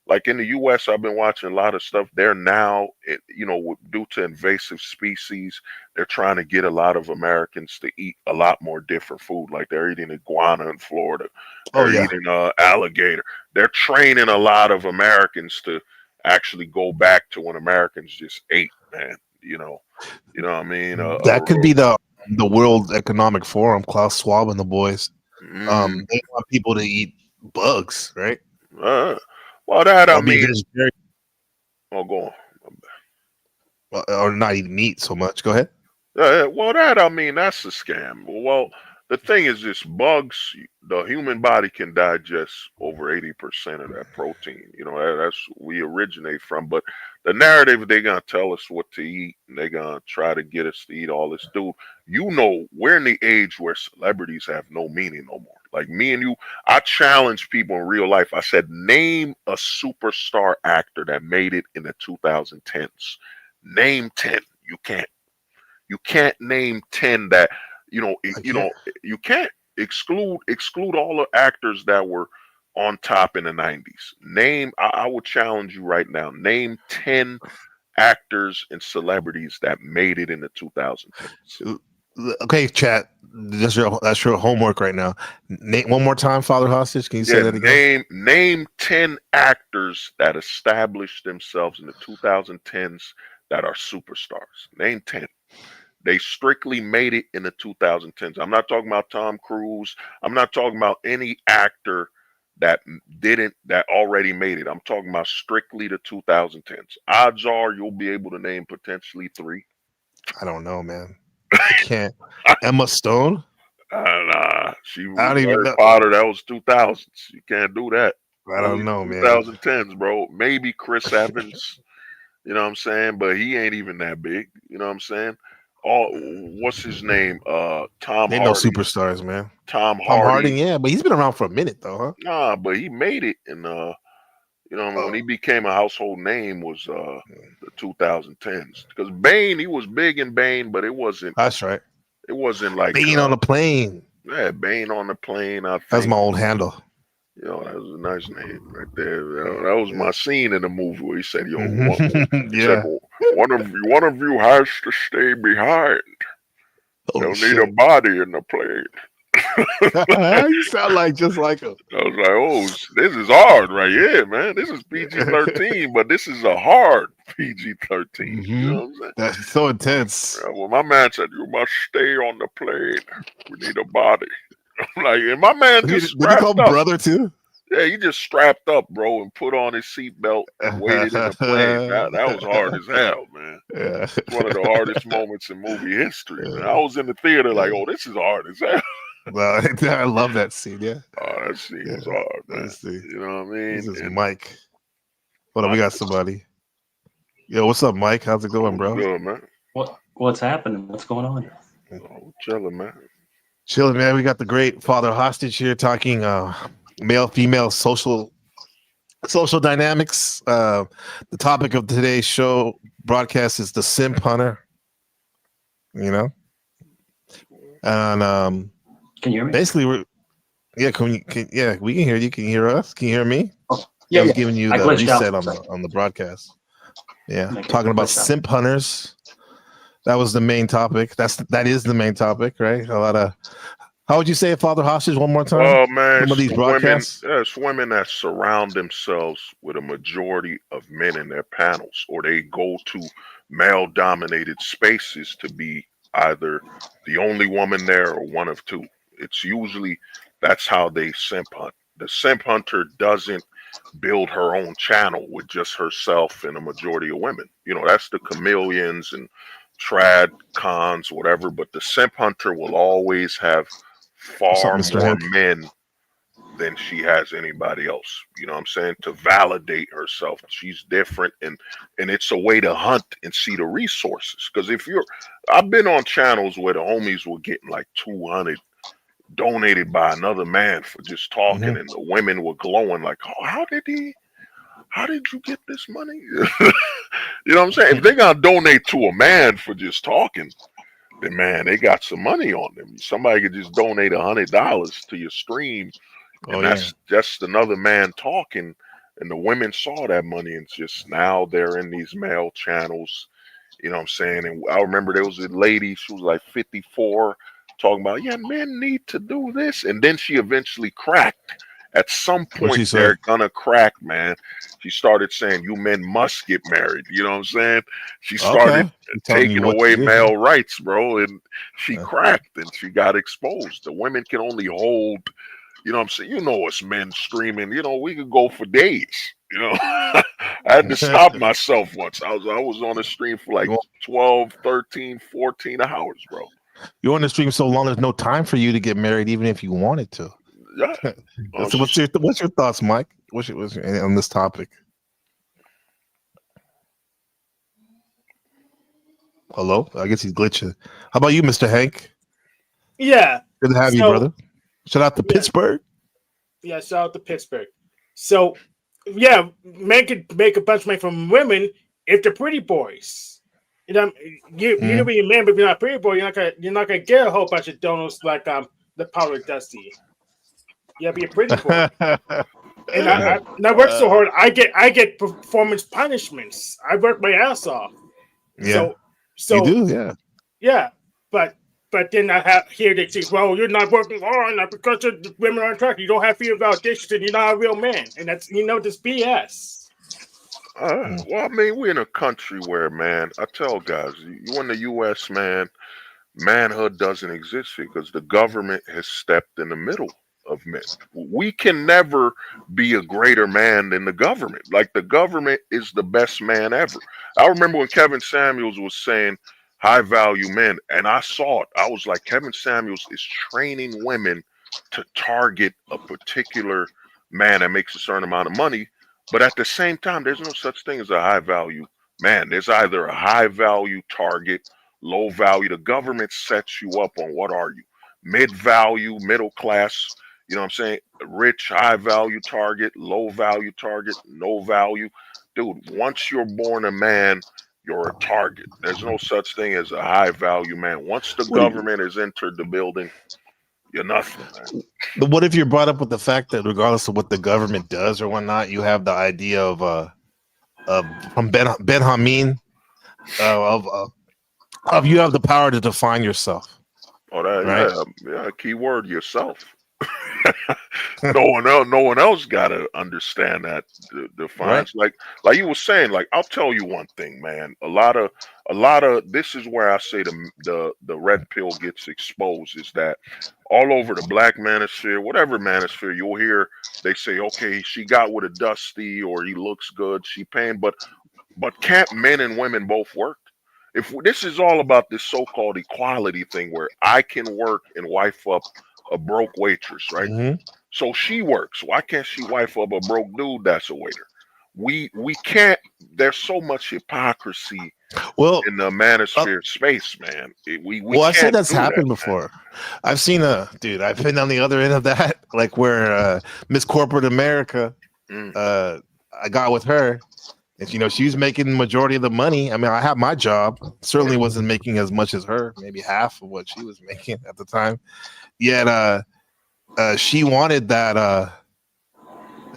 like in the U.S., I've been watching a lot of stuff. They're now, you know, due to invasive species, they're trying to get a lot of Americans to eat a lot more different food. Like they're eating iguana in Florida. Oh They're yeah. eating alligator. They're training a lot of Americans to actually go back to when Americans just ate, man. You know what I mean? That could be the World Economic Forum, Klaus Schwab and the boys. They want people to eat bugs, right? Well, that I Or be mean, vegetarian, oh, go on. or not eat meat so much. Go ahead. Well, that I mean, that's a scam. Well, the thing is, this bugs, the human body can digest over 80% of that protein. You know, that's we originate from. But the narrative, they're gonna tell us what to eat, and they're gonna try to get us to eat all this. Dude, you know, we're in the age where celebrities have no meaning no more. Like me and you, I challenge people in real life. I said, name a superstar actor that made it in the 2010s. Name 10. You can't. You can't name 10 that you can't exclude all the actors that were on top in the 90s. I would challenge you right now. Name 10 actors and celebrities that made it in the 2010s. Okay, chat. That's your homework right now. Name one more time, Father Hostage. Can you say Yeah, that again? name 10 actors that established themselves in the 2010s that are superstars. Name 10. They strictly made it in the 2010s. I'm not talking about Tom Cruise. I'm not talking about any actor that already made it. I'm talking about strictly the 2010s. Odds are you'll be able to name potentially 3. I don't know, man. I can't. Emma Stone. She I was don't even Harry know. Potter. That was 2000s. You can't do that. I don't Only know, man. 2010s, bro. Maybe Chris Evans. You know what I'm saying? But he ain't even that big. You know what I'm saying? What's his name? Tom They know Hardy. superstars, man. Tom Tom Hardy. Harding, yeah, but he's been around for a minute, though, huh? Nah, but he made it in you know, when he became a household name was the 2010s. Because Bane, he was big in Bane, but it wasn't That's right. like Being on a plane. yeah, Bane on the Plane, I That's think. my old handle. You know, that was a nice name right there. That was my scene in the movie where he said, "Yo, he said, Yeah. one of you has to stay behind. They'll Holy need a shit. body in the plane." You sound like just like him. I was like, "Oh, this is hard right here, man. This is PG-13, but this is a hard PG-13." You know what I'm saying? That's so intense. Well, my man said, "You must stay on the plane. We need a body." I'm like, and my man just Did he call strapped him up. brother too? Yeah, he just strapped up, bro, and put on his seatbelt and waited in the plane. That was hard as hell, man. Yeah. It's one of the hardest moments in movie history, man. I was in the theater like, oh, this is hard as hell. Well, I love that scene. Yeah. Oh, that scene was hard, man. Let's see. You know what I mean? This is And Mike. Hold on, we got somebody. Yo, what's up, Mike? How's it going, bro? Good, man. What's happening? What's going on? Oh, chilling, man. Chilling, man. We got the great Father Hostage here talking male female social dynamics. The topic of today's show broadcast is the simp hunter. You know, and Can you hear me? basically we can hear you. Can you hear us? Can you hear me? Oh, yeah, I was yeah. giving you I the glitched reset out. on the broadcast. Yeah, Okay, talking about glitched out. simp hunters. That was the main topic. That is the main topic, right? A lot of. How would you say it, Father Hostage? One more time. Well, man, Some of these broadcasts. it's women that surround themselves with a majority of men in their panels, or they go to male-dominated spaces to be either the only woman there or one of two. It's usually that's how they simp hunt. the simp hunter doesn't build her own channel with just herself and a majority of women. You know, that's the chameleons and trad cons, whatever. But the simp hunter will always have What's up, far Mr. more Hank? men than she has anybody else. You know what I'm saying? To validate herself. She's different, and it's a way to hunt and see the resources. Because if you're, I've been on channels where the homies were getting like 200 donated by another man for just talking, and the women were glowing like, oh, how did you get this money? You know what I'm saying? If they gotta donate to a man for just talking, then man, they got some money on them. Somebody could just donate $100 to your stream, and that's just another man talking. And the women saw that money, and just now they're in these male channels. You know what I'm saying? And I remember there was a lady, she was like 54, talking about, yeah, men need to do this. And then she eventually cracked. At some point, they're gonna crack, man. She started saying, you men must get married. You know what I'm saying? She started taking away male rights, bro. And she cracked and she got exposed. The women can only hold, you know what I'm saying? You know us men screaming, you know, we could go for days. You know, I had to stop myself once. I was on the stream for like 12, 13, 14 hours, bro. You're on the stream so long, there's no time for you to get married, even if you wanted to. Yeah. So what's your thoughts, Mike? What's your on this topic? Hello? I guess he's glitching. How about you, Mr. Hank? Yeah. Good to have you, brother. Shout out to Pittsburgh. Yeah, shout out to Pittsburgh. So, yeah, men could make a bunch of money from women if they're pretty boys. You know, you can be a man, but if you're not a pretty boy, you're not gonna get a whole bunch of donuts like the powder does to you. Yeah, be a pretty boy. And I work so hard. I get performance punishments. I work my ass off. Yeah. So you do, yeah. Yeah, but then I hear they say, well, you're not working hard enough because the women are attractive. You don't have fear about addiction, and you're not a real man. And that's, this BS. Well, I mean, we're in a country where, man, I tell guys, you in the U.S., man, manhood doesn't exist because the government has stepped in the middle of men. We can never be a greater man than the government. Like, the government is the best man ever. I remember when Kevin Samuels was saying high value men, and I saw it. I was like, Kevin Samuels is training women to target a particular man that makes a certain amount of money. But at the same time, there's no such thing as a high value man. There's either a high value target, low value. The government sets you up on what are you? Mid value, middle class, you know what I'm saying? Rich, high value target, low value target, no value. Dude, once you're born a man, you're a target. There's no such thing as a high value man. Once the government has entered the building, you're nothing, man. But what if you're brought up with the fact that regardless of what the government does or whatnot, you have the idea of from Ben Hameen of you have the power to define yourself. Oh, that right? Yeah. Keyword yourself. No one else gotta understand that defines like you were saying. Like, I'll tell you one thing, man. A lot of this is where I say the red pill gets exposed, is that all over the black manosphere, whatever manosphere, you'll hear they say, okay, she got with a Dusty, or he looks good, she paying, but can't men and women both work? If this is all about this so-called equality thing where I can work and wife up a broke waitress, right? Mm-hmm. So she works. Why can't she wife up a broke dude that's a waiter? We can't. There's so much hypocrisy in the manosphere space, man. I've said that's happened before. I've seen dude. I've been on the other end of that, like where Miss Corporate America. I got with her, and she was making the majority of the money. I mean, I have my job. Certainly wasn't making as much as her. Maybe half of what she was making at the time. Yet she wanted that.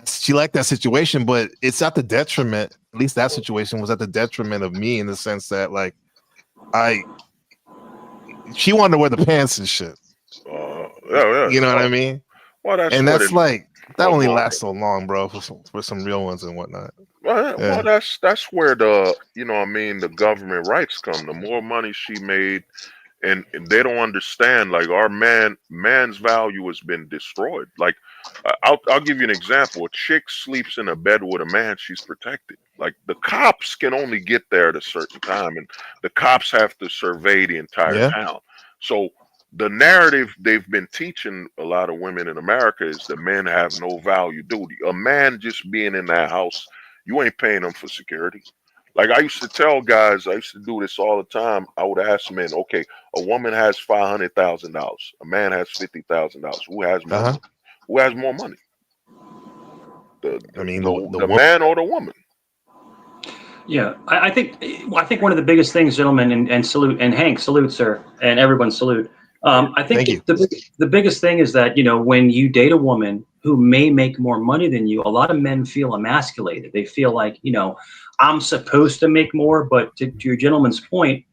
She liked that situation, but it's at the detriment. At least that situation was at the detriment of me, in the sense that, like, she wanted to wear the pants and shit. Yeah. You know what I mean? Well, that's like that only lasts so long, bro. For some real ones and whatnot. Well, that's where the the government rights come. The more money she made and they don't understand. Like our man's value has been destroyed. Like I'll give you an example. A chick sleeps in a bed with a man, she's protected. Like the cops can only get there at a certain time, and the cops have to survey the entire Yeah. town. So the narrative they've been teaching a lot of women in America is that men have no value. Dude, a man just being in that house, you ain't paying them for security. Like I used to tell guys, I used to do this all the time. I would ask men, okay, a woman has $500,000, a man has $50,000. Who has more? Uh-huh. Who has more money? I mean, The man or the woman? Yeah, I think one of the biggest things, gentlemen, and salute, and Hank, salute, sir, and everyone salute. I think Thank you. the biggest thing is that, you know, when you date a woman who may make more money than you, a lot of men feel emasculated. They feel like, you know, I'm supposed to make more. But to your gentleman's point,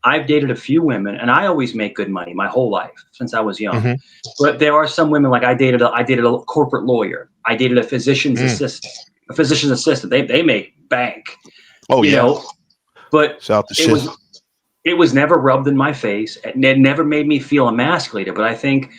I've dated a few women, and I always make good money my whole life since I was young. Mhm. But there are some women, like I dated a corporate lawyer. I dated a physician's assistant. A physician's assistant. They make bank. Oh, You yeah. know, but Shout out to it shit. was never rubbed in my face. It never made me feel emasculated. But I think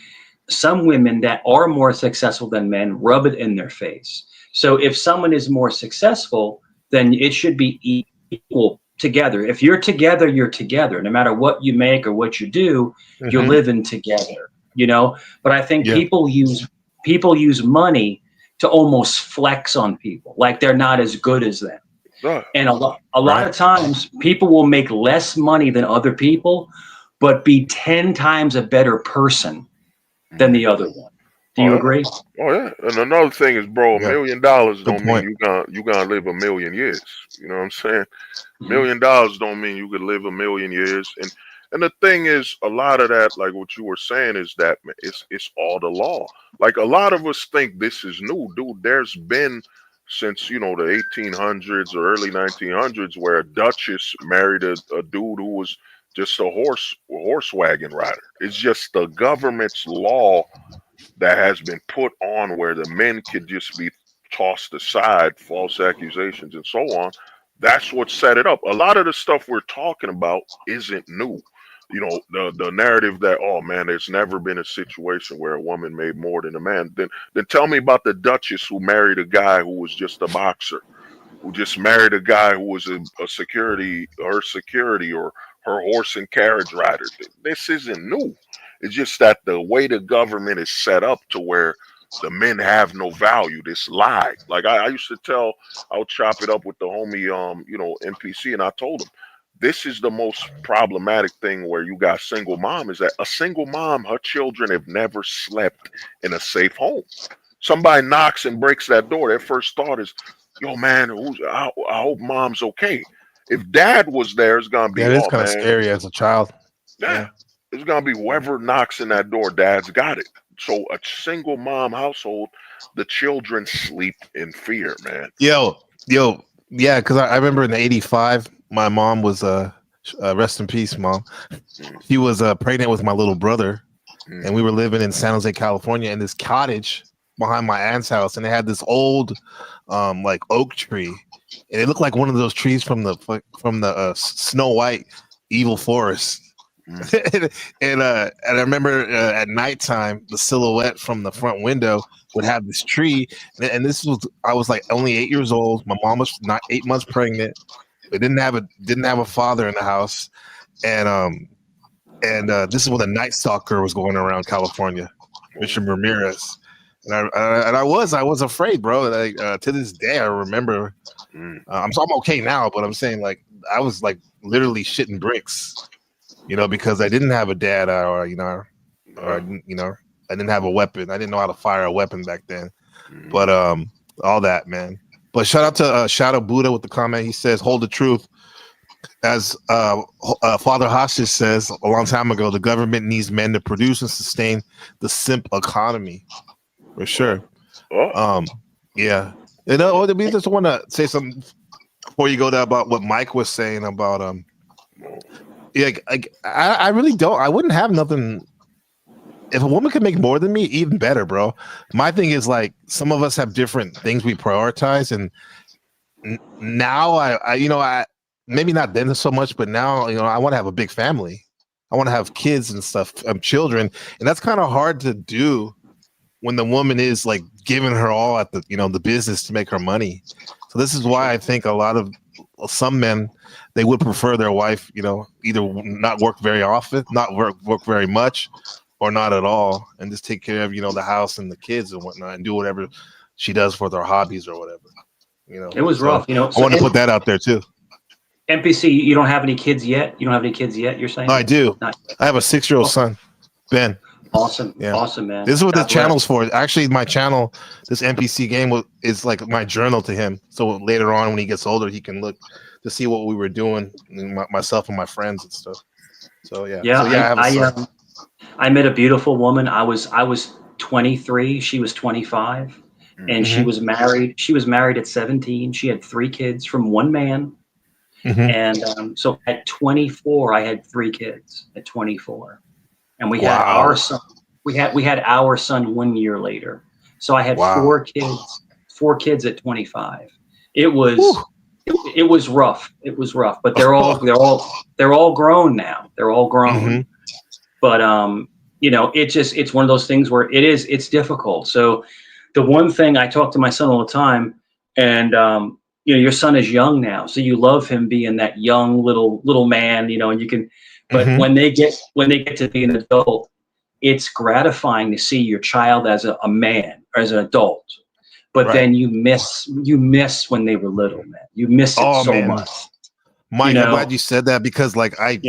some women that are more successful than men rub it in their face. So if someone is more successful, then it should be equal together. If you're together, you're together. No matter what you make or what you do, you're Mhm. living together. You know. But I think Yeah. people use money to almost flex on people, like they're not as good as them. Right. And a lot Right. of times people will make less money than other people, but be 10 times a better person than the other one. Do you Oh, yeah. agree? Oh yeah. And another thing is, bro, $1 Yeah. million Good don't mean point. you gonna live a million years. You know what I'm saying? Mhm. $1 million don't mean you could live a million years. And the thing is, a lot of that, like what you were saying, is that it's all the law. Like a lot of us think this is new, dude. There's been since, you know, the 1800s or early 1900s where a duchess married a dude who was just a horse wagon rider. It's just the government's law that has been put on where the men could just be tossed aside, false accusations and so on. That's what set it up. A lot of the stuff we're talking about isn't new. You know, the narrative that, oh man, there's never been a situation where a woman made more than a man. Then tell me about the Duchess who married a guy who was just a boxer, who just married a guy who was a security, or her horse and carriage rider. This isn't new. It's just that the way the government is set up to where the men have no value. This lie. Like I used to tell, I would chop it up with the homie, you know, NPC, and I told him, this is the most problematic thing where you got single mom, is that a single mom, her children have never slept in a safe home. Somebody knocks and breaks that door, their first thought is, yo man, I hope mom's okay. If dad was there, it's gonna be, Yeah, it is oh kind of man, scary as a child. yeah, it's gonna be whoever knocks in that door, dad's got it. So a single mom household, the children sleep in fear, man. Yo, yeah, because I remember in '85, my mom was rest in peace, mom. She was pregnant with my little brother, and we were living in San Jose, California, in this cottage behind my aunt's house, and they had this old like oak tree, and it looked like one of those trees from the Snow White evil forest. and I remember at nighttime, the silhouette from the front window would have this tree, and this was, I was like only 8 years old. My mom was not 8 months pregnant. We didn't have a father in the house, and this is when the Night Stalker was going around California, Mission Ramirez, and I was afraid, bro. Like to this day, I remember. I'm okay now, but I'm saying, like, I was like literally shitting bricks. You know, because I didn't have a dad, or I didn't have a weapon. I didn't know how to fire a weapon back then. But all that, man. But shout out to Shadow Buddha with the comment. He says, "Hold the truth." As Father Hostage says a long time ago, the government needs men to produce and sustain the simp economy, for sure. Yeah. You know, I just want to say something before you go there about what Mike was saying about yeah, I really don't. I wouldn't have nothing. If a woman could make more than me, even better, bro. My thing is, like, some of us have different things we prioritize, and now I maybe not then so much, but now, I want to have a big family. I want to have kids and stuff, children, and that's kind of hard to do when the woman is like giving her all at the the business to make her money. So this is why I think a lot of some men, they would prefer their wife, either not work very often, not work very much, or not at all, and just take care of the house and the kids and whatnot, and do whatever she does for their hobbies or whatever. It was rough, I want to put that out there too. MPC, you don't have any kids yet? You don't have any kids yet, you're saying? No, I do. I have a 6-year-old son, Ben. Awesome. Yeah. Awesome, man. This is what God the channel's bless. for. Actually, my channel, this NPC game is like my journal to him. So later on, when he gets older, he can look to see what we were doing, myself and my friends and stuff. So yeah. Yeah, I have a son. I met a beautiful woman. I was 23. She was 25, and she was married. She was married at 17. She had 3 kids from one man. And so at 24, I had 3 kids at 24, and we had our son. We had our son 1 year later. So I had 4 kids at 25. It was it was rough. It was rough, but they're all grown now. They're all grown. But it's one of those things where it's difficult. So the one thing I talk to my son all the time, and your son is young now, so you love him being that young little man, and you can, but when they get to be an adult, it's gratifying to see your child as a man, or as an adult. But then you miss when they were little, man. You miss it so much. Mike, I'm glad you said that, because like I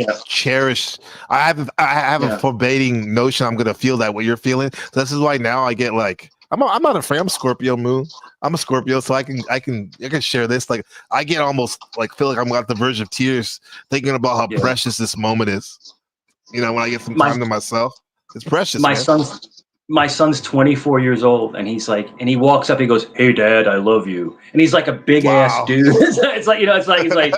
have a forbidding notion I'm gonna feel that what you're feeling. So this is why now I get like I'm not afraid. I'm Scorpio moon. I'm a Scorpio, so I can share this. Like I get almost like feel like I'm at the verge of tears thinking about how precious this moment is. When I get some time to myself, it's precious. My son's 24 years old, and he's like, and he walks up, he goes, "Hey Dad, I love you." And he's like a big ass dude. it's like,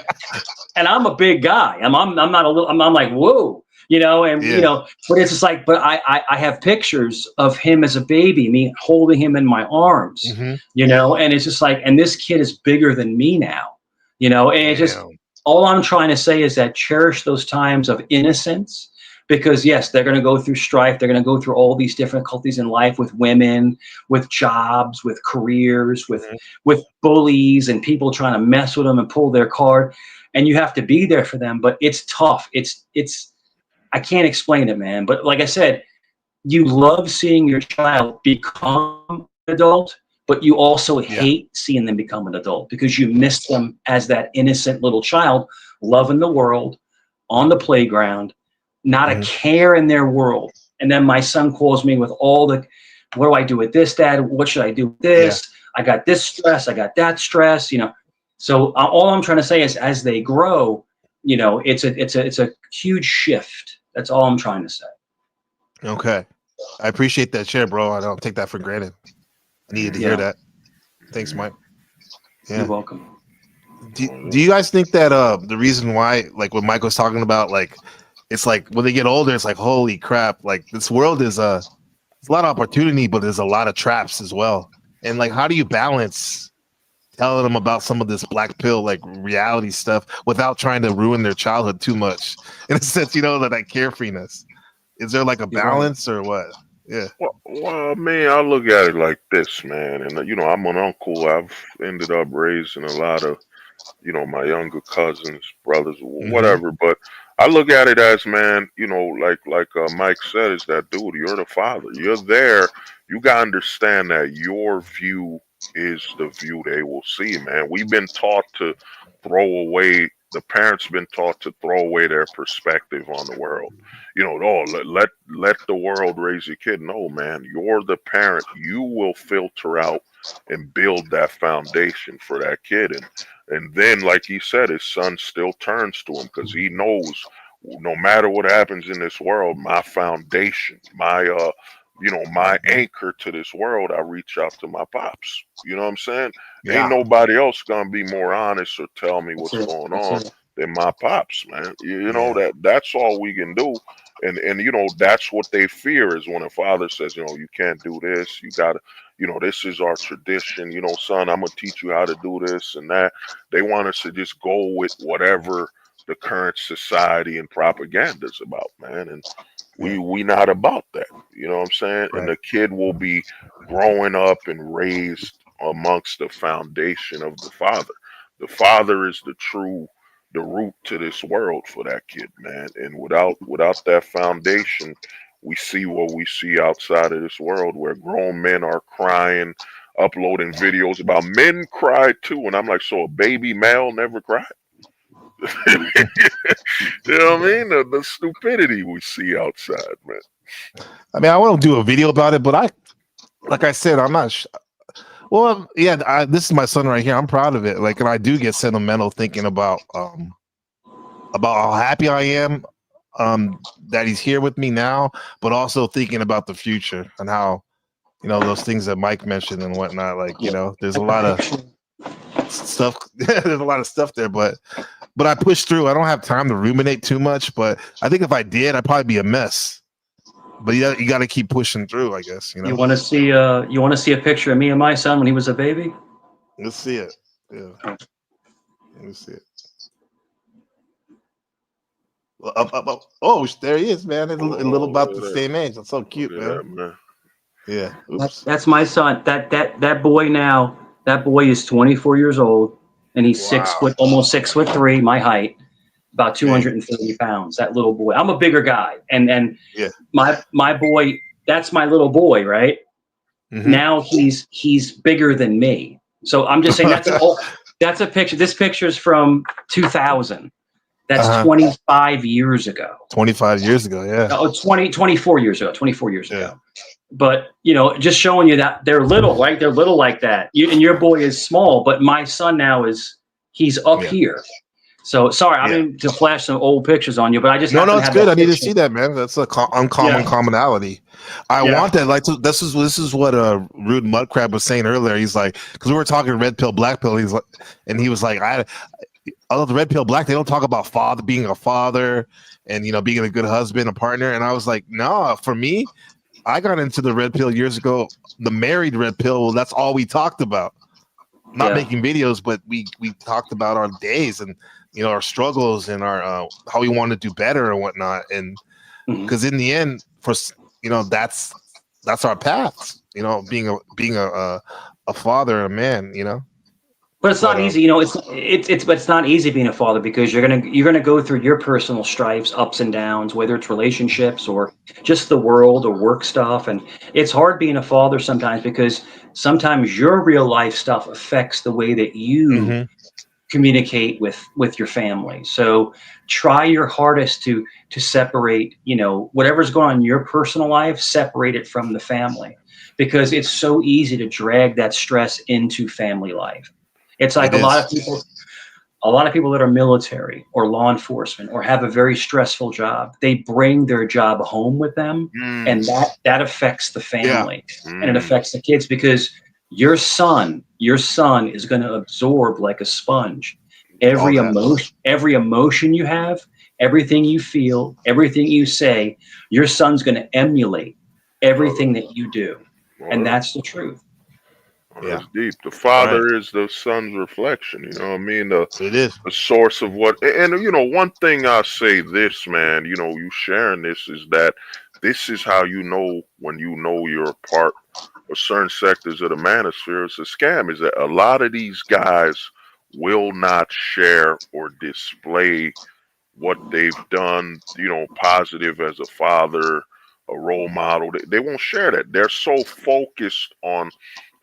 and I'm a big guy. I'm not a little, I'm like, whoa, but it's just like, but I have pictures of him as a baby, me holding him in my arms, and it's just like, and this kid is bigger than me now, and it's just, all I'm trying to say is that cherish those times of innocence. Because yes, they're going to go through strife. They're going to go through all these difficulties in life, with women, with jobs, with careers, with bullies and people trying to mess with them and pull their card. And you have to be there for them. But it's tough. It's I can't explain it, man. But like I said, you love seeing your child become an adult, but you also hate seeing them become an adult, because you miss them as that innocent little child, loving the world, on the playground, not a care in their world. And then my son calls me with all the, what do I do with this, Dad? What should I do with this? I got this stress. I got that stress, So all I'm trying to say is, as they grow, it's a huge shift. That's all I'm trying to say. Okay. I appreciate that share, bro. I don't take that for granted. I needed to hear that. Thanks, Mike. You're welcome. Do you guys think that the reason why, like what Mike was talking about, like, it's like when they get older, it's like, holy crap, like this world is it's a lot of opportunity, but there's a lot of traps as well. And like, how do you balance telling them about some of this black pill, like reality stuff, without trying to ruin their childhood too much? In a sense, that carefreeness. Is there like a balance or what? Yeah. Well, man, I look at it like this, man. And, I'm an uncle. I've ended up raising a lot of, my younger cousins, brothers, whatever. But I look at it as, man, like Mike said, is that, dude, you're the father. You're there. You got to understand that your view is the view they will see, man. We've been taught to throw away, the parents been taught to throw away their perspective on the world. Let the world raise your kid. No, man, you're the parent. You will filter out and build that foundation for that kid. And then, like he said, his son still turns to him, because he knows no matter what happens in this world, my foundation, my my anchor to this world, I reach out to my pops. You know what I'm saying? Ain't nobody else gonna be more honest or tell me what's going on than my pops, man. That's all we can do. And that's what they fear, is when a father says, you can't do this, you gotta, this is our tradition, son, I'm gonna teach you how to do this and that. They want us to just go with whatever the current society and propaganda is about, man. And we not about that. You know what I'm saying? Right. And the kid will be growing up and raised amongst the foundation of the father. The father is the root to this world for that kid, man. And without that foundation, we see what we see outside of this world, where grown men are crying, uploading videos about men cry too. And I'm like, so a baby male never cried? You know what I mean? The stupidity we see outside, man. I mean, I want to do a video about it, but like I said, I'm not. Well, yeah, this is my son right here. I'm proud of it. Like, and I do get sentimental thinking about how happy I am that he's here with me now, but also thinking about the future and how, you know, those things that Mike mentioned and whatnot. Like, you know, there's a lot of stuff. There's a lot of stuff there, but I push through. I don't have time to ruminate too much, but I think if I did, I'd probably be a mess. But you got to keep pushing through, I guess. You know. You want to see a picture of me and my son when he was a baby? Let's see it. Yeah. Let me see it. Well, up. Oh, there he is, man. A little about the same age. That's so cute, man. Yeah. Oops. That's my son. That boy now. That boy is 24 years old, and he's 6 foot, almost 6'3", my height, about 230 pounds. That little boy. I'm a bigger guy, and my boy. That's my little boy, right? Mm-hmm. Now he's bigger than me. So I'm just saying that's a picture. This picture is from 2000. That's 25 years ago. 25 years ago, yeah. Oh, 24 years ago. 24 years ago. But, you know, just showing you that they're little, right? They're little like that. And your boy is small, but my son now he's up here. So, sorry, I didn't to flash some old pictures on you, but I just No, it's good. I need to see that, man. That's a uncommon commonality. I want that. Like, this is what Rude Mudcrab was saying earlier. He's like, because we were talking red pill, black pill. He's like, and he was like, although the red pill black, they don't talk about being a father and, you know, being a good husband, a partner. And I was like, no, for me, I got into the red pill years ago, the married red pill. That's all we talked about. Not making videos, but we talked about our days and, you know, our struggles and our how we want to do better and whatnot. And because in the end, for, you know, that's our paths, you know, being a father and a man, you know. But it's not easy, you know. It's not easy being a father, because you're gonna go through your personal strifes, ups and downs, whether it's relationships or just the world or work stuff. And it's hard being a father sometimes, because sometimes your real life stuff affects the way that you communicate with your family. So try your hardest to separate, you know, whatever's going on in your personal life, separate it from the family, because it's so easy to drag that stress into family life. It's like a lot of people that are military or law enforcement or have a very stressful job, they bring their job home with them, and that affects the family and it affects the kids, because your son is going to absorb like a sponge every emotion you have, everything you feel, everything you say. Your son's going to emulate everything that you do, and that's the truth. That's deep. The father is the son's reflection. You know what I mean? It is the source of what. And you know, one thing I say this, man. You know, you sharing this is that this is how you know when you know you're a part of certain sectors of the manosphere. It's a scam. Is that a lot of these guys will not share or display what they've done. You know, positive as a father, a role model. They won't share that. They're so focused on.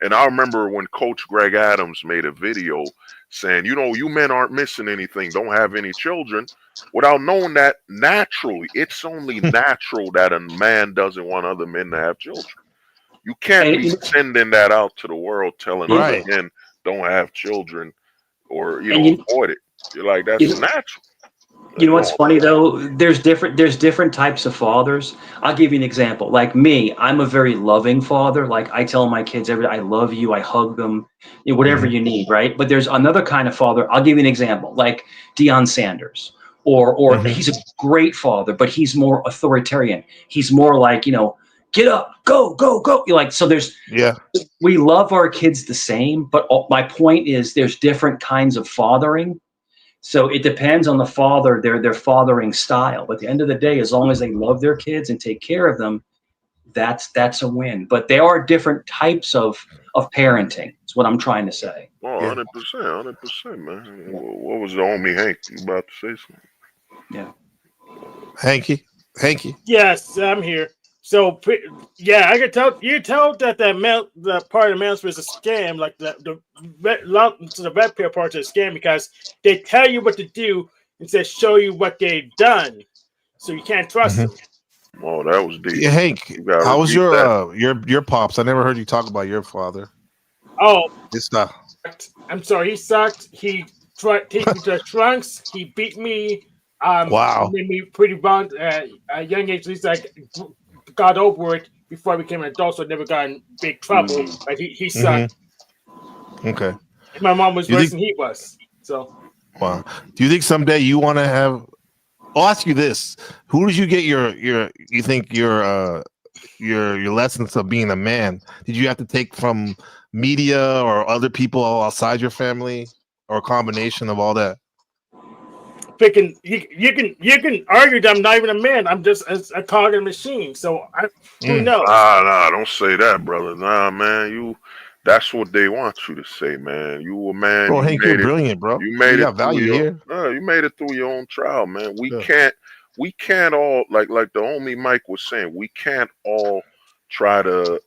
And I remember when Coach Greg Adams made a video saying, you know, you men aren't missing anything, don't have any children, without knowing that naturally, it's only natural that a man doesn't want other men to have children. You can't be sending that out to the world telling other men don't have children or, you know, avoid it. You're like, that's natural. You know what's funny though? There's different types of fathers. I'll give you an example. Like me, I'm a very loving father. Like I tell my kids every day, I love you. I hug them, you know, whatever you need, right? But there's another kind of father. I'll give you an example, like Deion Sanders, or he's a great father, but he's more authoritarian. He's more like, you know, get up, go, go, go. You're like, so we love our kids the same, but my point is there's different kinds of fathering. So it depends on the father, their fathering style. But at the end of the day, as long as they love their kids and take care of them, that's a win. But there are different types of parenting. Is what I'm trying to say. Oh, Yeah. 100%, man. What was the homie Hank? You about to say something? Yeah. Hanky. Yes, I'm here. So yeah, I could tell you told that the part of the mail was a scam, like the red pill part is a scam because they tell you what to do instead of show you what they've done, so you can't trust them. Oh, that was deep. Yeah, Hank. You gotta How was repeat that. your pops? I never heard you talk about your father. Oh, It's not. I'm sorry. He sucked. He tried to take me to the trunks. He beat me. Wow. Made me pretty wrong at a young age. At least I got over it before I became an adult, so I never got in big trouble. But he sucked. Okay. And my mom was You worse think- than he was. So Wow. Do you think someday you want to have? I'll ask you this: who did you get your lessons of being a man? Did you have to take from media or other people outside your family, or a combination of all that? picking you can argue that I'm not even a man. I'm just a target machine. So who knows? Nah, don't say that, brother. Nah, man, that's what they want you to say, man. You a man. Bro, you Hank, made you're it. brilliant, bro. You made You it got through value here. you made it through your own trial, man. Yeah. We can't all like the homie Mike was saying. We can't all try to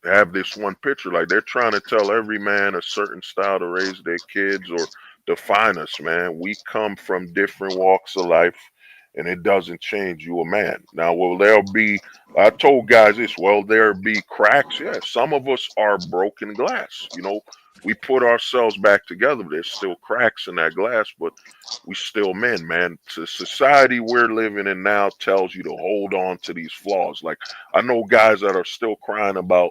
have this one picture. Like they're trying to tell every man a certain style to raise their kids or define us, man. We come from different walks of life, and it doesn't change you a man. Now, I told guys this, there'll be cracks. Yeah, some of us are broken glass. We put ourselves back together. There's still cracks in that glass, but we still men, man. The society we're living in now tells you to hold on to these flaws. Like, I know guys that are still crying about,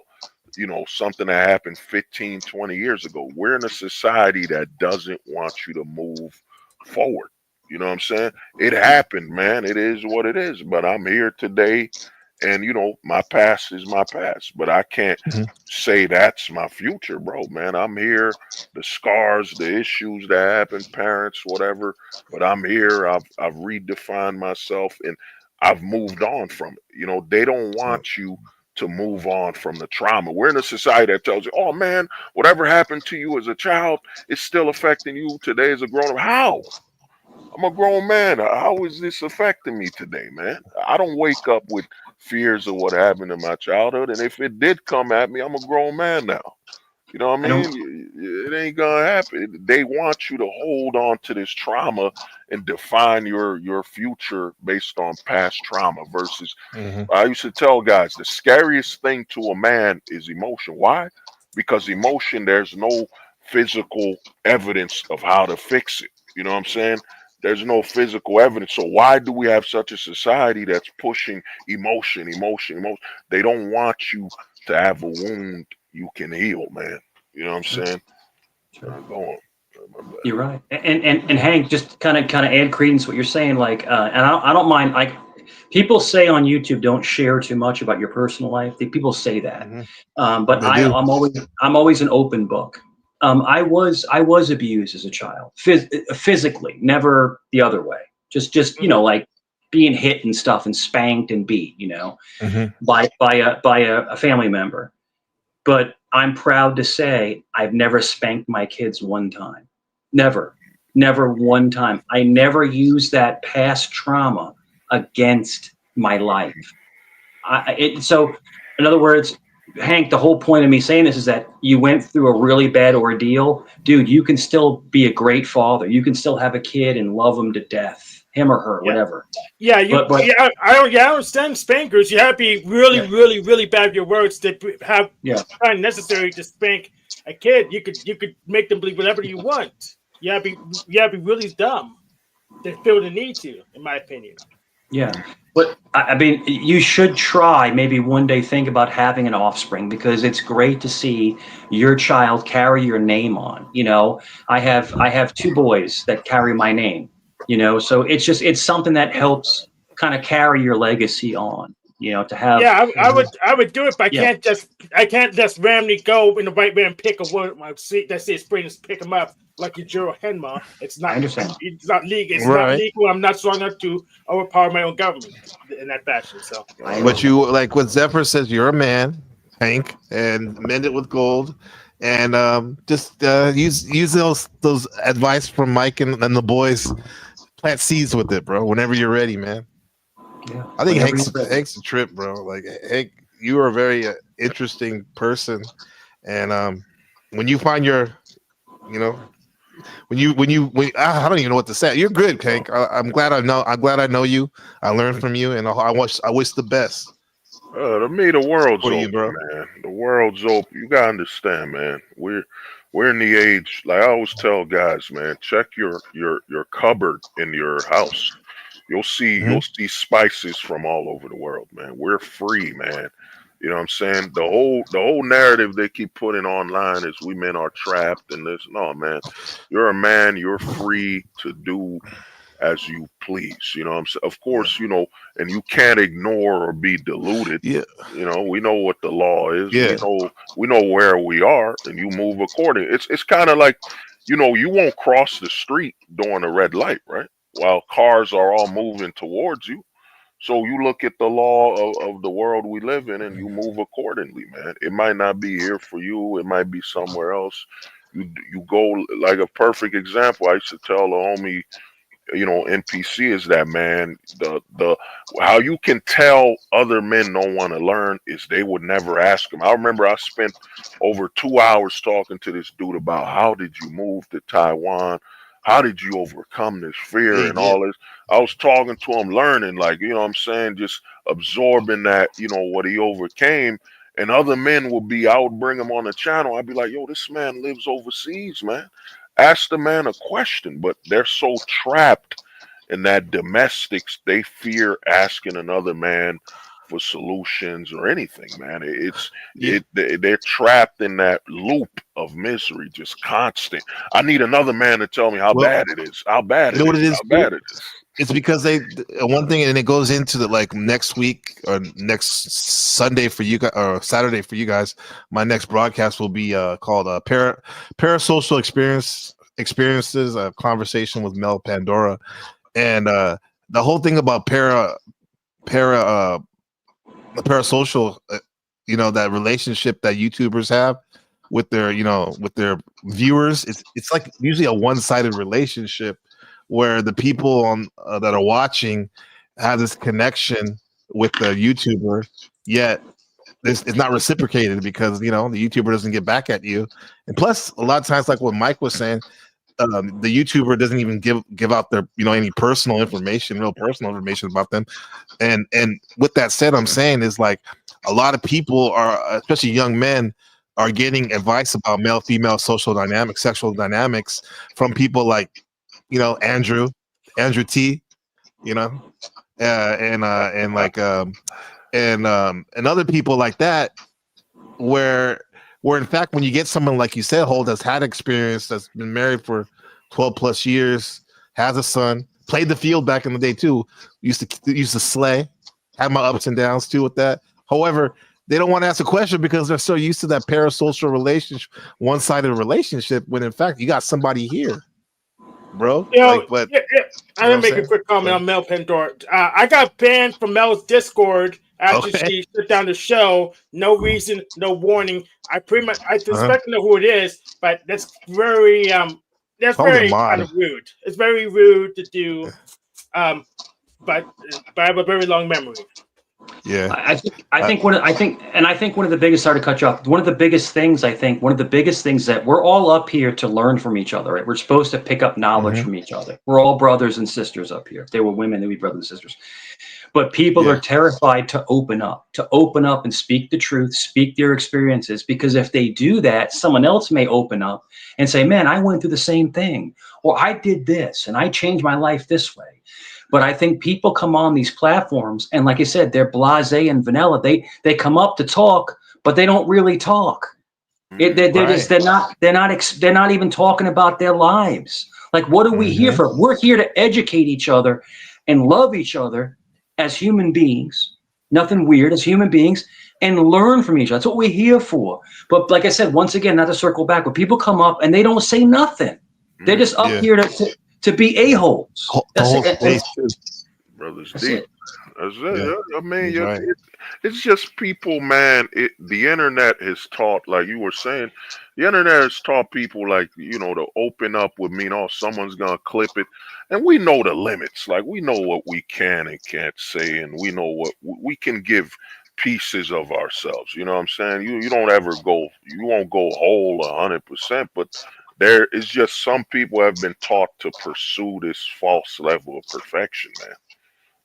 something that happened 15, 20 years ago. We're in a society that doesn't want you to move forward. You know what I'm saying? It happened, man. It is what it is. But I'm here today, and my past is my past. But I can't say that's my future, bro. Man, I'm here. The scars, the issues that happen, parents, whatever. But I'm here. I've redefined myself, and I've moved on from it. They don't want you to move on from the trauma. We're in a society that tells you, oh man, whatever happened to you as a child is still affecting you today as a grown up. How? I'm a grown man. How is this affecting me today, man? I don't wake up with fears of what happened in my childhood. And if it did come at me, I'm a grown man now. You know what I mean? It ain't gonna happen. They want you to hold on to this trauma and define your future based on past trauma versus I used to tell guys the scariest thing to a man is emotion. Why? Because emotion, there's no physical evidence of how to fix it. You know what I'm saying? There's no physical evidence. So why do we have such a society that's pushing emotion? They don't want you to have a wound you can heal, man. You know what I'm saying? Sure. Go on. You're right. And Hank, just kind of add credence to what you're saying. Like, and I don't mind. Like, people say on YouTube, don't share too much about your personal life. People say that, but I'm always an open book. I was abused as a child, physically, never the other way. Just like being hit and stuff and spanked and beat, by a family member. But I'm proud to say I've never spanked my kids one time. Never one time. I never used that past trauma against my life. So, in other words, Hank, the whole point of me saying this is that you went through a really bad ordeal. Dude, you can still be a great father. You can still have a kid and love him to death, him or her, whatever. Yeah, I understand spankers. You have to be really bad with your words to have time necessary to spank a kid. You could make them believe whatever you want. You have to be really dumb to feel the need to, in my opinion. Yeah, but I mean, you should try maybe one day think about having an offspring, because it's great to see your child carry your name on. I have 2 boys that carry my name. So it's something that helps kind of carry your legacy on. You know, to have. Yeah, I would do it, but I can't just randomly go in the right way and pick a word my seat that says spring and pick them up like you Juro Henma. It's not. I understand. It's not legal. It's Right. not legal. I'm not strong enough to overpower my own government in that fashion. So, But you, like what Zephyr says, you're a man, Hank, and mend it with gold, and just use those advice from Mike and the boys. Plant seeds with it, bro. Whenever you're ready, man. Yeah, I think whenever you're ready. Hank's a trip, bro. Like Hank, you are a very interesting person, and when you find your, you know, I don't even know what to say. You're good, Hank. I'm glad I know you. I learned from you, and I wish the best. To me, the world's For open, you, bro. man. The world's open. You gotta understand, man. We're in the age, like I always tell guys, man. Check your cupboard in your house. You'll see spices from all over the world, man. We're free, man. You know what I'm saying? The whole narrative they keep putting online is we men are trapped in this. No, man. You're a man. You're free to do as you please. You know what I'm saying? Of course, you know, and you can't ignore or be deluded. Yeah. You know, we know what the law is. Yeah. We know where we are, and you move according. It's kind of like, you know, you won't cross the street during a red light, right? While cars are all moving towards you. So you look at the law of the world we live in, and you move accordingly, man. It might not be here for you. It might be somewhere else. You go, like a perfect example. I used to tell a homie, you know, NPC is that, man. The how you can tell other men don't want to learn is they would never ask him. I remember I spent over 2 hours talking to this dude about how did you move to Taiwan, how did you overcome this fear and all this. I was talking to him, learning, like, you know what I'm saying, just absorbing that, you know, what he overcame. And other men would be, I would bring him on the channel. I'd be like, yo, this man lives overseas, man. Ask the man a question, but they're so trapped in that domestics, they fear asking another man for solutions or anything, man. They're trapped in that loop of misery, just constant. I need another man to tell me how bad it is. How bad it is. How bad it is. It's because one thing, and it goes into the, like, next week or next Sunday for you guys, or Saturday for you guys. My next broadcast will be called Parasocial Experiences, a conversation with Mel Pandora, and the whole thing about parasocial, you know, that relationship that YouTubers have with their, you know, with their viewers. It's like usually a one-sided relationship, where the people on that are watching have this connection with the YouTuber, yet it's not reciprocated because, you know, the YouTuber doesn't get back at you. And plus, a lot of times, like what Mike was saying, the YouTuber doesn't even give out their, you know, any personal information, real personal information about them. And with that said, I'm saying is, like, a lot of people are, especially young men, are getting advice about male-female social dynamics, sexual dynamics from people like, you know, Andrew T, you know, and other people like that, where in fact, when you get someone like you said, Holt, that's had experience, that's been married for 12 plus years, has a son, played the field back in the day too, used to slay, had my ups and downs too with that. However, they don't want to ask a question because they're so used to that parasocial relationship, one-sided relationship, when in fact you got somebody here, bro. You know, like, but I'm gonna make a quick comment on Mel Pandora. I got banned from Mel's Discord after she shut down the show. No reason, no warning. I suspect to know who it is, but that's very kind of rude. It's very rude to do. But I have a very long memory. Yeah, I think one of the biggest, sorry to cut you off, one of the biggest things that we're all up here to learn from each other, right? We're supposed to pick up knowledge from each other. We're all brothers and sisters up here. If they were women, they'd be brothers and sisters. But people are terrified to open up and speak the truth, speak their experiences, because if they do that, someone else may open up and say, man, I went through the same thing, or I did this and I changed my life this way. But I think people come on these platforms and, like I said, they're blasé and vanilla. They come up to talk, but they don't really talk. They're not even talking about their lives. Like, what are we here for? We're here to educate each other and love each other as human beings, nothing weird, as human beings, and learn from each other. That's what we're here for. But like I said, once again, not to circle back, but people come up and they don't say nothing. They're just up here to be a-holes. That's it. Brothers That's deep. it. That's it. I mean, Right. it's just people, man. The internet has taught, like you were saying, the internet has taught people, like, to open up with me. Someone's gonna clip it, and we know the limits. Like, we know what we can and can't say, and we know what we can give pieces of ourselves. You know what I'm saying? You don't ever go, you won't go whole 100%, but there is just some people have been taught to pursue this false level of perfection, man.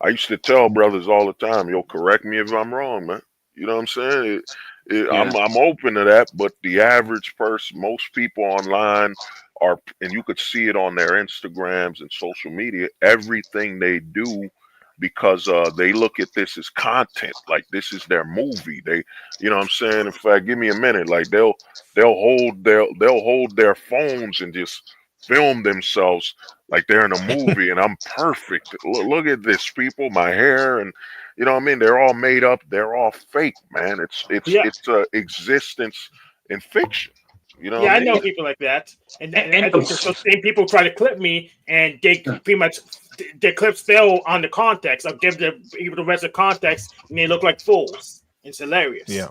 I used to tell brothers all the time, yo, correct me if I'm wrong, man. You know what I'm saying? I'm open to that, but the average person, most people online are, and you could see it on their Instagrams and social media, everything they do, because they look at this as content, like this is their movie. You know what I'm saying? In fact, give me a minute, like they'll hold their phones and just film themselves like they're in a movie and I'm perfect. Look at this, people, my hair, and you know what I mean? They're all made up, they're all fake, man. It's a existence in fiction. You know what Yeah, I I mean? know people like that, and I think those same people try to clip me, and they pretty much their clips fail on the context. I'll give the people the rest of the context, and they look like fools. It's hilarious. Yeah.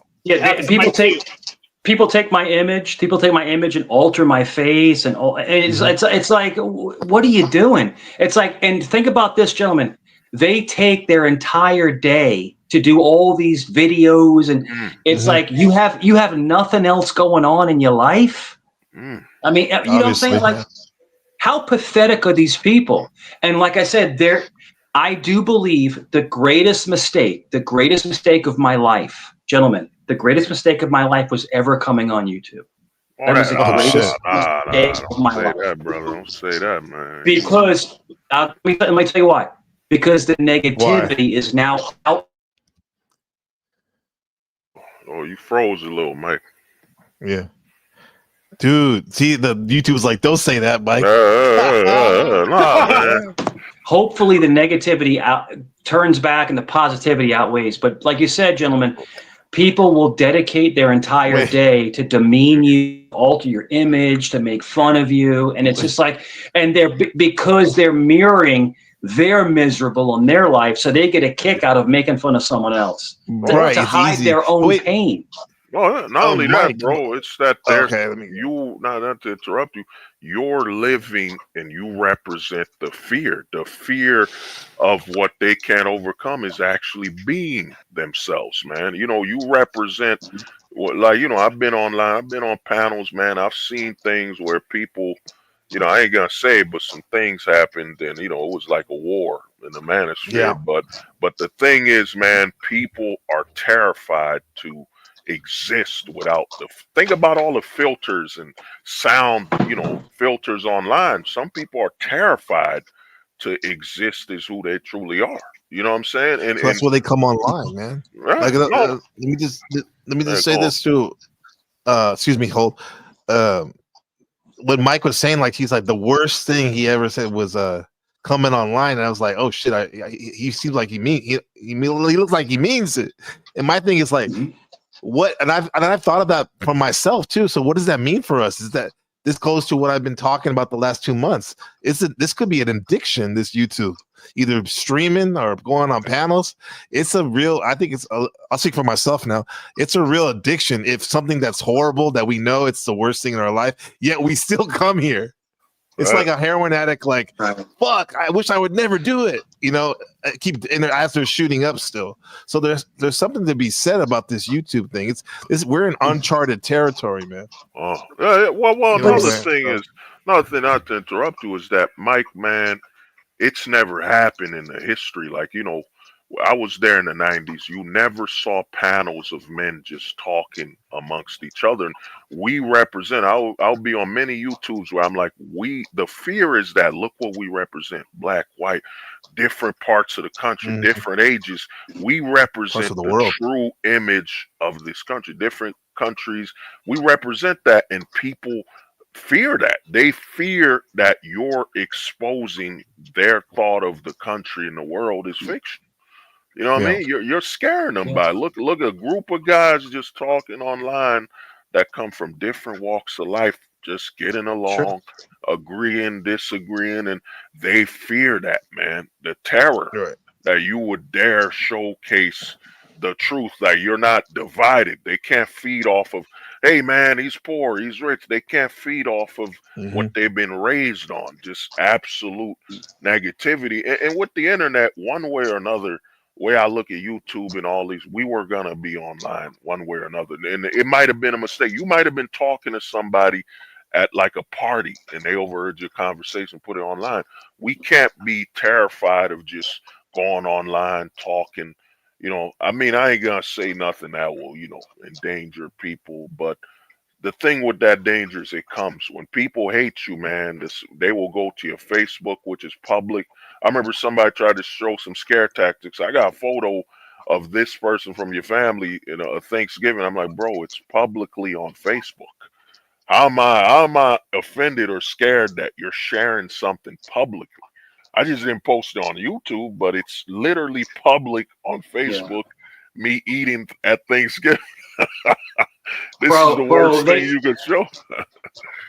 People take my image. People take my image and alter my face, and it's like, what are you doing? It's like, and think about this, gentlemen. They take their entire day to do all these videos, and it's like you have nothing else going on in your life. I mean, you know what I'm saying? Like, how pathetic are these people? And like I said, I do believe the greatest mistake of my life, gentlemen, the greatest mistake of my life was ever coming on YouTube. That was the greatest mistake of my life. Don't say that, brother. Don't say that, man. Because let me tell you why. Because the negativity is now out. Oh, you froze a little, Mike. Yeah. Dude, see, the YouTube's like, don't say that, Mike. Nah, man. Hopefully the negativity turns back and the positivity outweighs. But like you said, gentlemen, people will dedicate their entire day to demean you, alter your image, to make fun of you. And it's just like, and because they're mirroring their miserable in their life, so they get a kick out of making fun of someone else. Right, to hide their own pain. Well, not only Mike, that, bro, it's that there's okay, not to interrupt you, you're living and you represent the fear. The fear of what they can't overcome is actually being themselves, man. You represent, like, I've been online, I've been on panels, man. I've seen things where people, I ain't gonna say, but some things happened, and it was like a war in the manosphere. But the thing is, man, people are terrified to exist without think about all the filters and sound, filters online. Some people are terrified to exist as who they truly are. You know what I'm saying? And that's why they come online, man. Right, let me just say this too. Excuse me, hold. When Mike was saying, like, he's like, the worst thing he ever said was coming online, and I was like, oh shit, he seems like he looks like he means it. And my thing is like, what? And I've thought of that for myself too. So what does that mean for us? Is that this goes to what I've been talking about the last 2 months? This could be an addiction, this YouTube, either streaming or going on panels. It's a real, I think I'll speak for myself now. It's a real addiction. If something that's horrible, that we know it's the worst thing in our life, yet we still come here. It's like a heroin addict, like, fuck, I wish I would never do it. As they're shooting up still. So there's something to be said about this YouTube thing. We're in uncharted territory, man. Well, another thing, not to interrupt you, is that, Mike, man, it's never happened in the history. Like, I was there in the 90s. You never saw panels of men just talking amongst each other. And we represent, I'll be on many YouTubes where I'm like, the fear is that, look what we represent, black, white, different parts of the country, different ages. We represent the true image of this country, different countries. We represent that, and people fear that. They fear that you're exposing their thought of the country and the world as fiction. You know what I Yeah. mean? You're scaring them Yeah. by look a group of guys just talking online that come from different walks of life, just getting Sure. along, agreeing, disagreeing, and they fear that, man. The terror Right. that you would dare showcase the truth, that you're not divided. They can't feed off of, hey man, he's poor, he's rich. They can't feed off of what Hmm. they've been raised on, just absolute negativity. And with the internet, one way or another, way I look at YouTube and all these, we were gonna be online one way or another. And it might have been a mistake. You might have been talking to somebody at like a party and they overheard your conversation, put it online. We can't be terrified of just going online talking. You know, I mean, I ain't gonna say nothing that will, endanger people, but the thing with that danger is it comes when people hate you, man. They will go to your Facebook, which is public. I remember somebody tried to show some scare tactics. I got a photo of this person from your family in a Thanksgiving. I'm like, bro, it's publicly on Facebook. How am I offended or scared that you're sharing something publicly? I just didn't post it on YouTube, but it's literally public on Yeah. Facebook. Me eating at Thanksgiving. This is the Bro, worst thing you could show.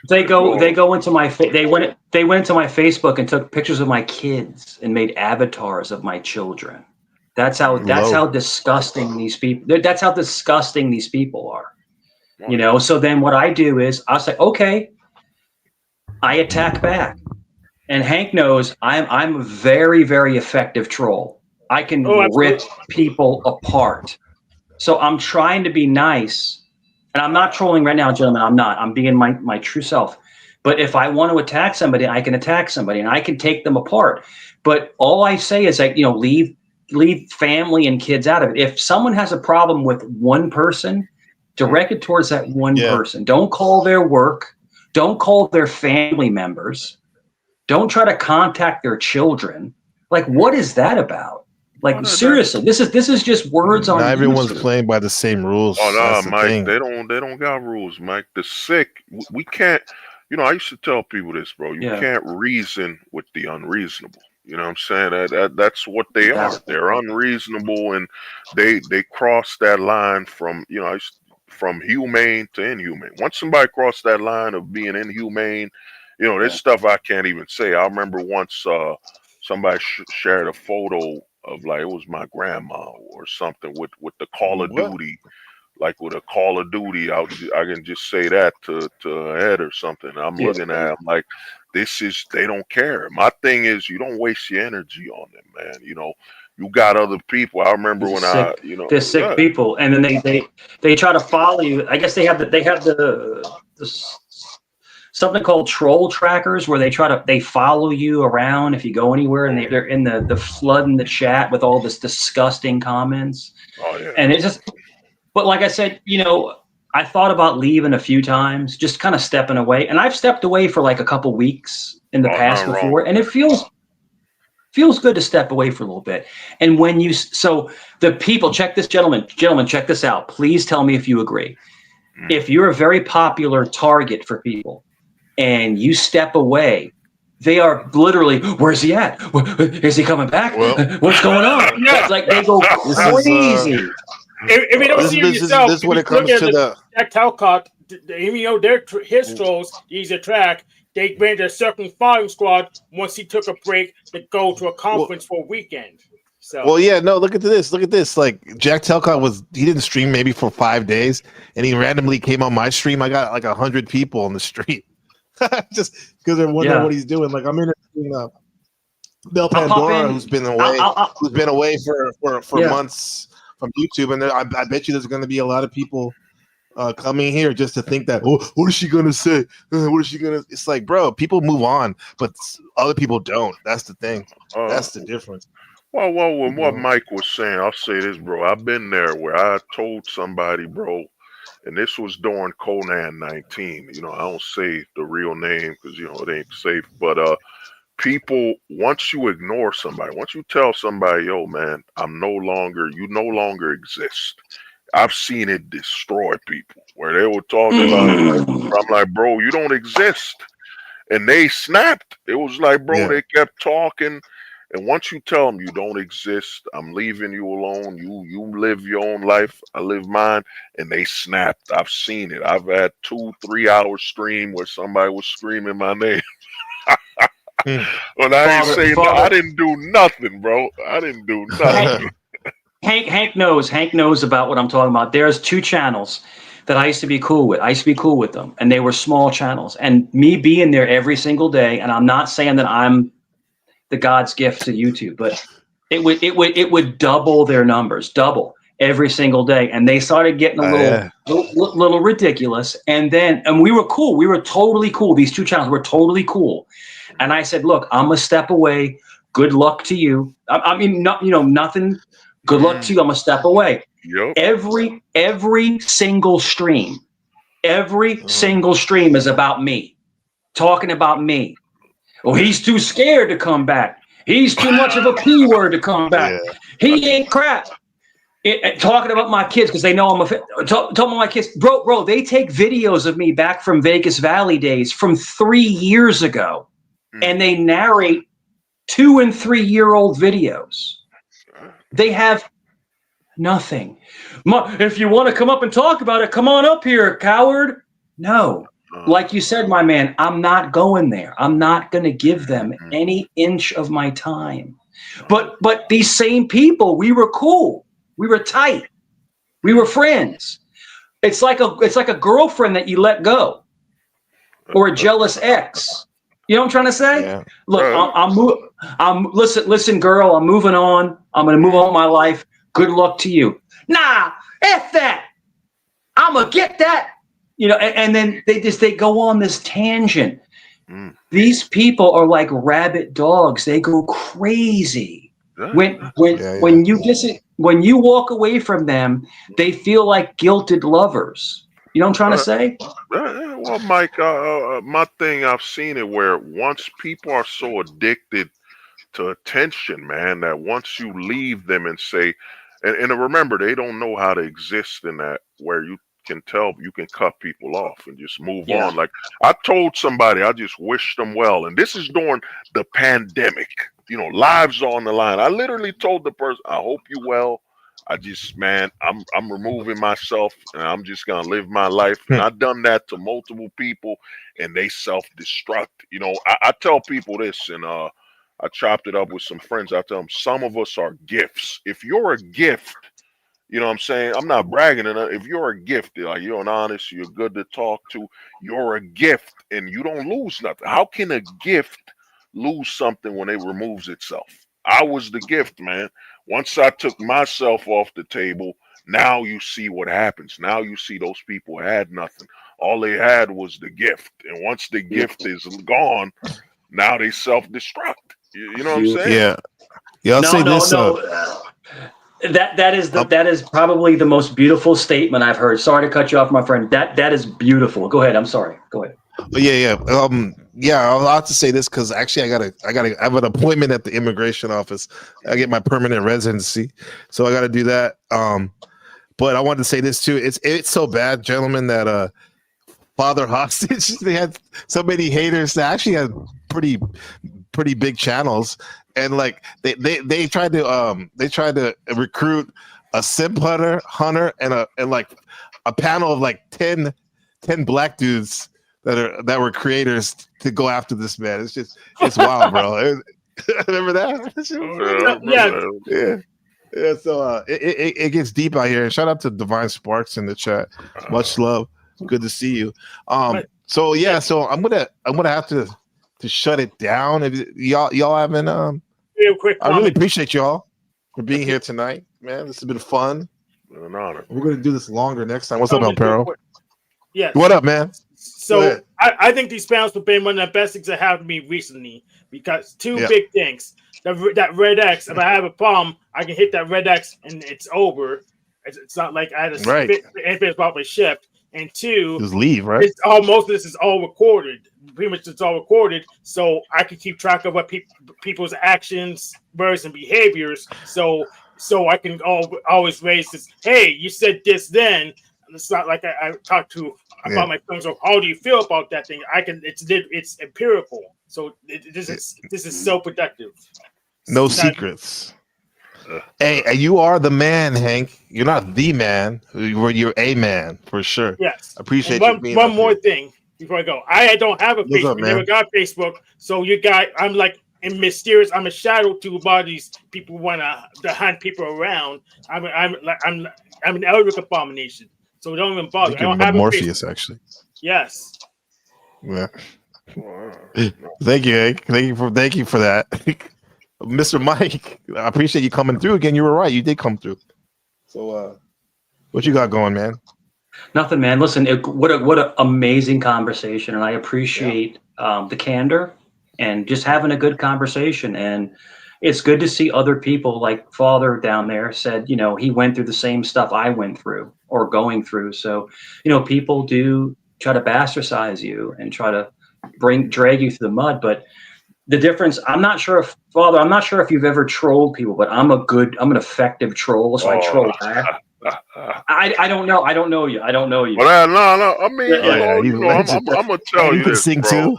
they Bro, go into my they went into my Facebook and took pictures of my kids and made avatars of my children. That's how Low. disgusting these people. That's how disgusting these people are. oh, You yeah. know. So then what I do is I'll say, okay, I attack back. And Hank knows I'm a very, very effective troll. I can Oh, rip absolutely. people apart. So I'm trying to be nice. And I'm not trolling right now, gentlemen. I'm not. I'm being my true self. But if I want to attack somebody, I can attack somebody and I can take them apart. But all I say is like, leave family and kids out of it. If someone has a problem with one person, direct it towards that one Yeah. person. Don't call their work. Don't call their family members. Don't try to contact their children. Like, what is that about? Like, That's seriously, this is just words Not on everyone's YouTube. playing by the same rules. oh no, That's the Mike. thing. They don't got rules, Mike. The sick. We can't. I used to tell people this, bro. You Yeah, can't reason with the unreasonable. You know what I'm saying? That's what they are. that's They're unreasonable, and they cross that line from from humane to inhumane. Once somebody crossed that line of being inhumane, there's yeah, stuff I can't even say. I remember once somebody shared a photo of, like, it was my grandma or something with the Call of What? Duty, like with a Call of Duty. I can just say that to a head or something. I'm yeah. looking at it, I'm like, they don't care. My thing is, you don't waste your energy on them, man. You got other people. I remember These when they're sick yeah, people, and then they try to follow you. I guess they have the something called troll trackers where they follow you around if you go anywhere, and they're in the flood in the chat with all this disgusting comments, oh yeah, and it's just. But like I said, I thought about leaving a few times, just kind of stepping away, and I've stepped away for like a couple weeks in the oh, past nothing wrong before, with and it feels good to step away for a little bit. And when so the people, check this, gentlemen, check this out. Please tell me if you agree. that. If you're a very popular target for people and you step away, they are literally, where's he at? Is he coming back? Well, What's going on? Yeah. Like they go this is crazy. If you don't this see it this is yourself, this is if when you it look comes at to the the Jack Talcott, even though they're his trolls, he's a track. They made a certain firing squad once he took a break to go to a conference for a weekend. So, well, yeah, no, look at this. Look at this. Like Jack Telcott he didn't stream maybe for 5 days, and he randomly came on my stream. I got like 100 people on the street just because they're wondering Yeah. what he's doing. Like I'm in Bel I'll pop Pandora, in. who's been away for Yeah. months from YouTube, and I bet you there's going to be a lot of people coming here just to think that, oh, what is she gonna say? What is she gonna? It's like, bro, people move on, but other people don't. That's the thing. That's the difference. Well, with You what know? Mike was saying, I'll say this, bro. I've been there where I told somebody, bro, and this was during Conan 19. I don't say the real name because it ain't safe. But people, once you ignore somebody, once you tell somebody, yo, man, you no longer exist. I've seen it destroy people where they were talking about it. I'm like, bro, you don't exist. And they snapped. It was like, bro, Yeah. they kept talking. And once you tell them you don't exist, I'm leaving you alone. You live your own life. I live mine. And they snapped. I've seen it. I've had 2-3 hour stream where somebody was screaming my name. When I ain't saying no, I didn't do nothing, bro. I didn't do nothing. Hank knows about what I'm talking about. There's 2 channels that I used to be cool with. I used to be cool with them, and they were small channels. And me being there every single day, and I'm not saying that I'm the God's gift to YouTube, but it would double their numbers, double every single day. And they started getting a little ridiculous. And we were cool. We were totally cool. These 2 channels were totally cool. And I said, look, I'm a step away. Good luck to you. I mean, nothing. Good luck to you. I'm a step away. Yep. Every single stream is about me, talking about me. Oh, he's too scared to come back. He's too much of a P word to come back. Yeah. He ain't crap. Talking about my kids because they know I'm talking about my kids. Bro, they take videos of me back from Vegas Valley days from 3 years ago, and they narrate 2- and 3-year-old videos. They have nothing. If you want to come up and talk about it, come on up here, coward. No. Like you said, my man, I'm not going there. I'm not going to give them any inch of my time. But these same people, we were cool. We were tight. We were friends. It's like a girlfriend that you let go, or a jealous ex. You know what I'm trying to say? Yeah. Look, listen, girl, I'm moving on. I'm going to move on with my life. Good luck to you. Nah, F that. I'm going to get that. And then they go on this tangent. These people are like rabid dogs. They go crazy. When you walk away from them, they feel like guilted lovers. You know what I'm trying to say? Well, Mike, my thing, I've seen it where once people are so addicted to attention, man, that once you leave them and say, and remember, they don't know how to exist in that where you can tell you can cut people off and just move on. Like I told somebody, I just wished them well. And this is during the pandemic, lives on the line. I literally told the person, I hope you well. I just, man, I'm removing myself and I'm just going to live my life. And I've done that to multiple people and they self-destruct. I tell people this, and I chopped it up with some friends. I tell them some of us are gifts. If you're a gift, you know what I'm saying? I'm not bragging. If you're a gift, like you're an honest, you're good to talk to, you're a gift and you don't lose nothing. How can a gift lose something when it removes itself? I was the gift, man. Once I took myself off the table, now you see what happens. Now you see those people had nothing. All they had was the gift. And once the gift is gone, now they self-destruct. You know what I'm saying? Yeah. I'll say this. That is probably the most beautiful statement I've heard. Sorry to cut you off, my friend. That is beautiful. Go ahead. I'm sorry. Go ahead. Yeah. I'm allowed to say this because actually I have an appointment at the immigration office. I get my permanent residency, so I got to do that. But I wanted to say this too. It's so bad, gentlemen, that Father Hostage, they had so many haters that actually had pretty big channels, and like they tried to recruit a simp hunter and like a panel of like 10 black dudes that were creators to go after this man. It's wild, bro. Remember that? Yeah. So it gets deep out here. And shout out to Divine Sparks in the chat. Much love. Good to see you. So I'm gonna have to shut it down. If y'all haven't real quick I really appreciate y'all for being here tonight, man. This has been fun. An honor. We're gonna do this longer next time. What's up, Alpero? Yeah. What up, man? So I think these panels have been one of the best things that happened to me recently because two big things. That red X, if I have a problem, I can hit that red X and it's over. It's not like I had to anything about my shift. And two, just leave, right? Most of this is all recorded. Pretty much it's all recorded, so I can keep track of what people's actions, words, and behaviors. So I can always raise this. Hey, you said this then. It's not like I talked to about my friends. So how do you feel about that thing? It's empirical. So this is so productive. No secrets. Hey, you are the man, Hank. You're not the man. You're a man for sure. Yes. Appreciate and you being one up more here. thing before I go. I don't have a What's Facebook. up, man? Never got Facebook. So you got. I'm like in mysterious. I'm a shadow to a lot of these people want to hunt people around. I'm an Eldritch abomination. So don't even I bother. think I you're don't have a Morpheus, Facebook. actually. Yes. Yeah. Thank you, Hank. Thank you for that. Mr. Mike, I appreciate you coming through again. You were right. You did come through. So what you got going, man? Nothing, man. Listen, what an amazing conversation, and I appreciate the candor and just having a good conversation. And it's good to see other people, like Father down there said, you know, he went through the same stuff I went through or going through. So, you know, people do try to bastardize you and try to drag you through the mud. But the difference, I'm not sure if you've ever trolled people, but I'm an effective troll, so I troll back. I don't know. I don't know you. But no. I mean, I'm gonna tell you can this, sing bro. too.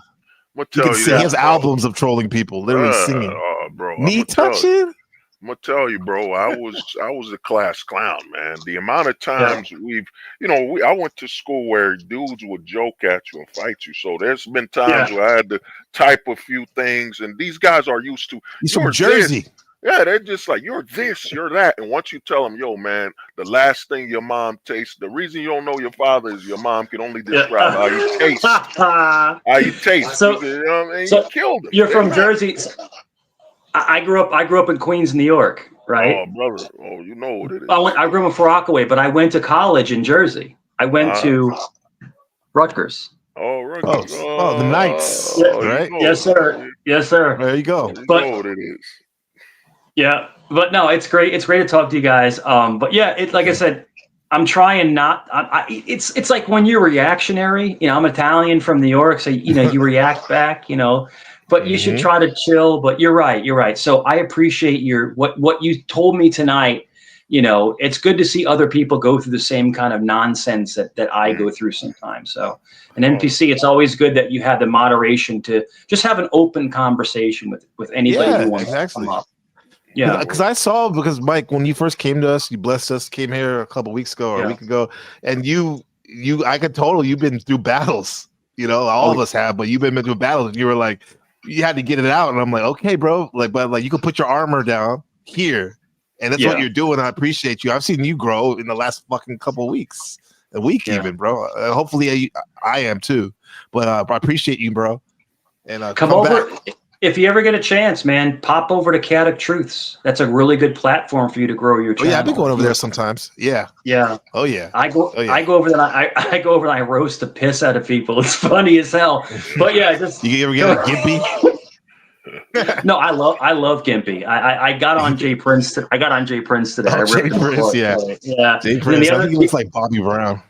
I'm gonna He tell can you sing. He this, has bro. albums of trolling people, literally singing. Bro, Me touching. I'm gonna tell you, bro. I was a class clown, man. The amount of times I went to school where dudes would joke at you and fight you. So there's been times where I had to type a few things, and these guys are used to. He's from Jersey. Yeah, they're just like, you're this, you're that. And once you tell them, yo, man, the last thing your mom tastes, the reason you don't know your father is your mom can only describe how you taste. How you taste. So, you know what I mean? so you killed him. You're from Jersey. I grew up in Queens, New York, right? Oh, brother. Oh, you know what it is. I grew up in Rockaway, but I went to college in Jersey. I went to Rutgers. Oh, Rutgers. The Knights, right? Yes, sir. Yes, sir. There you go. You know what it is. Yeah, but no, it's great. It's great to talk to you guys. But yeah, like I said, I'm trying not. It's like when you're reactionary. You know, I'm Italian from New York, so you react back. But you should try to chill. But you're right. So I appreciate what you told me tonight. It's good to see other people go through the same kind of nonsense that I go through sometimes. So, an NPC, it's always good that you have the moderation to just have an open conversation with anybody who wants to come up. Yeah, because Mike, when you first came to us, you blessed us, came here a couple weeks ago or a week ago, and I could totally, you've been through battles, all of us have, but you've been through battles, and you were like, you had to get it out, and I'm like, okay, bro, but you could put your armor down here, and that's what you're doing. I appreciate you. I've seen you grow in the last fucking couple of weeks, a week even, bro. Hopefully, I am too, but I appreciate you, bro. And come over. Back. If you ever get a chance, man, pop over to Chaotic Truths. That's a really good platform for you to grow your channel. Oh, yeah, I've been going over there sometimes. Yeah. Yeah. Oh yeah. I go over there. I go over and I roast the piss out of people. It's funny as hell. But yeah, you ever get a gimpy? No, I love Gimpy. I got on Jay Prince. I got on Jay Prince today. Jay Prince, yeah. Jay Prince. I think he looks like Bobby Brown.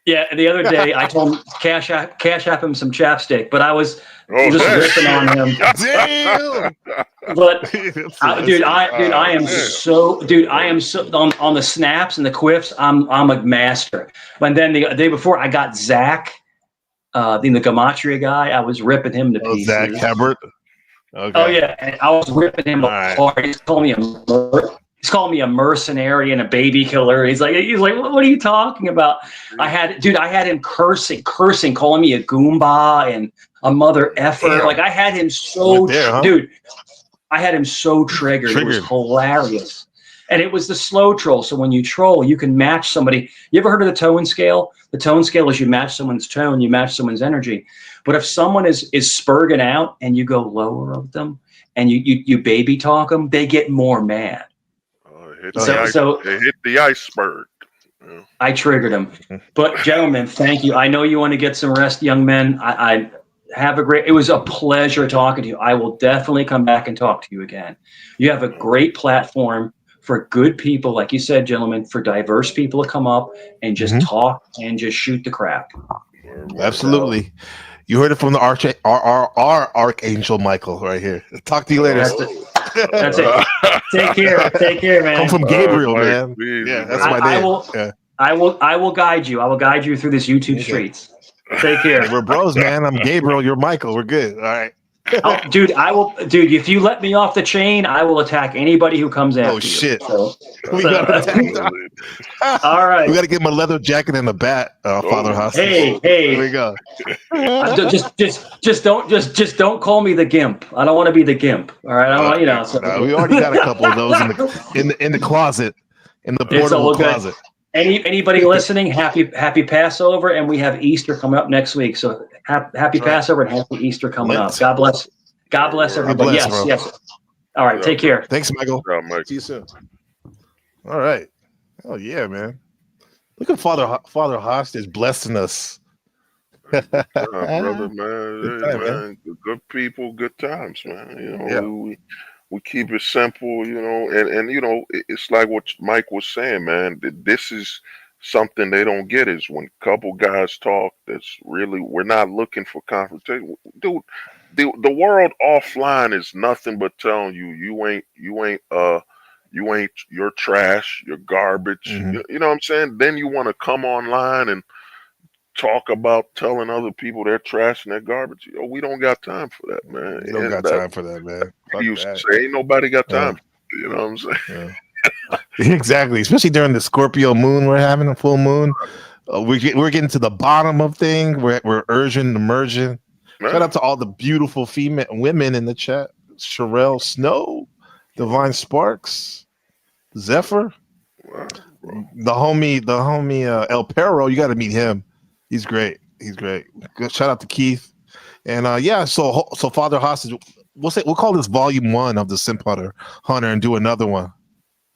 Yeah, and the other day I told him cash app him some chapstick, but I was just ripping on him. Damn. But I am so on the snaps and the quiffs. I'm a master. And then the day before, I got Zach, the Gematria guy. I was ripping him to pieces. Zach Hebert. Okay. Oh yeah, and I was ripping him apart. He's calling me a mercenary and a baby killer. He's like, what are you talking about? I had him cursing, calling me a Goomba and a mother effer. Damn. Like I had him so, I had him so triggered. It was hilarious. And it was the slow troll. So when you troll, you can match somebody. You ever heard of the tone scale? The tone scale is you match someone's tone, you match someone's energy. But if someone is spurging out and you go lower of them and you baby talk them, they get more mad. It hit the iceberg. Yeah. I triggered him. But gentlemen, thank you. I know you want to get some rest, young men. I have it was a pleasure talking to you. I will definitely come back and talk to you again. You have a great platform for good people, like you said, gentlemen, for diverse people to come up and just talk and just shoot the crap. Absolutely. You heard it from the our Archangel Michael right here. Talk to you later. That's it. Take care, man. Come from Gabriel, man. Yeah, that's my name. I will guide you. I will guide you through this YouTube streets. Take care. We're bros, man. I'm Gabriel. You're Michael. We're good. All right. Oh, dude, I will. Dude, if you let me off the chain, I will attack anybody who comes after Oh shit! you. So, We got all right. We got to give him a leather jacket and a bat, Father Hostage. Hey, There we go. Just don't call me the gimp. I don't want to be the gimp. All right, I don't want, you know. So. No, we already got a couple of those in the closet, in the It's portable all good. closet. Anybody listening? Happy Passover, and we have Easter coming up next week. So happy Passover and happy Easter coming up. God bless. God bless everybody. God bless, yes. All right, take care. Thanks, Michael. Yeah, Mike. See you soon. All right. Oh yeah, man. Look at Father Hostage blessing us. Brother, man. Good Hey, time, man. Good people, good times, man. You know, Yeah. we keep it simple, you know, and you know, it's like what Mike was saying, man. This is something they don't get is when a couple guys talk. That's really we're not looking for confrontation, dude. The world offline is nothing but telling you you're trash, you're garbage. Mhm. You know what I'm saying? Then you want to come online and talk about telling other people they're trash and they're garbage. You know, we don't got time for that, man. You don't got time for that, man. Fuck You used to that. say, ain't nobody got time. You know what I'm saying? Yeah. Exactly. Especially during the Scorpio moon we're having, a full moon. We're getting to the bottom of things. We're urging, emerging. Man. Shout out to all the beautiful female women in the chat. Sherelle Snow, Divine Sparks, Zephyr, Wow, the homie El Perro. You got to meet him. He's great. Good. Shout out to Keith. And yeah, so Father Hostage, we'll call this volume 1 of the Simp Hunter and do another one.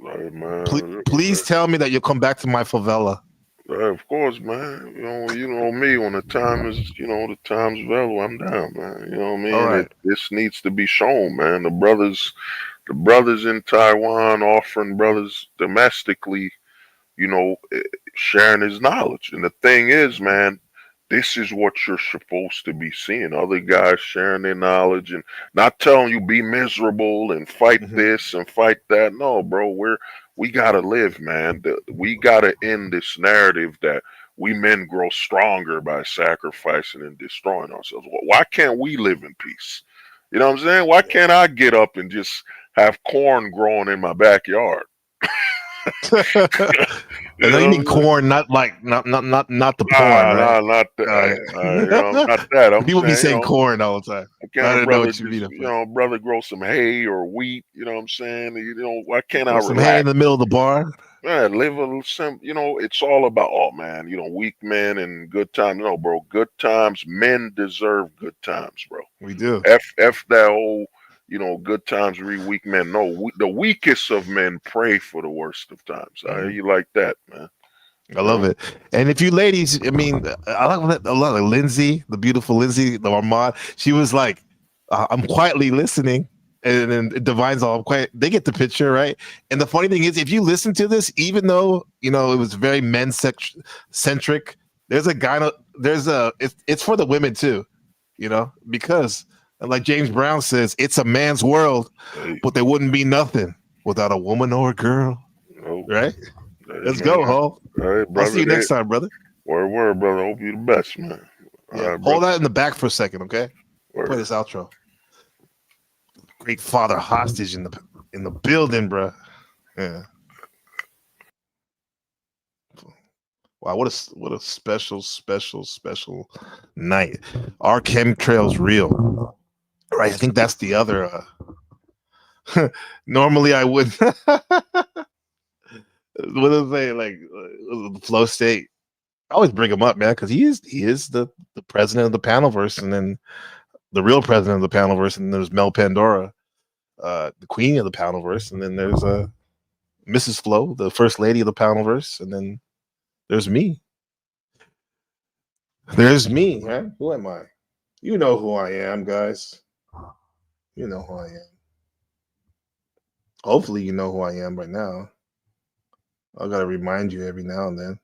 right, man. Please tell me that you'll come back to my favela. Of course, man. You know me. When the time's available, I'm down, man. You know what I mean? All right. This needs to be shown, man. The brothers in Taiwan offering brothers domestically, you know, sharing his knowledge. And the thing is, man, this is what you're supposed to be seeing. Other guys sharing their knowledge and not telling you be miserable and fight this and fight that. No, bro, we gotta live, man. We gotta end this narrative that we men grow stronger by sacrificing and destroying ourselves. Why can't we live in peace? You know what I'm saying? Why can't I get up and just have corn growing in my backyard? And then you mean corn, not the porn, right? Not that. Not that. I'm People saying, be saying corn all the time. Can I a don't know brother what you just, mean. brother grow some hay or wheat? You know what I'm saying? You know, why can't I Some hay in relax? the middle of the bar. Man, live a little simple. You know, it's all about, oh man, weak men and good times. No, bro, good times. Men deserve good times, bro. We do. F that whole, good times read weak men. No, the weakest of men pray for the worst of times. You like that, man? I love it. And if you ladies, I mean, I like a lot of Lindsay, the beautiful Lindsay, the Armand. She was like, I'm quietly listening. And then Divine's all quiet. They get the picture, right? And the funny thing is, if you listen to this, even though, it was very men-centric, there's a guy, it's for the women too, because like James Brown says, it's a man's world, but there wouldn't be nothing without a woman or a girl, right? Let's go, Ho. Hey, brother, I'll see you next time, brother. Word, brother. Hope you the best, man. Yeah. Right, hold that in the back for a second, okay? Word. Play this outro. Great Father Hostage in the building, bro. Yeah. Wow, what a special night. Our chemtrail's real. Right, I think that's the other. Normally I would. What do they say? Like the flow state. I always bring him up, man, because he is the president of the Panelverse, and then the real president of the Panelverse, and there's Mel Pandora, the queen of the Panelverse, and then there's Mrs. Flo, the first lady of the Panelverse, and then there's me. There's me, right? Who am I? You know who I am, guys. You know who I am. Hopefully you know who I am right now. I gotta remind you every now and then.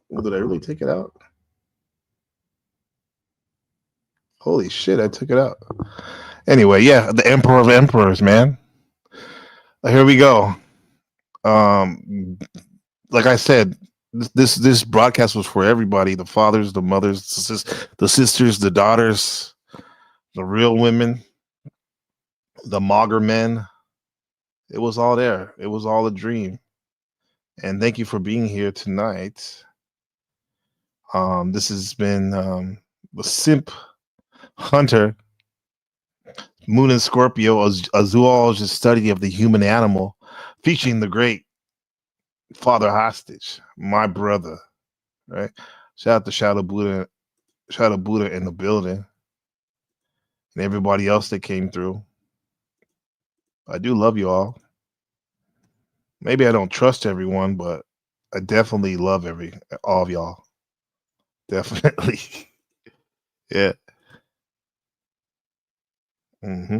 Well, did I really take it out? Holy shit, I took it out. Anyway, yeah, the Emperor of Emperors, man. Here we go. Like I said, this broadcast was for everybody: the fathers, the mothers, the sisters, the daughters, the real women, the mager men. It was all there. It was all a dream. And thank you for being here tonight. This has been the Simp Hunter, Moon and Scorpio, a zoologist study of the human animal, featuring the great Father Hostage, my brother. Right? Shout out to Shadow Buddha in the building, and everybody else that came through. I do love you all. Maybe I don't trust everyone, but I definitely love all of y'all. Definitely. Yeah. Mm-hmm.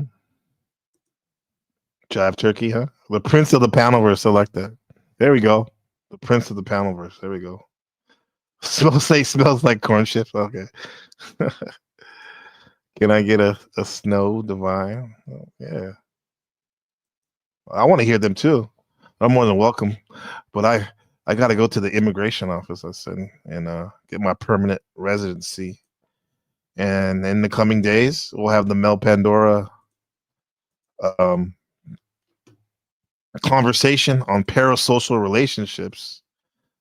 Jive turkey, huh? The Prince of the Panelverse. I like that. There we go. The Prince of the Panelverse. There we go. Smells like corn chips. Okay. Can I get a snow divine? Oh, yeah. I want to hear them too. I'm more than welcome. But I got to go to the immigration office, I said, and get my permanent residency. And in the coming days, we'll have the Mel Pandora conversation on parasocial relationships.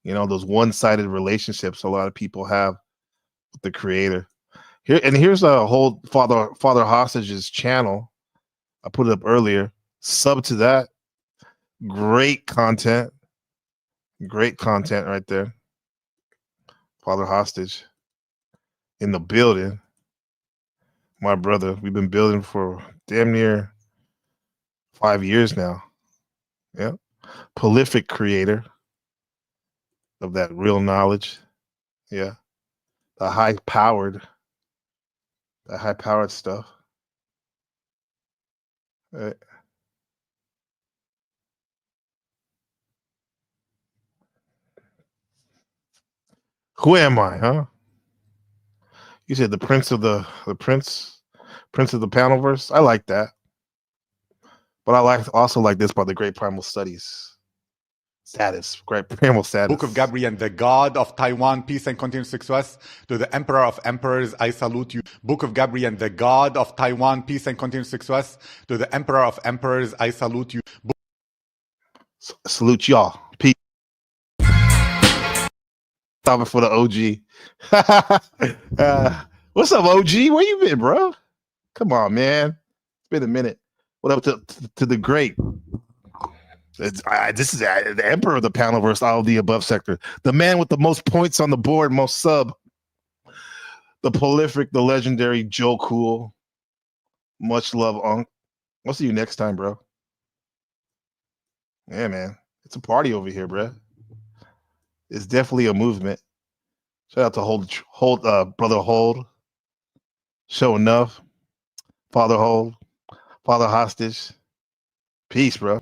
You know, those one-sided relationships a lot of people have with the creator. Here's a whole Father Hostage's channel. I put it up earlier. Sub to that. Great content right there. Father Hostage in the building. My brother, we've been building for damn near 5 years now. Yeah. Prolific creator of that real knowledge. Yeah. The high powered stuff. Right. Who am I, huh? You said the Prince of the Prince of the Panelverse. I like that. But I also like this by the Great Primal Studies. Great Primal Status. Book of Gabriel, the God of Taiwan, peace and continuous success. To the Emperor of Emperors, I salute you. Book of Gabriel, the God of Taiwan, peace and continuous success. To the Emperor of Emperors, I salute you. Salute y'all. Peace. Stopping for the OG. What's up, OG? Where you been, bro? Come on, man. It's been a minute. What up to the great? This is the Emperor of the Panelverse, all of the above sector. The man with the most points on the board, most sub. The prolific, the legendary Joe Cool. Much love, Unc. I'll see you next time, bro. Yeah, man. It's a party over here, bro. It's definitely a movement. Shout out to Brother Hold. Show Enough. Father Hold. Father Hostage. Peace, bro.